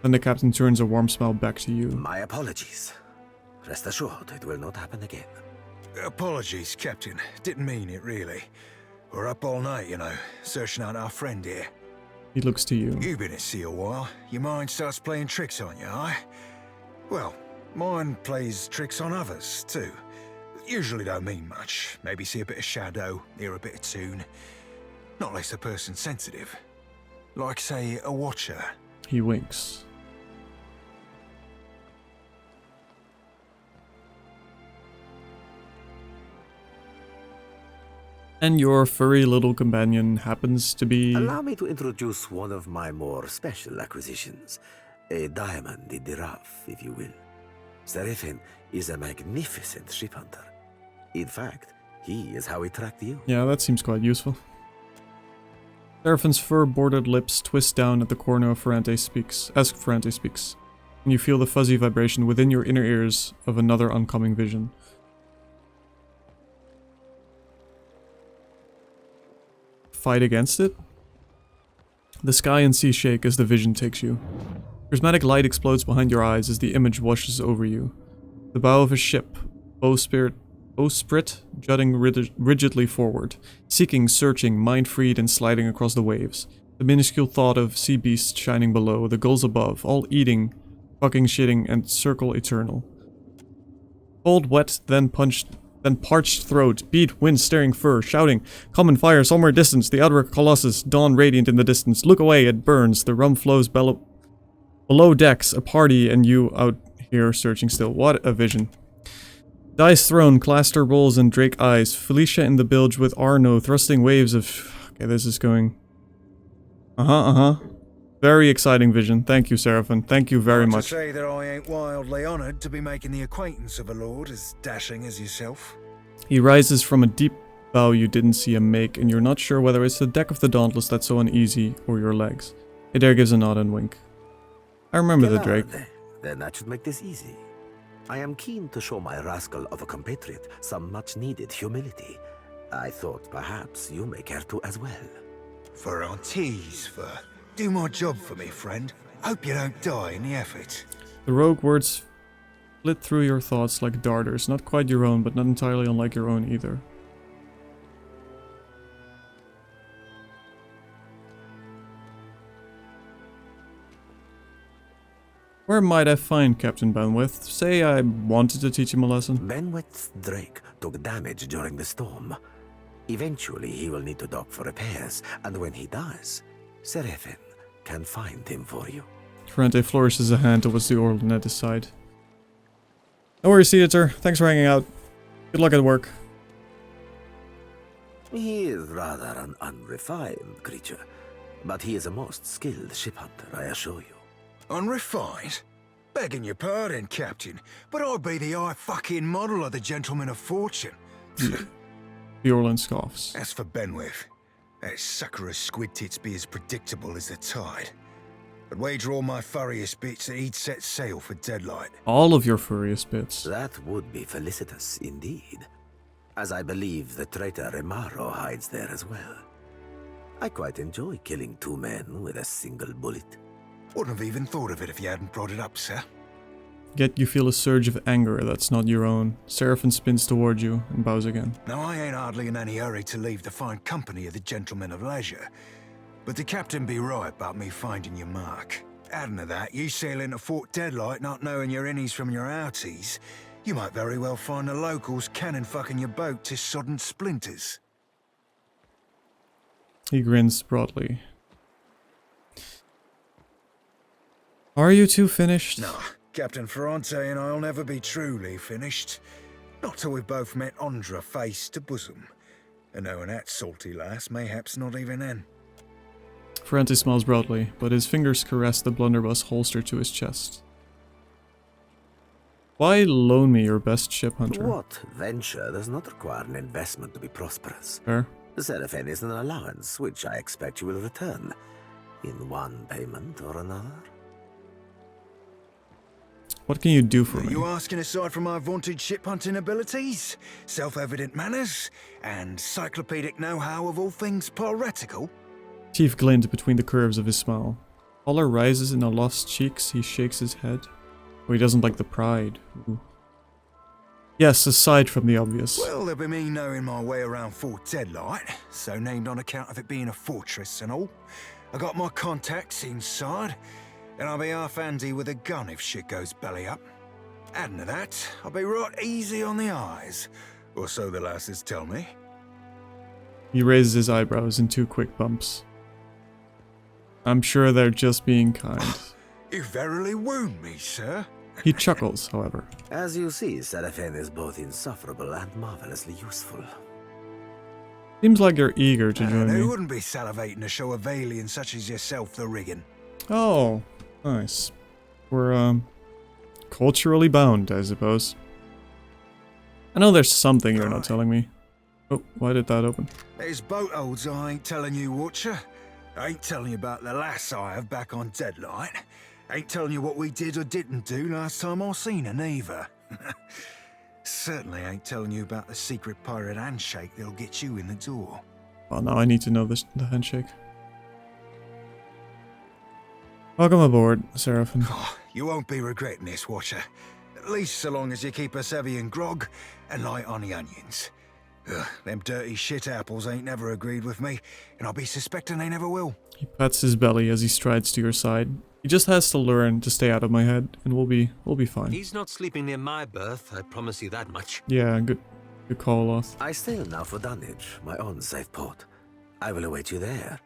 Then the captain turns a warm smile back to you. My apologies. Rest assured, it will not happen again. Apologies, Captain. Didn't mean it, really. We're up all night, you know, searching out our friend here. He looks to you. You've been at sea a while. Your mind starts playing tricks on you, aye? Well, mine plays tricks on others, too. Usually don't mean much. Maybe see a bit of shadow, hear a bit of tune. Not less a person sensitive. Like, say, a watcher. He winks. And your furry little companion happens to be... Allow me to introduce one of my more special acquisitions. A diamond in the rough, if you will. Seraphin is a magnificent ship hunter. In fact, he is how he tracked you. Yeah, that seems quite useful. Seraphin's fur-bordered lips twist down at the corner of Ferrante speaks, as Ferrante speaks. And you feel the fuzzy vibration within your inner ears of another oncoming vision. Fight against it? The sky and sea shake as the vision takes you. Prismatic light explodes behind your eyes as the image washes over you. The bow of a ship, bowsprit jutting rigidly forward, seeking, searching, mind-freed and sliding across the waves. The minuscule thought of sea beasts shining below, the gulls above, all eating, fucking shitting, and circle eternal. Cold, wet, then parched throat, beat, wind-staring fur, shouting, common fire somewhere distance, the outer colossus, dawn radiant in the distance, look away, it burns, the rum flows below decks, a party, and you out here searching still. What a vision. Dice thrown, Claster rolls and Drake eyes, Felicia in the bilge with Arno thrusting waves of... Okay, this is going... Very exciting vision. Thank you, Seraphin. Thank you very much. To say that I ain't wildly honoured to be making the acquaintance of a lord as dashing as yourself. He rises from a deep bow you didn't see him make, and you're not sure whether it's the deck of the Dauntless that's so uneasy, or your legs. Adair gives a nod and wink. I remember the Drake. Then that should make this easy. I am keen to show my rascal of a compatriot some much-needed humility. I thought perhaps you may care to as well. For our tease, for... Do my job for me, friend. Hope you don't die in the effort. The rogue words flit through your thoughts like darters, not quite your own, but not entirely unlike your own either. Where might I find Captain Benwith? Say I wanted to teach him a lesson. Benwith's Drake took damage during the storm. Eventually he will need to dock for repairs, and when he does, Seraphin can find him for you. Ferrante flourishes a hand towards the Orlan at his side. No worries, Theater. Thanks for hanging out. Good luck at work. He is rather an unrefined creature, but he is a most skilled ship hunter, I assure you. Unrefined? Begging your pardon, Captain, but I'd be the fucking model of the gentleman of fortune. The Orlan scoffs. As for Benwith, that sucker of squid tits be as predictable as the tide. I'd wager all my furriest bits that he'd set sail for Deadlight. All of your furriest bits. That would be felicitous indeed, as I believe the traitor Remaro hides there as well. I quite enjoy killing two men with a single bullet. Wouldn't have even thought of it if you hadn't brought it up, sir. Yet you feel a surge of anger that's not your own. Seraphin spins toward you and bows again. Now, I ain't hardly in any hurry to leave the fine company of the gentlemen of leisure, but the captain be right about me finding your mark. Adding to that, you sail into Fort Deadlight not knowing your innies from your outies, you might very well find the locals cannon fucking your boat to sodden splinters. He grins broadly. Are you two finished? Nah, Captain Ferrante and I'll never be truly finished. Not till we've both met Andra face to bosom. And knowing that salty lass, mayhaps not even then. Ferrante smiles broadly, but his fingers caress the blunderbuss holster to his chest. Why loan me your best ship hunter? What venture does not require an investment to be prosperous? Fair. Seraphin is an allowance, which I expect you will return. In one payment or another. What can you do for me? Are you asking aside from my vaunted ship hunting abilities, self-evident manners, and cyclopedic know-how of all things piratical? Teeth glint between the curves of his smile. Color rises in Olaf's cheeks, he shakes his head. Oh, he doesn't like the pride. Ooh. Yes, aside from the obvious. Well, there'll be me knowing my way around Fort Deadlight, so named on account of it being a fortress and all. I got my contacts inside, and I'll be half handy with a gun if shit goes belly up. Adding to that, I'll be right easy on the eyes, or so the lasses tell me. He raises his eyebrows in 2 quick bumps. I'm sure they're just being kind. You verily wound me, sir. He chuckles, however. As you see, Seraphin is both insufferable and marvelously useful. Seems like you're eager to join Who me. wouldn't be salivating to show a Valian such as yourself the rigging? Oh, nice. We're, culturally bound, I suppose. I know there's something you're not telling me. Oh, why did that open? There's boat holds I ain't telling you, Watcher. I ain't telling you about the lass I have back on Deadlight. Ain't telling you what we did or didn't do last time I seen her, neither. Certainly ain't telling you about the secret pirate handshake that'll get you in the door. Well, now I need to know the handshake. Welcome aboard, Seraphim. You won't be regretting this, Watcher. At least so long as you keep us heavy in grog and light on the onions. Ugh, them dirty shit apples ain't never agreed with me, and I'll be suspecting they never will. He pats his belly as he strides to your side. He just has to learn to stay out of my head, and we'll be fine. He's not sleeping near my berth, I promise you that much. Yeah, good call, Olaf. I sail now for Dunwich, my own safe port. I will await you there,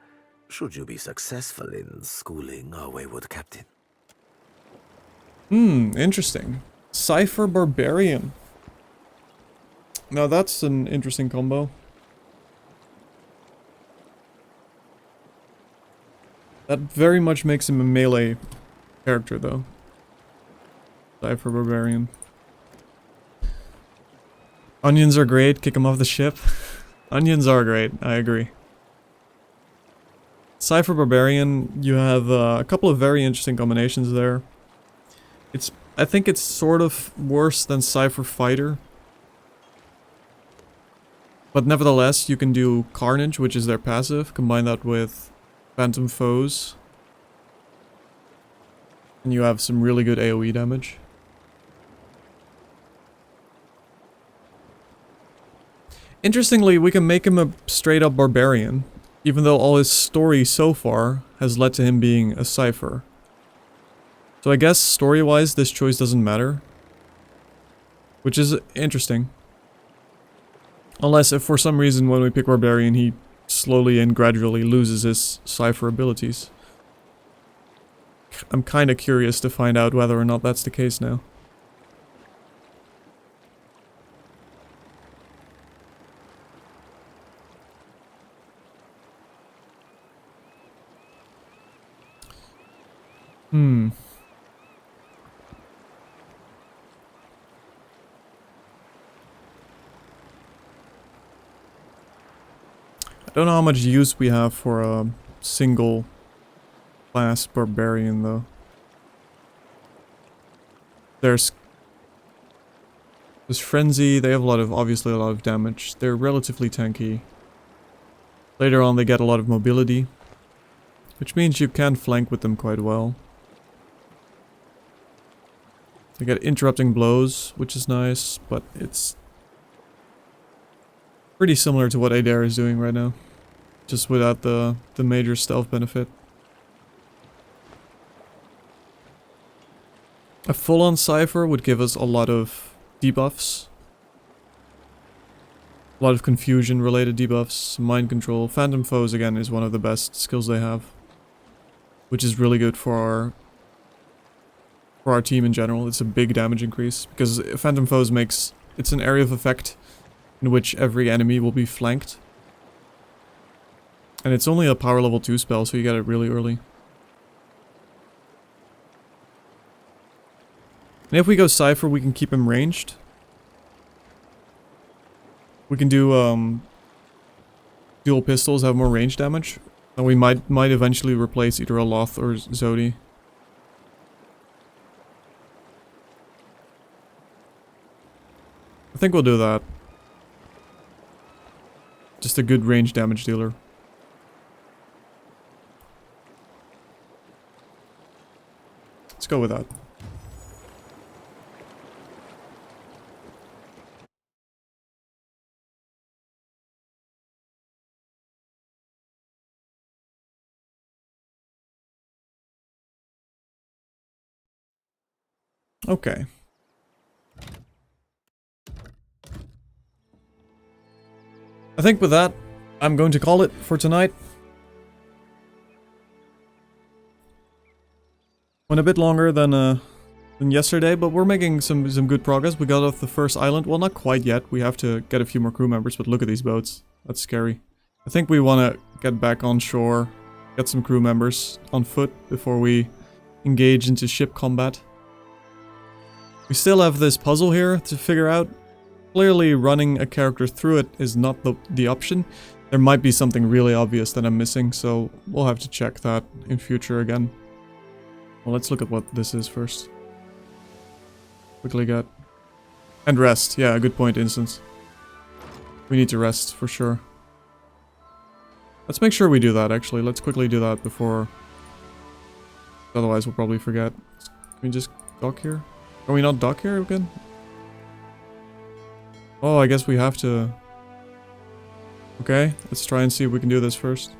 should you be successful in schooling our wayward captain. Interesting. Cypher Barbarian. Now that's an interesting combo. That very much makes him a melee character, though. Cypher Barbarian. Onions are great, kick him off the ship. Onions are great, I agree. Cypher Barbarian, you have a couple of very interesting combinations there. I think it's sort of worse than Cypher Fighter. But nevertheless, you can do Carnage, which is their passive, combine that with Phantom Foes. And you have some really good AoE damage. Interestingly, we can make him a straight up barbarian, even though all his story so far has led to him being a Cypher. So I guess story-wise this choice doesn't matter. Which is interesting. Unless if for some reason when we pick barbarian he slowly and gradually loses his Cypher abilities. I'm kinda curious to find out whether or not that's the case now. I don't know how much use we have for a single class barbarian though. There's Frenzy, they have obviously a lot of damage. They're relatively tanky. Later on they get a lot of mobility, which means you can flank with them quite well. They get interrupting blows, which is nice, but it's pretty similar to what Adair is doing right now. Just without the major stealth benefit. A full-on Cypher would give us a lot of debuffs. A lot of confusion-related debuffs, mind control. Phantom Foes, again, is one of the best skills they have. Which is really good for our team in general. It's a big damage increase. Because Phantom Foes makes... It's an area of effect in which every enemy will be flanked. And it's only a power level 2 spell, so you get it really early. And if we go Cypher, we can keep him ranged. We can do dual pistols, have more range damage. And we might eventually replace either a Loth or Zodi. I think we'll do that. Just a good range damage dealer. Let's go with that. Okay. I think with that, I'm going to call it for tonight. Went a bit longer than yesterday, but we're making some good progress. We got off the first island. Well, not quite yet. We have to get a few more crew members, but look at these boats. That's scary. I think we want to get back on shore, get some crew members on foot before we engage into ship combat. We still have this puzzle here to figure out. Clearly, running a character through it is not the option. There might be something really obvious that I'm missing, so we'll have to check that in future again. Well, let's look at what this is first. Quickly get... And rest. Yeah, good point, Instance. We need to rest, for sure. Let's make sure we do that, actually. Let's quickly do that before... Otherwise, we'll probably forget. Can we just dock here? Can we not dock here again? Oh, I guess we have to... Okay, let's try and see if we can do this first.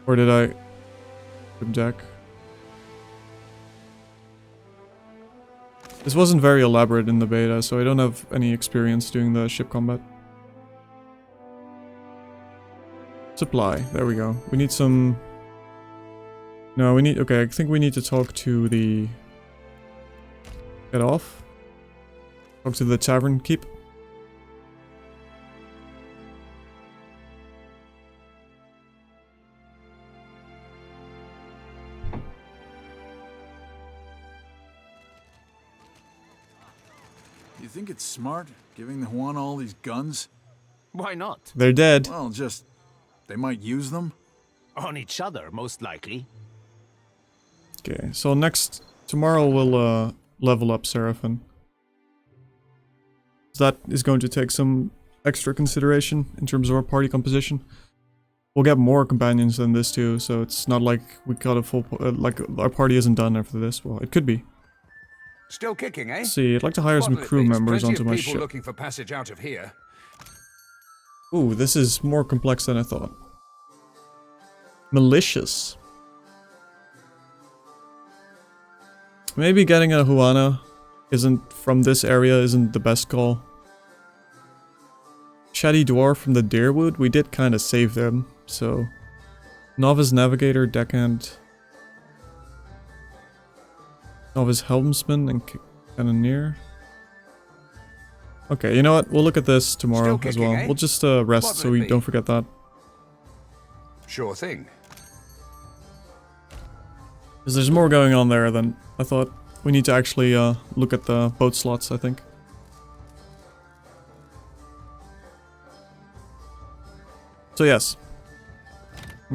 Or did I... deck? This wasn't very elaborate in the beta, so I don't have any experience doing the ship combat. Supply, there we go. We need some... No, we need... Okay, I think we need to talk to the... Get off. Talk to the tavern keep. You think it's smart, giving the Juan all these guns? Why not? They're dead. Well, just... they might use them? On each other, most likely. Okay, so tomorrow we'll level up Seraphim. That is going to take some extra consideration in terms of our party composition. We'll get more companions than this too, so it's not like we got a full... like, our party isn't done after this. Well, it could be. Still kicking, eh? Let's see, I'd like to hire some crew members onto my ship. Looking for passage out of here. Ooh, this is more complex than I thought. Malicious. Maybe getting a Juana from this area isn't the best call. Chatty Dwarf from the Deerwood, we did kind of save them, so... Novice Navigator, Deckhand... Novice Helmsman and Cannoneer. Okay, you know what? We'll look at this tomorrow as well. We'll just rest so we don't forget that. Sure thing. Because there's more going on there than I thought. We need to actually look at the boat slots, I think. So yes,